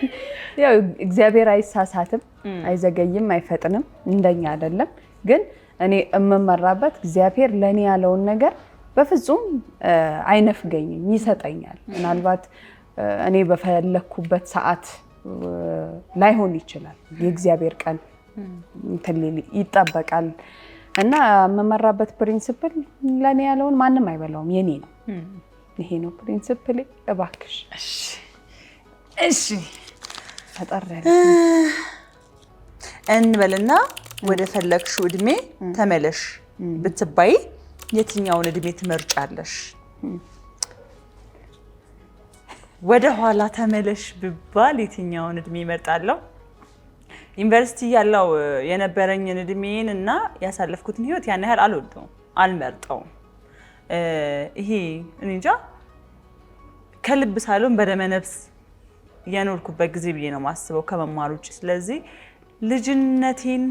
ያው እግዚአብሔር አይሳሳትም አይዘገይም አይፈጥንም እንደኛ አይደለም ግን እኔ እመመራበት እግዚአብሔር ለኔ ያለውን ነገር በፍጹም አይነፍገኝም ይሰጠኛል ምናልባት እኔ በፈለኩበት ሰዓት ላይሆን ይችላል የእግዚአብሔር ቀን ይጠበቃል። እና የምመራበት ፕሪንሲፕል ለኔ ያለውን ማንም አይበላውም፣ የኔ ነው። ይሄ ነው ፕሪንሲፕል። እባክሽ እሺ ተጠራለ እንበልና ወደ ፈለግሽው እድሜ ተመለሽ ብትባይ የትኛውን እድሜ ትመርጫለሽ? ወደ ኋላ ተመለሽ ብባል የትኛውን እድሜ እመርጣለሁ? ዩኒቨርሲቲ ያለው የነበረኝን እድሜን እና ያሳለፍኩትን ህይወት ያን ያህል አልወደውም፣ አልመርጠውም። ይሄ እኔ እንጃ ከልብ ሳይሆን በደመ ነፍስ የኖርኩበት ጊዜ ብዬ ነው የማስበው ከመማር ውጭ። ስለዚህ ልጅነቴን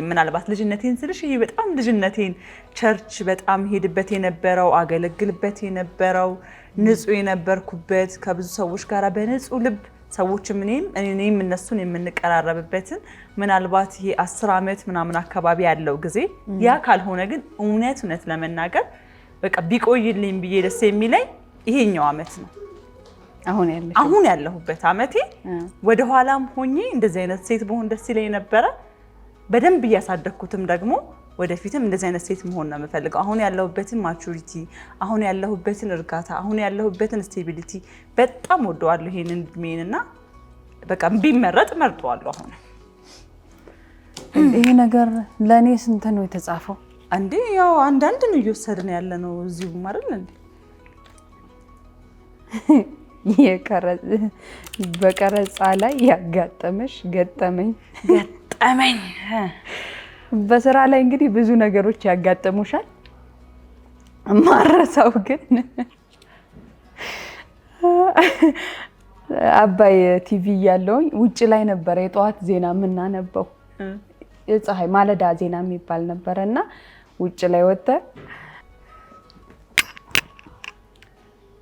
ምናልባት ልጅነቴን ስልሽ ይሄ በጣም ልጅነቴን ቸርች በጣም ሄድበት የነበረው አገለግልበት የነበረው ንጹህ የነበርኩበት ከብዙ ሰዎች ጋር በንጹህ ልብ ሰዎችም እኔም እነሱን የምንቀራረብበትን ምናልባት ይሄ 10 ዓመት ምናምን አካባቢ ያለው ጊዜ ያ ካልሆነ ግን እውነት ለመናገር በቃ ቢቆይልኝ ብዬ ደስ የሚለኝ ይሄኛው ዓመት ነው። አሁን ያለሁበት ዓመቴ ወደ ኋላም ሆኜ እንደዚህ አይነት ሴት መሆን ደስ ይለኝ ነበረ። በደንብ እያሳደግኩትም ደግሞ ወደፊትም እንደዚህ አይነት ሴት መሆን ነው የምፈልገው። አሁን ያለሁበትን ማቹሪቲ፣ አሁን ያለሁበትን እርጋታ፣ አሁን ያለሁበትን ስቴቢሊቲ በጣም ወደዋለሁ ይሄንን እድሜንና በቃ ቢመረጥ መርጠዋለሁ። አሁን ይሄ ነገር ለኔ ስንት ነው የተጻፈው? አንዴ ያው አንዳንድ ነው እየወሰድን ያለ ነው እዚሁ አይደል እንዴ? በቀረጻ ላይ ያጋጠመሽ ገጠመኝ በስራ ላይ እንግዲህ ብዙ ነገሮች ያጋጥሙሻል። ማረሳው ግን አባይ ቲቪ ያለውኝ ውጭ ላይ ነበር የጠዋት ዜና የምናነበው። የፀሐይ ማለዳ ዜና የሚባል ነበርና ውጭ ላይ ወጣ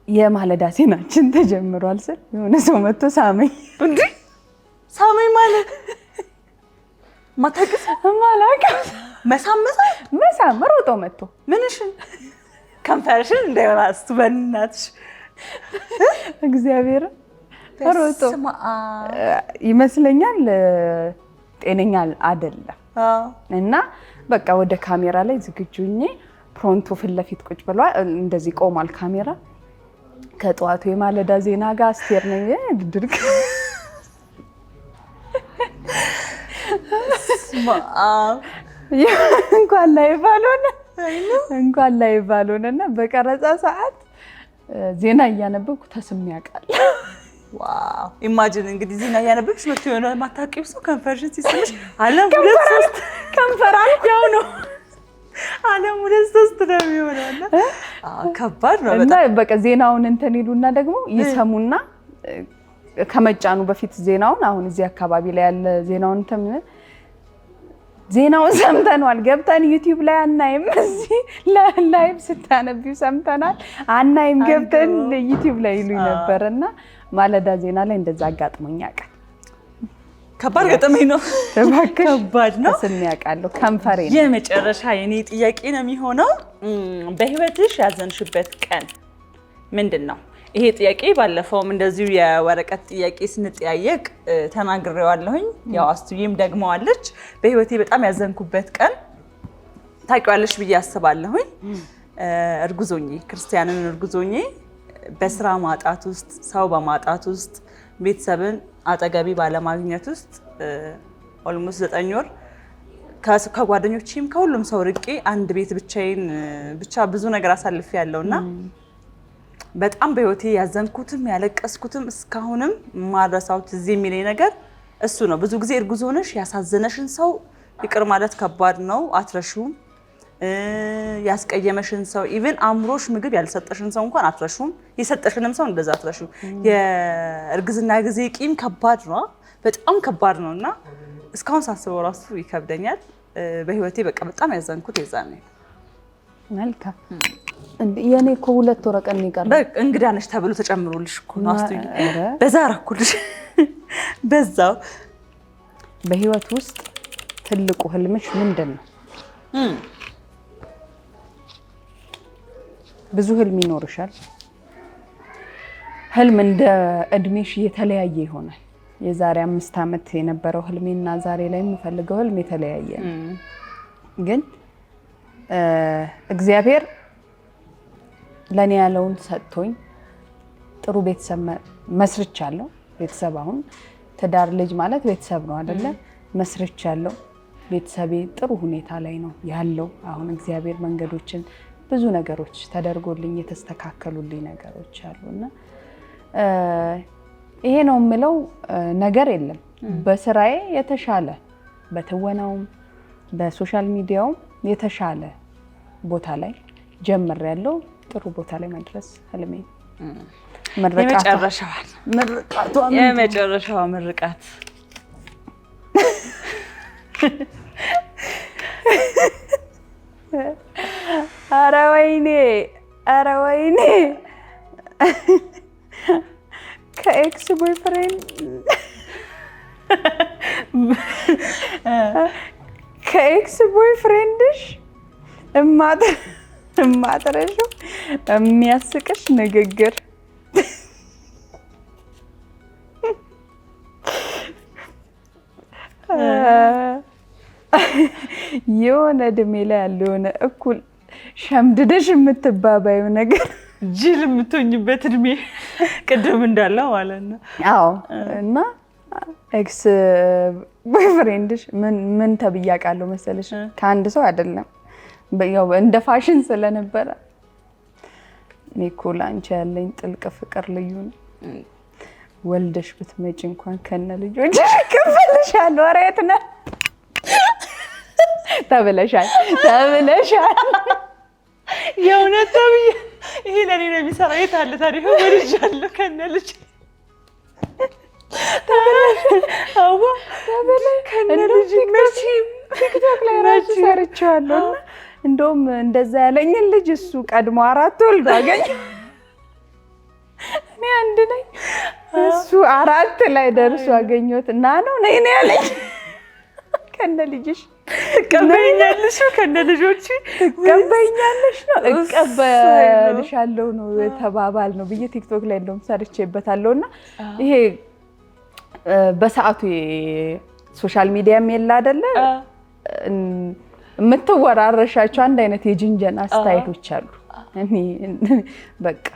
የማለዳ ዜናችን ተጀምሯል ስል የሆነ ሰው መጥቶ ሳመኝ። እንዴ ሳመኝ ማለት ማታቀስ ማላቀ መሳም ሮጦ መጥቶ ምንሽን ከንፈርሽን እንዳይራስቱ በእናትሽ እግዚአብሔር ሮጦ ይመስለኛል ጤነኛ አይደለም። እና በቃ ወደ ካሜራ ላይ ዝግጁኝ ፕሮንቶ ፊት ለፊት ቁጭ ብሏል። እንደዚህ ቆሟል ካሜራ። ከጠዋቱ የማለዳ ዜና ጋር አስቴር ነኝ ድድርክ እንኳን ላይ ባልሆነና በቀረጻ ሰዓት ዜና እያነበብኩ ተስሜ ያውቃል። ዋው ኢማጂን እንግዲህ ዜና እያነበብሽ መጥቶ የሆነ ማታውቂው ሰው ከንፈርሽን ሲስምሽ ዓለም ሁለት ሶስት ከንፈር ያው ነው ዓለም ሁለት ሶስት ነው የሚሆነውና ከባድ ነው በጣም። እና በቃ ዜናውን እንትን ይሉና ደግሞ ይሰሙና ከመጫኑ በፊት ዜናውን አሁን እዚህ አካባቢ ላይ ያለ ዜናውን እንትን ዜናውን ሰምተናል ገብተን ዩቲዩብ ላይ አናይም። እዚህ ላይቭ ስታነቢው ሰምተናል አናይም ገብተን ዩቲዩብ ላይ ይሉኝ ነበርና ማለዳ ዜና ላይ እንደዛ አጋጥሞኝ ያውቃል። ከባድ ገጠመኝ ነው። ከባድ ነው። ተስሜ ያውቃለሁ ከንፈሬ ነው። የመጨረሻ የኔ ጥያቄ ነው የሚሆነው በህይወትሽ ያዘንሽበት ቀን ምንድን ነው? ይሄ ጥያቄ ባለፈውም እንደዚሁ የወረቀት ጥያቄ ስንጠያየቅ ተናግሬዋለሁኝ። ያው አስቱዬም ደግመዋለች። በህይወቴ በጣም ያዘንኩበት ቀን ታውቂዋለሽ ብዬ አስባለሁኝ። እርጉዞኜ ክርስቲያንን እርጉዞኜ በስራ ማጣት ውስጥ ሰው በማጣት ውስጥ ቤተሰብን አጠገቢ ባለማግኘት ውስጥ ኦልሞስት 9 ወር ከጓደኞቼም ከሁሉም ሰው ርቄ አንድ ቤት ብቻዬን ብቻ ብዙ ነገር አሳልፌያለሁና በጣም በህይወቴ ያዘንኩትም ያለቀስኩትም እስካሁንም ማረሳው ትዝ የሚለኝ ነገር እሱ ነው። ብዙ ጊዜ እርጉዝ ሆነሽ ያሳዘነሽን ሰው ይቅር ማለት ከባድ ነው፣ አትረሹም። ያስቀየመሽን ሰው ኢቭን አምሮሽ ምግብ ያልሰጠሽን ሰው እንኳን አትረሹም። የሰጠሽንም ሰው እንደዛ አትረሹ። የእርግዝና ጊዜ ቂም ከባድ ነው፣ በጣም ከባድ ነውና እስካሁን ሳስበው ራሱ ይከብደኛል። በህይወቴ በቃ በጣም ያዘንኩት የዛኔ ነው። መልካም የኔ እኮ 2 ወረቀት ነው። በቃ እንግዳ ነሽ ተብሎ ተጨምሮልሽ እኮ ነው አስቱኝ። በዛ አደረኩልሽ በዛው። በህይወት ውስጥ ትልቁ ህልምሽ ምንድን ነው? ብዙ ህልም ይኖርሻል። ህልም እንደ እድሜሽ የተለያየ ይሆናል። የዛሬ 5 ዓመት የነበረው ህልሜና ዛሬ ላይ የምፈልገው ህልም የተለያየ ነው። ግን እግዚአብሔር ለኔ ያለውን ሰጥቶኝ ጥሩ ቤተሰብ መስርቻለሁ። ቤተሰብ አሁን ትዳር ልጅ ማለት ቤተሰብ ነው አይደለ? መስርቻለሁ። ቤተሰቤ ጥሩ ሁኔታ ላይ ነው ያለው። አሁን እግዚአብሔር መንገዶችን ብዙ ነገሮች ተደርጎልኝ የተስተካከሉልኝ ነገሮች አሉና ይሄ ነው የምለው ነገር የለም። በስራዬ የተሻለ በትወናውም በሶሻል ሚዲያውም የተሻለ ቦታ ላይ ጀምሬያለሁ። ጥሩ ቦታ ላይ መድረስ ህልሜ። የመጨረሻዋ ምርቃት ኧረ ወይኔ ከኤክስ ቦይፍሬንድሽ እማጥረሽው የሚያስቅሽ ንግግር የሆነ እድሜ ላይ ያለው የሆነ እኩል ሸምድደሽ የምትባባዩ ነገር ጅል የምትሆኝበት እድሜ ቅድም እንዳለው ማለት ነው። አዎ። እና ኤክስ ቦይፍሬንድሽ ምን ተብያቃለሁ መሰለሽ? ከአንድ ሰው አይደለም፣ ያው እንደ ፋሽን ስለነበረ እኔ እኮ ላንቺ ያለኝ ጥልቅ ፍቅር ልዩ ነው። ወልደሽ ብትመጪ እንኳን ከነ ልጆች ከፈልሻል። ወሬት ነው ተብለሻል። የእውነት ተብዬ ይሄ ለኔ ነው የሚሰራው። የት አለ ታዲያ? ወልጃለሁ ከነ ልጅ ቲክቶክ ላይ ራሱ ሰርቼዋለሁ። እና እንደውም እንደዛ ያለኝን ልጅ እሱ ቀድሞ 4 ወልዶ አገኘ። እኔ 1 ነኝ፣ እሱ 4 ላይ ደርሶ አገኘሁት። እና ነው ነይ ያለኝ ከነ ልጅሽ ትቀበይኛለሽ፣ ከነ ልጆች ትቀበይኛለሽ ነው እቀበልሻለሁ ነው ተባባል ነው ብዬ ቲክቶክ ላይ እንደውም ሰርቼበታለሁና ይሄ በሰዓቱ ሶሻል ሚዲያም የለ አይደለ? የምትወራረሻቸው አንድ አይነት የጅንጀና ስታይሎች አሉ። እኔ በቃ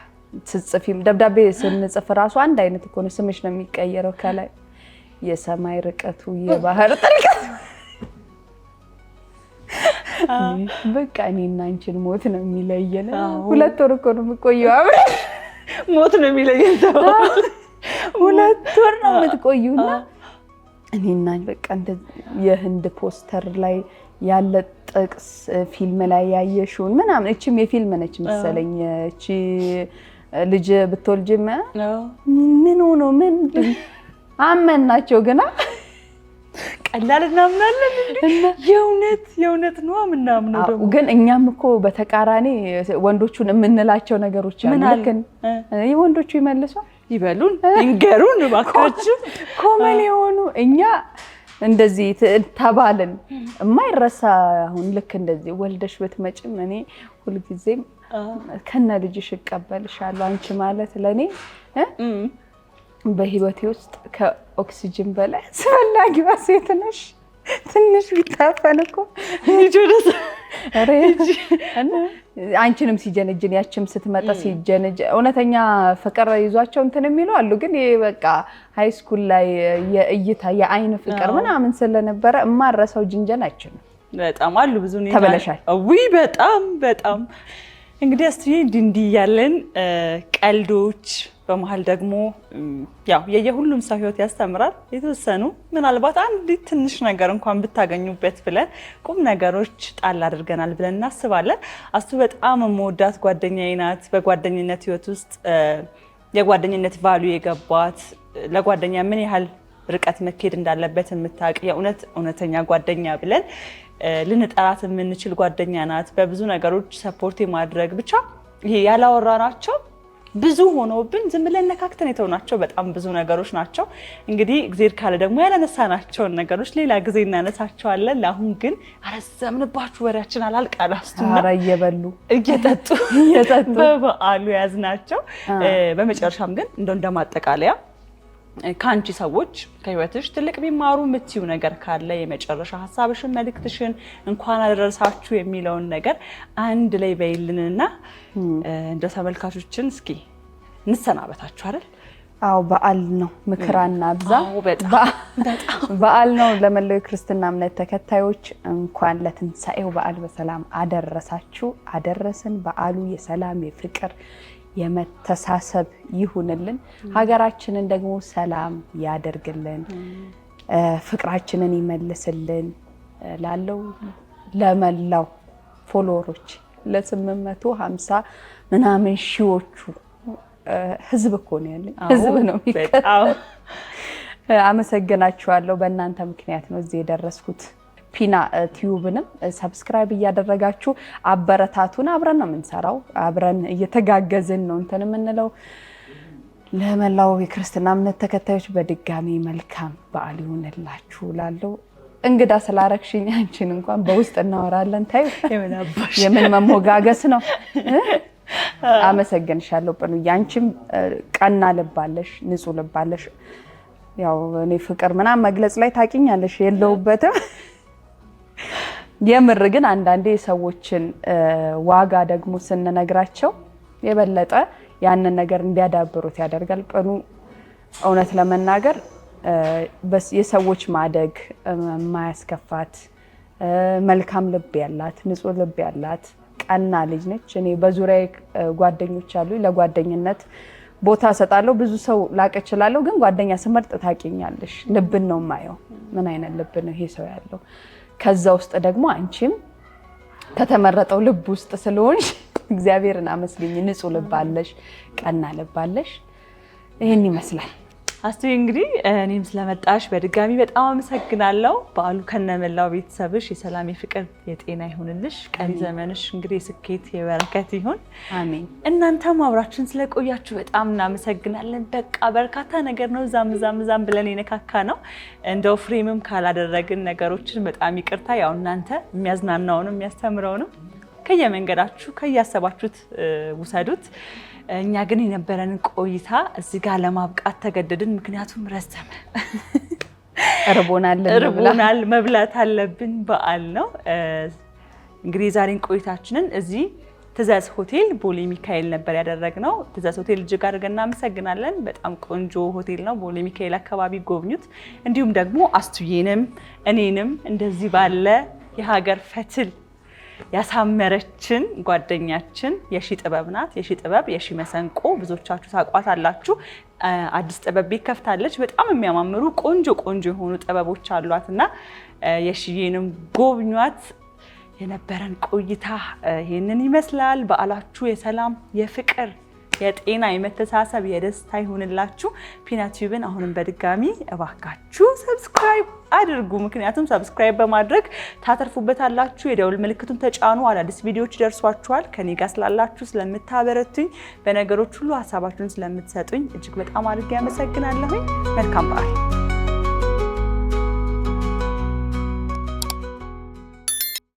ጽጽፊም ደብዳቤ ስንጽፍ ራሱ አንድ አይነት እኮ ነው፣ ስምሽ ነው የሚቀየረው ከላይ የሰማይ ርቀቱ የባህር ጥልቀቱ። በቃ እኔና አንቺን ሞት ነው የሚለየን። 2 ወር እኮ ነው የምቆየው አብረን። ሞት ነው የሚለየን። 2 ወር ነው የምትቆዩና እኔና በቃ እንደዚህ የህንድ ፖስተር ላይ ያለ ጥቅስ ፊልም ላይ ያየሽውን ምናምን እቺም የፊልም ነች መሰለኝ። እቺ ልጅ ብትወልጂም ምን ሆኖ ምን አመናቸው ግና ቀላል እናምናለን እንዴ? የእውነት ነው ምናምነው። ደግሞ ግን እኛም እኮ በተቃራኒ ወንዶቹን የምንላቸው ነገሮች አሉ። ልክን ወንዶቹ ይመልሷል ይበሉን እንገሩን እባካችሁ ኮመን የሆኑ እኛ እንደዚህ ተባልን የማይረሳ። አሁን ልክ እንደዚህ ወልደሽ ብትመጪም እኔ ሁልጊዜም ከነ ልጅሽ እቀበልሻለሁ። አንቺ ማለት ለኔ በህይወቴ ውስጥ ከኦክሲጅን በላይ አስፈላጊዋ ሴት ነሽ። ትንሽ ቢታፈን እኮ አንቺንም ሲጀነጅን ያችም ስትመጣ ሲጀነጅ እውነተኛ ፍቅር ይዟቸው እንትን የሚሉ አሉ። ግን ይሄ በቃ ሃይ ስኩል ላይ የእይታ የአይን ፍቅር ምናምን ስለነበረ እማረሰው ጅንጀናችን ነው። በጣም አሉ ብዙ ነው ተበለሻል። ውይ በጣም እንግዲህ እስቲ እንዲህ ያለን ቀልዶች በመሃል ደግሞ ያው የሁሉም ሰው ህይወት ያስተምራል። የተወሰኑ ምናልባት አንድ ትንሽ ነገር እንኳን ብታገኙበት ብለን ቁም ነገሮች ጣል አድርገናል ብለን እናስባለን። አስቱ በጣም የምወዳት ጓደኛዬ ናት። በጓደኝነት ህይወት ውስጥ የጓደኝነት ቫልዩ የገባት ለጓደኛ ምን ያህል ርቀት መሄድ እንዳለበት የምታውቅ እውነተኛ ጓደኛ ብለን ልንጠራት የምንችል ጓደኛ ናት። በብዙ ነገሮች ሰፖርት ማድረግ ብቻ ይሄ ያላወራናቸው ብዙ ሆኖብን ዝም ብለን ነካክተን የተውናቸው በጣም ብዙ ነገሮች ናቸው። እንግዲህ እግዚአብሔር ካለ ደግሞ ያላነሳናቸውን ነገሮች ሌላ ጊዜ እናነሳቸዋለን። ለአሁን ግን አረዘምንባችሁ፣ ወሬያችን አላልቃል። አስቱና ኧረ እየበሉ እየጠጡ በበዓሉ ያዝናቸው። በመጨረሻም ግን እንደማጠቃለያ ካንቺ ሰዎች ከህይወትሽ ትልቅ ቢማሩ የምትዩ ነገር ካለ የመጨረሻ ሐሳብሽን መልእክትሽን እንኳን አደረሳችሁ የሚለውን ነገር አንድ ላይ በይልንና እንደ ተመልካቾችን እስኪ እንሰናበታችሁ አይደል? አው በዓል ነው ምክራና አብዛ በዓል ነው። ለመላው ክርስትና እምነት ተከታዮች እንኳን ለትንሳኤው በዓል በሰላም አደረሳችሁ አደረሰን። በዓሉ የሰላም የፍቅር የመተሳሰብ ይሁንልን። ሀገራችንን ደግሞ ሰላም ያደርግልን፣ ፍቅራችንን ይመልስልን። ላለው ለመላው ፎሎወሮች ለ850 ምናምን ሺዎቹ ህዝብ እኮ ነው ያለኝ፣ ህዝብ ነው የሚከታተለው። አመሰግናችኋለሁ። በእናንተ ምክንያት ነው እዚህ የደረስኩት። ፒና ቲዩብንም ሰብስክራይብ እያደረጋችሁ አበረታቱን። አብረን ነው የምንሰራው፣ አብረን እየተጋገዝን ነው እንትን የምንለው። ለመላው የክርስትና እምነት ተከታዮች በድጋሚ መልካም በዓል ይሁንላችሁ እላለሁ። እንግዳ ስላረግሽኝ አንቺን እንኳን በውስጥ እናወራለን። ታዩ የምን መሞጋገስ ነው። አመሰግንሻለሁ ጵኑ። ያንቺም ቀና ልባለሽ፣ ንጹህ ልባለሽ። ያው እኔ ፍቅር ምናምን መግለጽ ላይ ታውቂኛለሽ የለውበትም። የምር ግን አንዳንዴ ሰዎችን ዋጋ ደግሞ ስንነግራቸው የበለጠ ያንን ነገር እንዲያዳብሩት ያደርጋል። ጵኑ እውነት ለመናገር የሰዎች ማደግ ማያስከፋት መልካም ልብ ያላት ንጹህ ልብ ያላት ቀና ልጅ ነች። እኔ በዙሪያዬ ጓደኞች አሉ፣ ለጓደኝነት ቦታ ሰጣለሁ። ብዙ ሰው ላቀ እችላለሁ፣ ግን ጓደኛ ስመርጥ ታውቂኛለሽ፣ ልብን ነው የማየው። ምን አይነት ልብ ነው ይሄ ሰው ያለው? ከዛ ውስጥ ደግሞ አንቺም ከተመረጠው ልብ ውስጥ ስለሆንሽ እግዚአብሔርን አመስግኝ። ንጹህ ልብ አለሽ፣ ቀና ልብ አለሽ። ይሄን ይመስላል። አስቲ እንግዲህ እኔም ስለመጣሽ በድጋሚ በጣም አመሰግናለሁ። በዓሉ ከነመላው ቤተሰብሽ የሰላም የፍቅር የጤና ይሁንልሽ። ቀን ዘመንሽ እንግዲህ የስኬት የበረከት ይሁን። አሜን። እናንተም አብራችሁን ስለቆያችሁ በጣም እናመሰግናለን። በቃ በርካታ ነገር ነው ዛም ብለን የነካካ ነው። እንደው ፍሬምም ካላደረግን ነገሮችን በጣም ይቅርታ። ያው እናንተ የሚያዝናናውንም የሚያስተምረውንም ከየመንገዳችሁ ከያሰባችሁት ውሰዱት። እኛ ግን የነበረንን ቆይታ እዚህ ጋር ለማብቃት ተገደድን። ምክንያቱም ረዘመ፣ እርቦናል፣ መብላት አለብን። በዓል ነው። እንግዲህ የዛሬን ቆይታችንን እዚህ ትእዛዝ ሆቴል ቦሌ ሚካኤል ነበር ያደረግነው። ትእዛዝ ሆቴል እጅግ አድርገን እናመሰግናለን። በጣም ቆንጆ ሆቴል ነው። ቦሌ ሚካኤል አካባቢ ጎብኙት። እንዲሁም ደግሞ አስቱዬንም እኔንም እንደዚህ ባለ የሀገር ፈትል ያሳመረችን ጓደኛችን የሺ ጥበብ ናት። የሺ ጥበብ የሺ መሰንቆ ብዙዎቻችሁ ታውቋታላችሁ። አዲስ ጥበብ ቤት ከፍታለች። በጣም የሚያማምሩ ቆንጆ የሆኑ ጥበቦች አሏትና የሺዬንም ጎብኟት። የነበረን ቆይታ ይህንን ይመስላል። በዓላችሁ የሰላም የፍቅር የጤና የመተሳሰብ የደስታ ይሁንላችሁ። ፒና ቲዩብን አሁንም በድጋሚ እባካችሁ ሰብስክራይብ አድርጉ። ምክንያቱም ሰብስክራይብ በማድረግ ታተርፉበታላችሁ። የደውል ምልክቱን ተጫኑ። አዳዲስ ቪዲዮዎች ደርሷችኋል። ከኔ ጋር ስላላችሁ ስለምታበረቱኝ፣ በነገሮች ሁሉ ሀሳባችሁን ስለምትሰጡኝ እጅግ በጣም አድርጌ አመሰግናለሁ። መልካም በዓል።